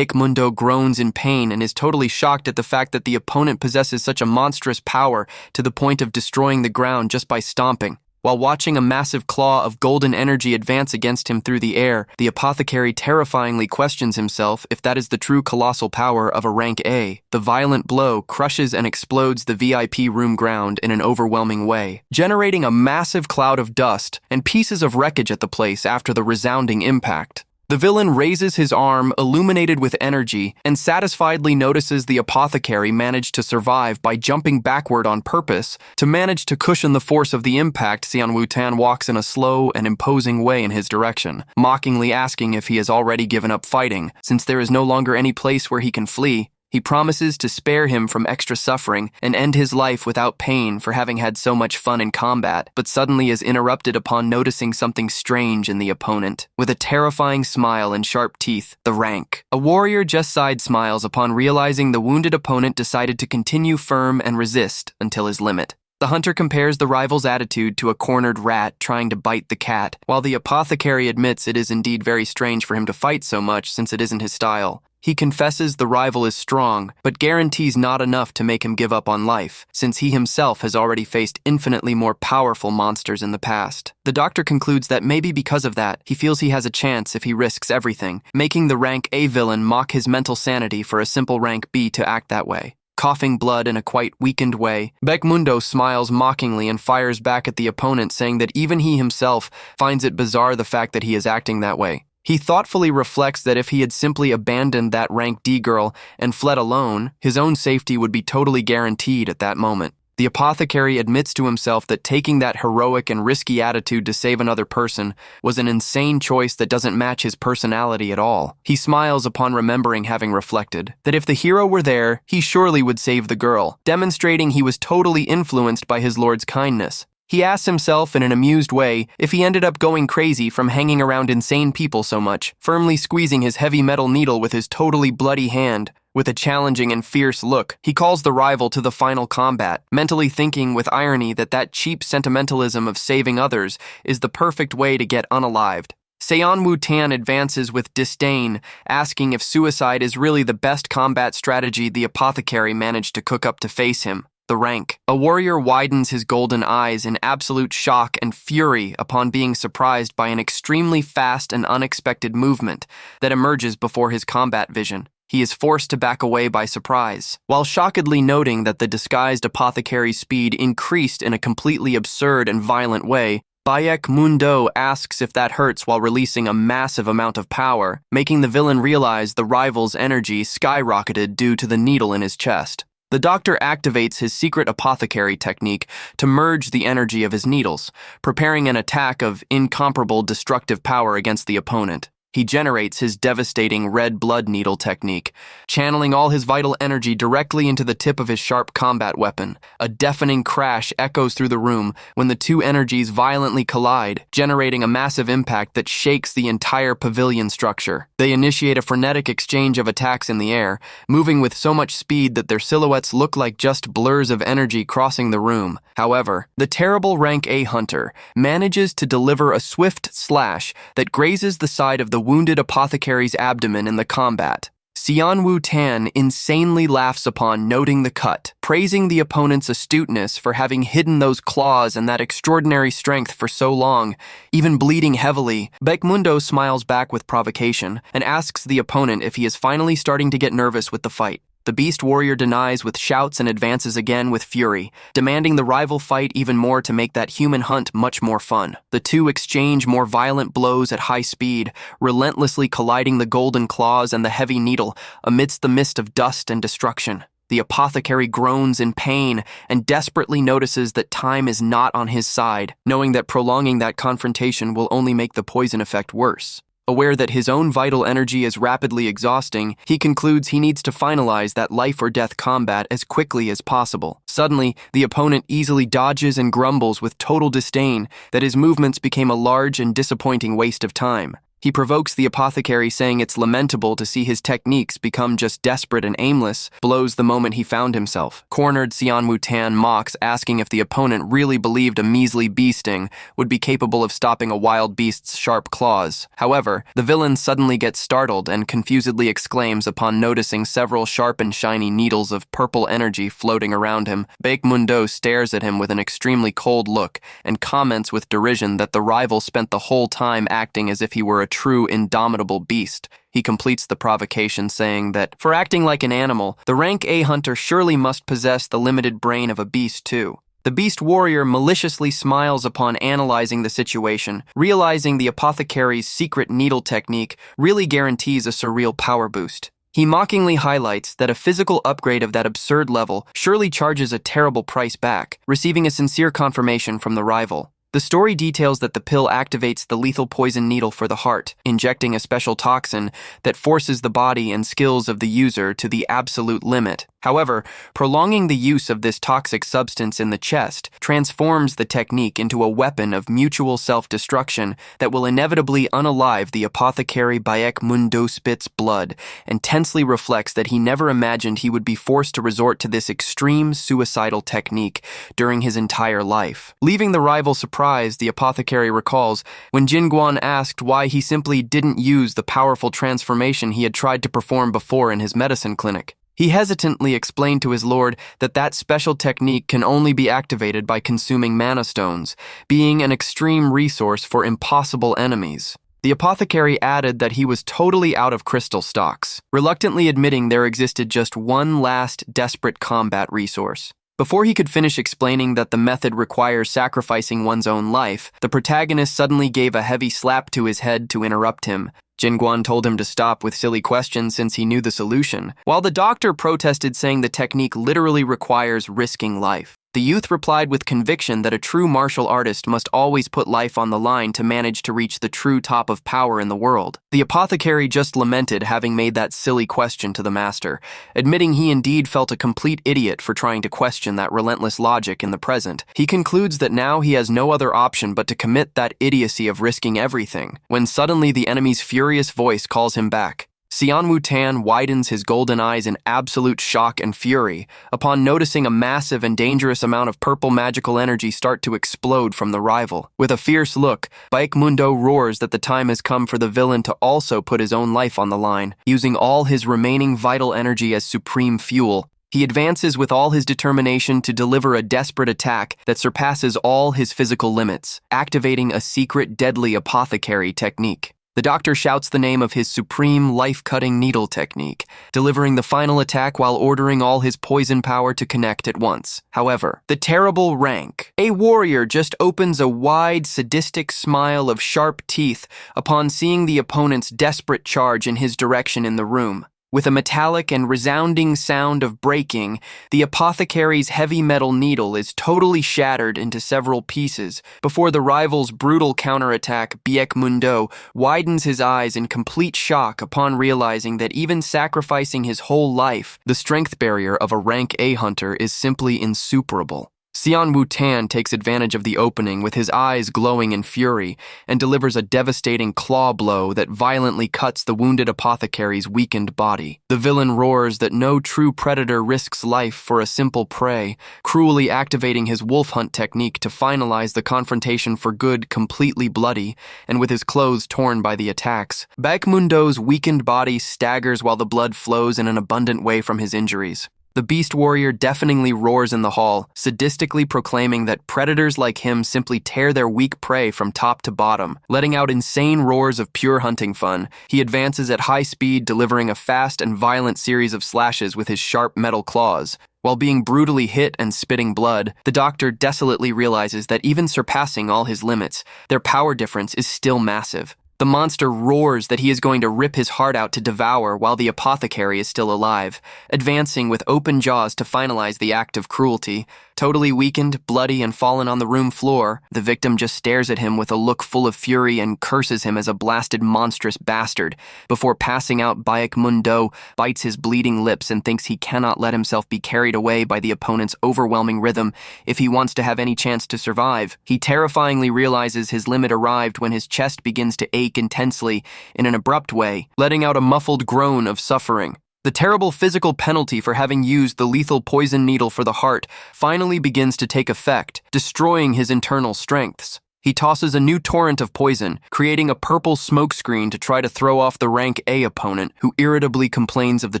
Mundo groans in pain and is totally shocked at the fact that the opponent possesses such a monstrous power to the point of destroying the ground just by stomping. While watching a massive claw of golden energy advance against him through the air, the apothecary terrifyingly questions himself if that is the true colossal power of a Rank A. The violent blow crushes and explodes the VIP room ground in an overwhelming way, generating a massive cloud of dust and pieces of wreckage at the place after the resounding impact. The villain raises his arm, illuminated with energy, and satisfiedly notices the apothecary managed to survive by jumping backward on purpose to manage to cushion the force of the impact. Xian Wutan walks in a slow and imposing way in his direction, mockingly asking if he has already given up fighting, since there is no longer any place where he can flee. He promises to spare him from extra suffering and end his life without pain for having had so much fun in combat, but suddenly is interrupted upon noticing something strange in the opponent. With a terrifying smile and sharp teeth, the rank. A warrior just side smiles upon realizing the wounded opponent decided to continue firm and resist until his limit. The hunter compares the rival's attitude to a cornered rat trying to bite the cat, while the apothecary admits it is indeed very strange for him to fight so much since it isn't his style. He confesses the rival is strong, but guarantees not enough to make him give up on life, since he himself has already faced infinitely more powerful monsters in the past. The doctor concludes that maybe because of that, he feels he has a chance if he risks everything, making the rank A villain mock his mental sanity for a simple rank B to act that way. Coughing blood in a quite weakened way, Beckmundo smiles mockingly and fires back at the opponent, saying that even he himself finds it bizarre the fact that he is acting that way. He thoughtfully reflects that if he had simply abandoned that rank D girl and fled alone, his own safety would be totally guaranteed at that moment. The apothecary admits to himself that taking that heroic and risky attitude to save another person was an insane choice that doesn't match his personality at all. He smiles upon remembering having reflected that if the hero were there, he surely would save the girl, demonstrating he was totally influenced by his lord's kindness. He asks himself in an amused way if he ended up going crazy from hanging around insane people so much, firmly squeezing his heavy metal needle with his totally bloody hand. With a challenging and fierce look, he calls the rival to the final combat, mentally thinking with irony that that cheap sentimentalism of saving others is the perfect way to get unalived. Xian Wutan advances with disdain, asking if suicide is really the best combat strategy the apothecary managed to cook up to face him. The rank. A warrior widens his golden eyes in absolute shock and fury upon being surprised by an extremely fast and unexpected movement that emerges before his combat vision. He is forced to back away by surprise, while shockedly noting that the disguised apothecary's speed increased in a completely absurd and violent way. Beckmundo asks if that hurts while releasing a massive amount of power, making the villain realize the rival's energy skyrocketed due to the needle in his chest. The doctor activates his secret apothecary technique to merge the energy of his needles, preparing an attack of incomparable destructive power against the opponent. He generates his devastating red blood needle technique, channeling all his vital energy directly into the tip of his sharp combat weapon. A deafening crash echoes through the room when the two energies violently collide, generating a massive impact that shakes the entire pavilion structure. They initiate a frenetic exchange of attacks in the air, moving with so much speed that their silhouettes look like just blurs of energy crossing the room. However, the terrible rank A hunter manages to deliver a swift slash that grazes the side of the wounded apothecary's abdomen in the combat. Xian Wutan insanely laughs upon noting the cut, praising the opponent's astuteness for having hidden those claws and that extraordinary strength for so long, even bleeding heavily. Beckmundo smiles back with provocation and asks the opponent if he is finally starting to get nervous with the fight. The beast warrior denies with shouts and advances again with fury, demanding the rival fight even more to make that human hunt much more fun. The two exchange more violent blows at high speed, relentlessly colliding the golden claws and the heavy needle amidst the mist of dust and destruction. The apothecary groans in pain and desperately notices that time is not on his side, knowing that prolonging that confrontation will only make the poison effect worse. Aware that his own vital energy is rapidly exhausting, he concludes he needs to finalize that life-or-death combat as quickly as possible. Suddenly, the opponent easily dodges and grumbles with total disdain that his movements became a large and disappointing waste of time. He provokes the apothecary, saying it's lamentable to see his techniques become just desperate and aimless, blows the moment he found himself. Cornered, Xian Wutan mocks, asking if the opponent really believed a measly bee sting would be capable of stopping a wild beast's sharp claws. However, the villain suddenly gets startled and confusedly exclaims upon noticing several sharp and shiny needles of purple energy floating around him. Beckmundo stares at him with an extremely cold look and comments with derision that the rival spent the whole time acting as if he were a true indomitable beast. He completes the provocation, saying that for acting like an animal, the rank A hunter surely must possess the limited brain of a beast too. The beast warrior maliciously smiles upon analyzing the situation, realizing the apothecary's secret needle technique really guarantees a surreal power boost. He mockingly highlights that a physical upgrade of that absurd level surely charges a terrible price back, receiving a sincere confirmation from the rival. The story details that the pill activates the lethal poison needle for the heart, injecting a special toxin that forces the body and skills of the user to the absolute limit. However, prolonging the use of this toxic substance in the chest transforms the technique into a weapon of mutual self-destruction that will inevitably unalive the apothecary Bayek Mundo Spit's blood, and tensely reflects that he never imagined he would be forced to resort to this extreme suicidal technique during his entire life. Leaving the rival surprised, the apothecary recalls when Jin Guan asked why he simply didn't use the powerful transformation he had tried to perform before in his medicine clinic. He hesitantly explained to his lord that that special technique can only be activated by consuming mana stones, being an extreme resource for impossible enemies. The apothecary added that he was totally out of crystal stocks, reluctantly admitting there existed just one last desperate combat resource. Before he could finish explaining that the method requires sacrificing one's own life, the protagonist suddenly gave a heavy slap to his head to interrupt him. Jin Guan told him to stop with silly questions since he knew the solution, while the doctor protested, saying the technique literally requires risking life. The youth replied with conviction that a true martial artist must always put life on the line to manage to reach the true top of power in the world. The apothecary just lamented having made that silly question to the master, admitting he indeed felt a complete idiot for trying to question that relentless logic in the present. He concludes that now he has no other option but to commit that idiocy of risking everything, when suddenly the enemy's furious voice calls him back. Xian Wu-tan widens his golden eyes in absolute shock and fury upon noticing a massive and dangerous amount of purple magical energy start to explode from the rival. With a fierce look, Baek Mundo roars that the time has come for the villain to also put his own life on the line, using all his remaining vital energy as supreme fuel. He advances with all his determination to deliver a desperate attack that surpasses all his physical limits, activating a secret deadly apothecary technique. The doctor shouts the name of his supreme life-cutting needle technique, delivering the final attack while ordering all his poison power to connect at once. However, the terrible rank, a warrior, just opens a wide, sadistic smile of sharp teeth upon seeing the opponent's desperate charge in his direction in the room. With a metallic and resounding sound of breaking, the apothecary's heavy metal needle is totally shattered into several pieces before the rival's brutal counterattack. Baek Mundo widens his eyes in complete shock upon realizing that even sacrificing his whole life, the strength barrier of a rank A hunter is simply insuperable. Xian Wu-tan takes advantage of the opening with his eyes glowing in fury and delivers a devastating claw blow that violently cuts the wounded apothecary's weakened body. The villain roars that no true predator risks life for a simple prey, cruelly activating his wolf hunt technique to finalize the confrontation for good, completely bloody, and with his clothes torn by the attacks. Baek Mundo's weakened body staggers while the blood flows in an abundant way from his injuries. The beast warrior deafeningly roars in the hall, sadistically proclaiming that predators like him simply tear their weak prey from top to bottom. Letting out insane roars of pure hunting fun, he advances at high speed, delivering a fast and violent series of slashes with his sharp metal claws. While being brutally hit and spitting blood, the doctor desolately realizes that even surpassing all his limits, their power difference is still massive. The monster roars that he is going to rip his heart out to devour while the apothecary is still alive, advancing with open jaws to finalize the act of cruelty. Totally weakened, bloody, and fallen on the room floor, the victim just stares at him with a look full of fury and curses him as a blasted monstrous bastard. Before passing out, Baek Mundo bites his bleeding lips and thinks he cannot let himself be carried away by the opponent's overwhelming rhythm if he wants to have any chance to survive. He terrifyingly realizes his limit arrived when his chest begins to ache intensely in an abrupt way, letting out a muffled groan of suffering. The terrible physical penalty for having used the lethal poison needle for the heart finally begins to take effect, destroying his internal strengths. He tosses a new torrent of poison, creating a purple smokescreen to try to throw off the rank A opponent, who irritably complains of the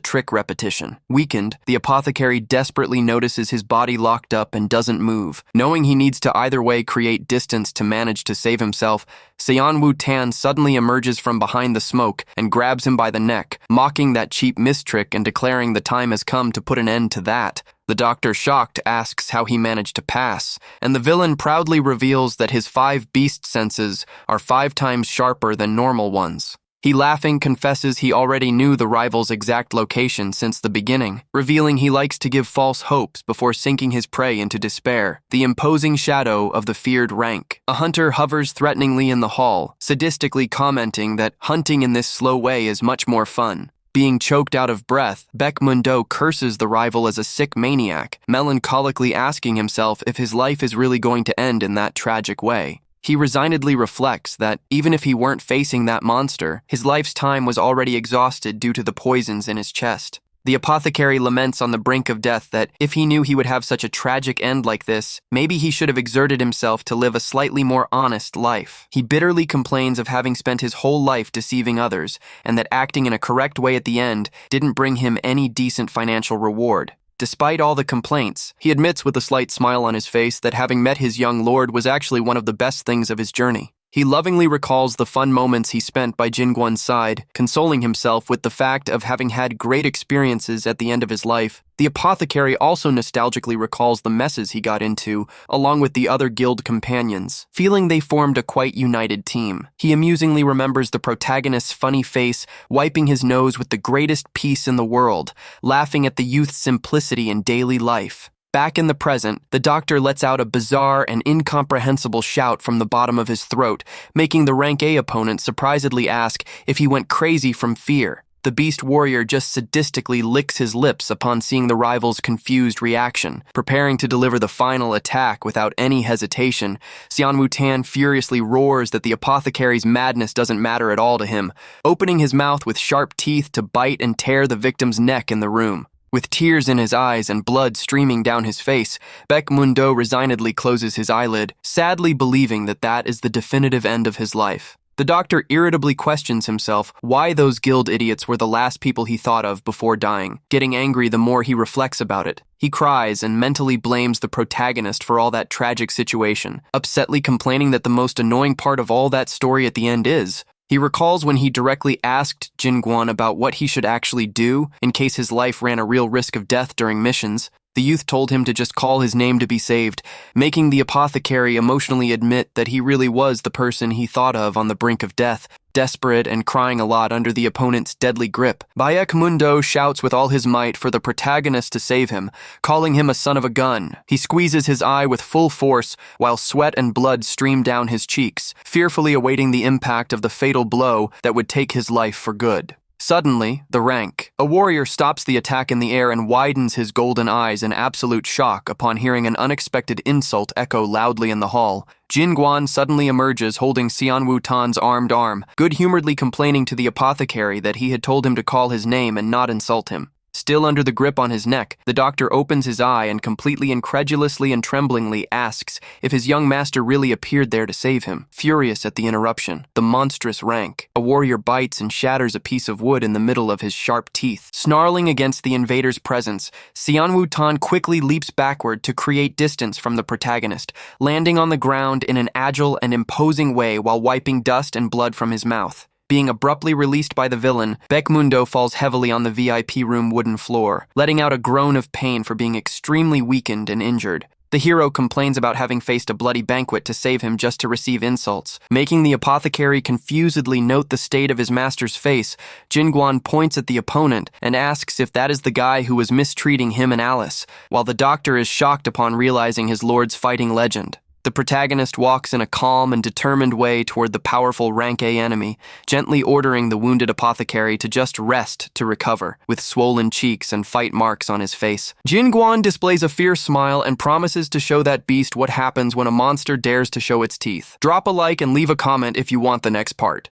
trick repetition. Weakened, the apothecary desperately notices his body locked up and doesn't move. Knowing he needs to either way create distance to manage to save himself, Xian Wu-tan suddenly emerges from behind the smoke and grabs him by the neck, mocking that cheap mistrick and declaring the time has come to put an end to that. The doctor, shocked, asks how he managed to pass, and the villain proudly reveals that his 5 beast senses are 5 times sharper than normal ones. He, laughing, confesses he already knew the rival's exact location since the beginning, revealing he likes to give false hopes before sinking his prey into despair, the imposing shadow of the feared rank. A hunter hovers threateningly in the hall, sadistically commenting that hunting in this slow way is much more fun. Being choked out of breath, Baekmundo curses the rival as a sick maniac, melancholically asking himself if his life is really going to end in that tragic way. He resignedly reflects that, even if he weren't facing that monster, his life's time was already exhausted due to the poisons in his chest. The apothecary laments on the brink of death that, if he knew he would have such a tragic end like this, maybe he should have exerted himself to live a slightly more honest life. He bitterly complains of having spent his whole life deceiving others, and that acting in a correct way at the end didn't bring him any decent financial reward. Despite all the complaints, he admits with a slight smile on his face that having met his young lord was actually one of the best things of his journey. He lovingly recalls the fun moments he spent by Jinguan's side, consoling himself with the fact of having had great experiences at the end of his life. The apothecary also nostalgically recalls the messes he got into, along with the other guild companions, feeling they formed a quite united team. He amusingly remembers the protagonist's funny face, wiping his nose with the greatest peace in the world, laughing at the youth's simplicity in daily life. Back in the present, the doctor lets out a bizarre and incomprehensible shout from the bottom of his throat, making the rank A opponent surprisedly ask if he went crazy from fear. The beast warrior just sadistically licks his lips upon seeing the rival's confused reaction. Preparing to deliver the final attack without any hesitation, Xianwu Tan furiously roars that the apothecary's madness doesn't matter at all to him, opening his mouth with sharp teeth to bite and tear the victim's neck in the room. With tears in his eyes and blood streaming down his face, Baekmundo resignedly closes his eyelid, sadly believing that that is the definitive end of his life. The doctor irritably questions himself why those guild idiots were the last people he thought of before dying, getting angry the more he reflects about it. He cries and mentally blames the protagonist for all that tragic situation, upsetly complaining that the most annoying part of all that story at the end is, he recalls when he directly asked Jinguan about what he should actually do in case his life ran a real risk of death during missions. The youth told him to just call his name to be saved, making the apothecary emotionally admit that he really was the person he thought of on the brink of death, desperate and crying a lot under the opponent's deadly grip. Baekmundo shouts with all his might for the protagonist to save him, calling him a son of a gun. He squeezes his eye with full force while sweat and blood stream down his cheeks, fearfully awaiting the impact of the fatal blow that would take his life for good. Suddenly, the rank. A warrior stops the attack in the air and widens his golden eyes in absolute shock upon hearing an unexpected insult echo loudly in the hall. Jinguan suddenly emerges holding Xianwu Tan's armed arm, good-humoredly complaining to the apothecary that he had told him to call his name and not insult him. Still under the grip on his neck, the doctor opens his eye and completely incredulously and tremblingly asks if his young master really appeared there to save him. Furious at the interruption, the monstrous rank. A warrior bites and shatters a piece of wood in the middle of his sharp teeth. Snarling against the invader's presence, Xianwu Tan quickly leaps backward to create distance from the protagonist, landing on the ground in an agile and imposing way while wiping dust and blood from his mouth. Being abruptly released by the villain, Baekmundo falls heavily on the VIP room wooden floor, letting out a groan of pain for being extremely weakened and injured. The hero complains about having faced a bloody banquet to save him just to receive insults. Making the apothecary confusedly note the state of his master's face, Jinguan points at the opponent and asks if that is the guy who was mistreating him and Alice, while the doctor is shocked upon realizing his lord's fighting legend. The protagonist walks in a calm and determined way toward the powerful rank A enemy, gently ordering the wounded apothecary to just rest to recover, with swollen cheeks and fight marks on his face. Jinguan displays a fierce smile and promises to show that beast what happens when a monster dares to show its teeth. Drop a like and leave a comment if you want the next part.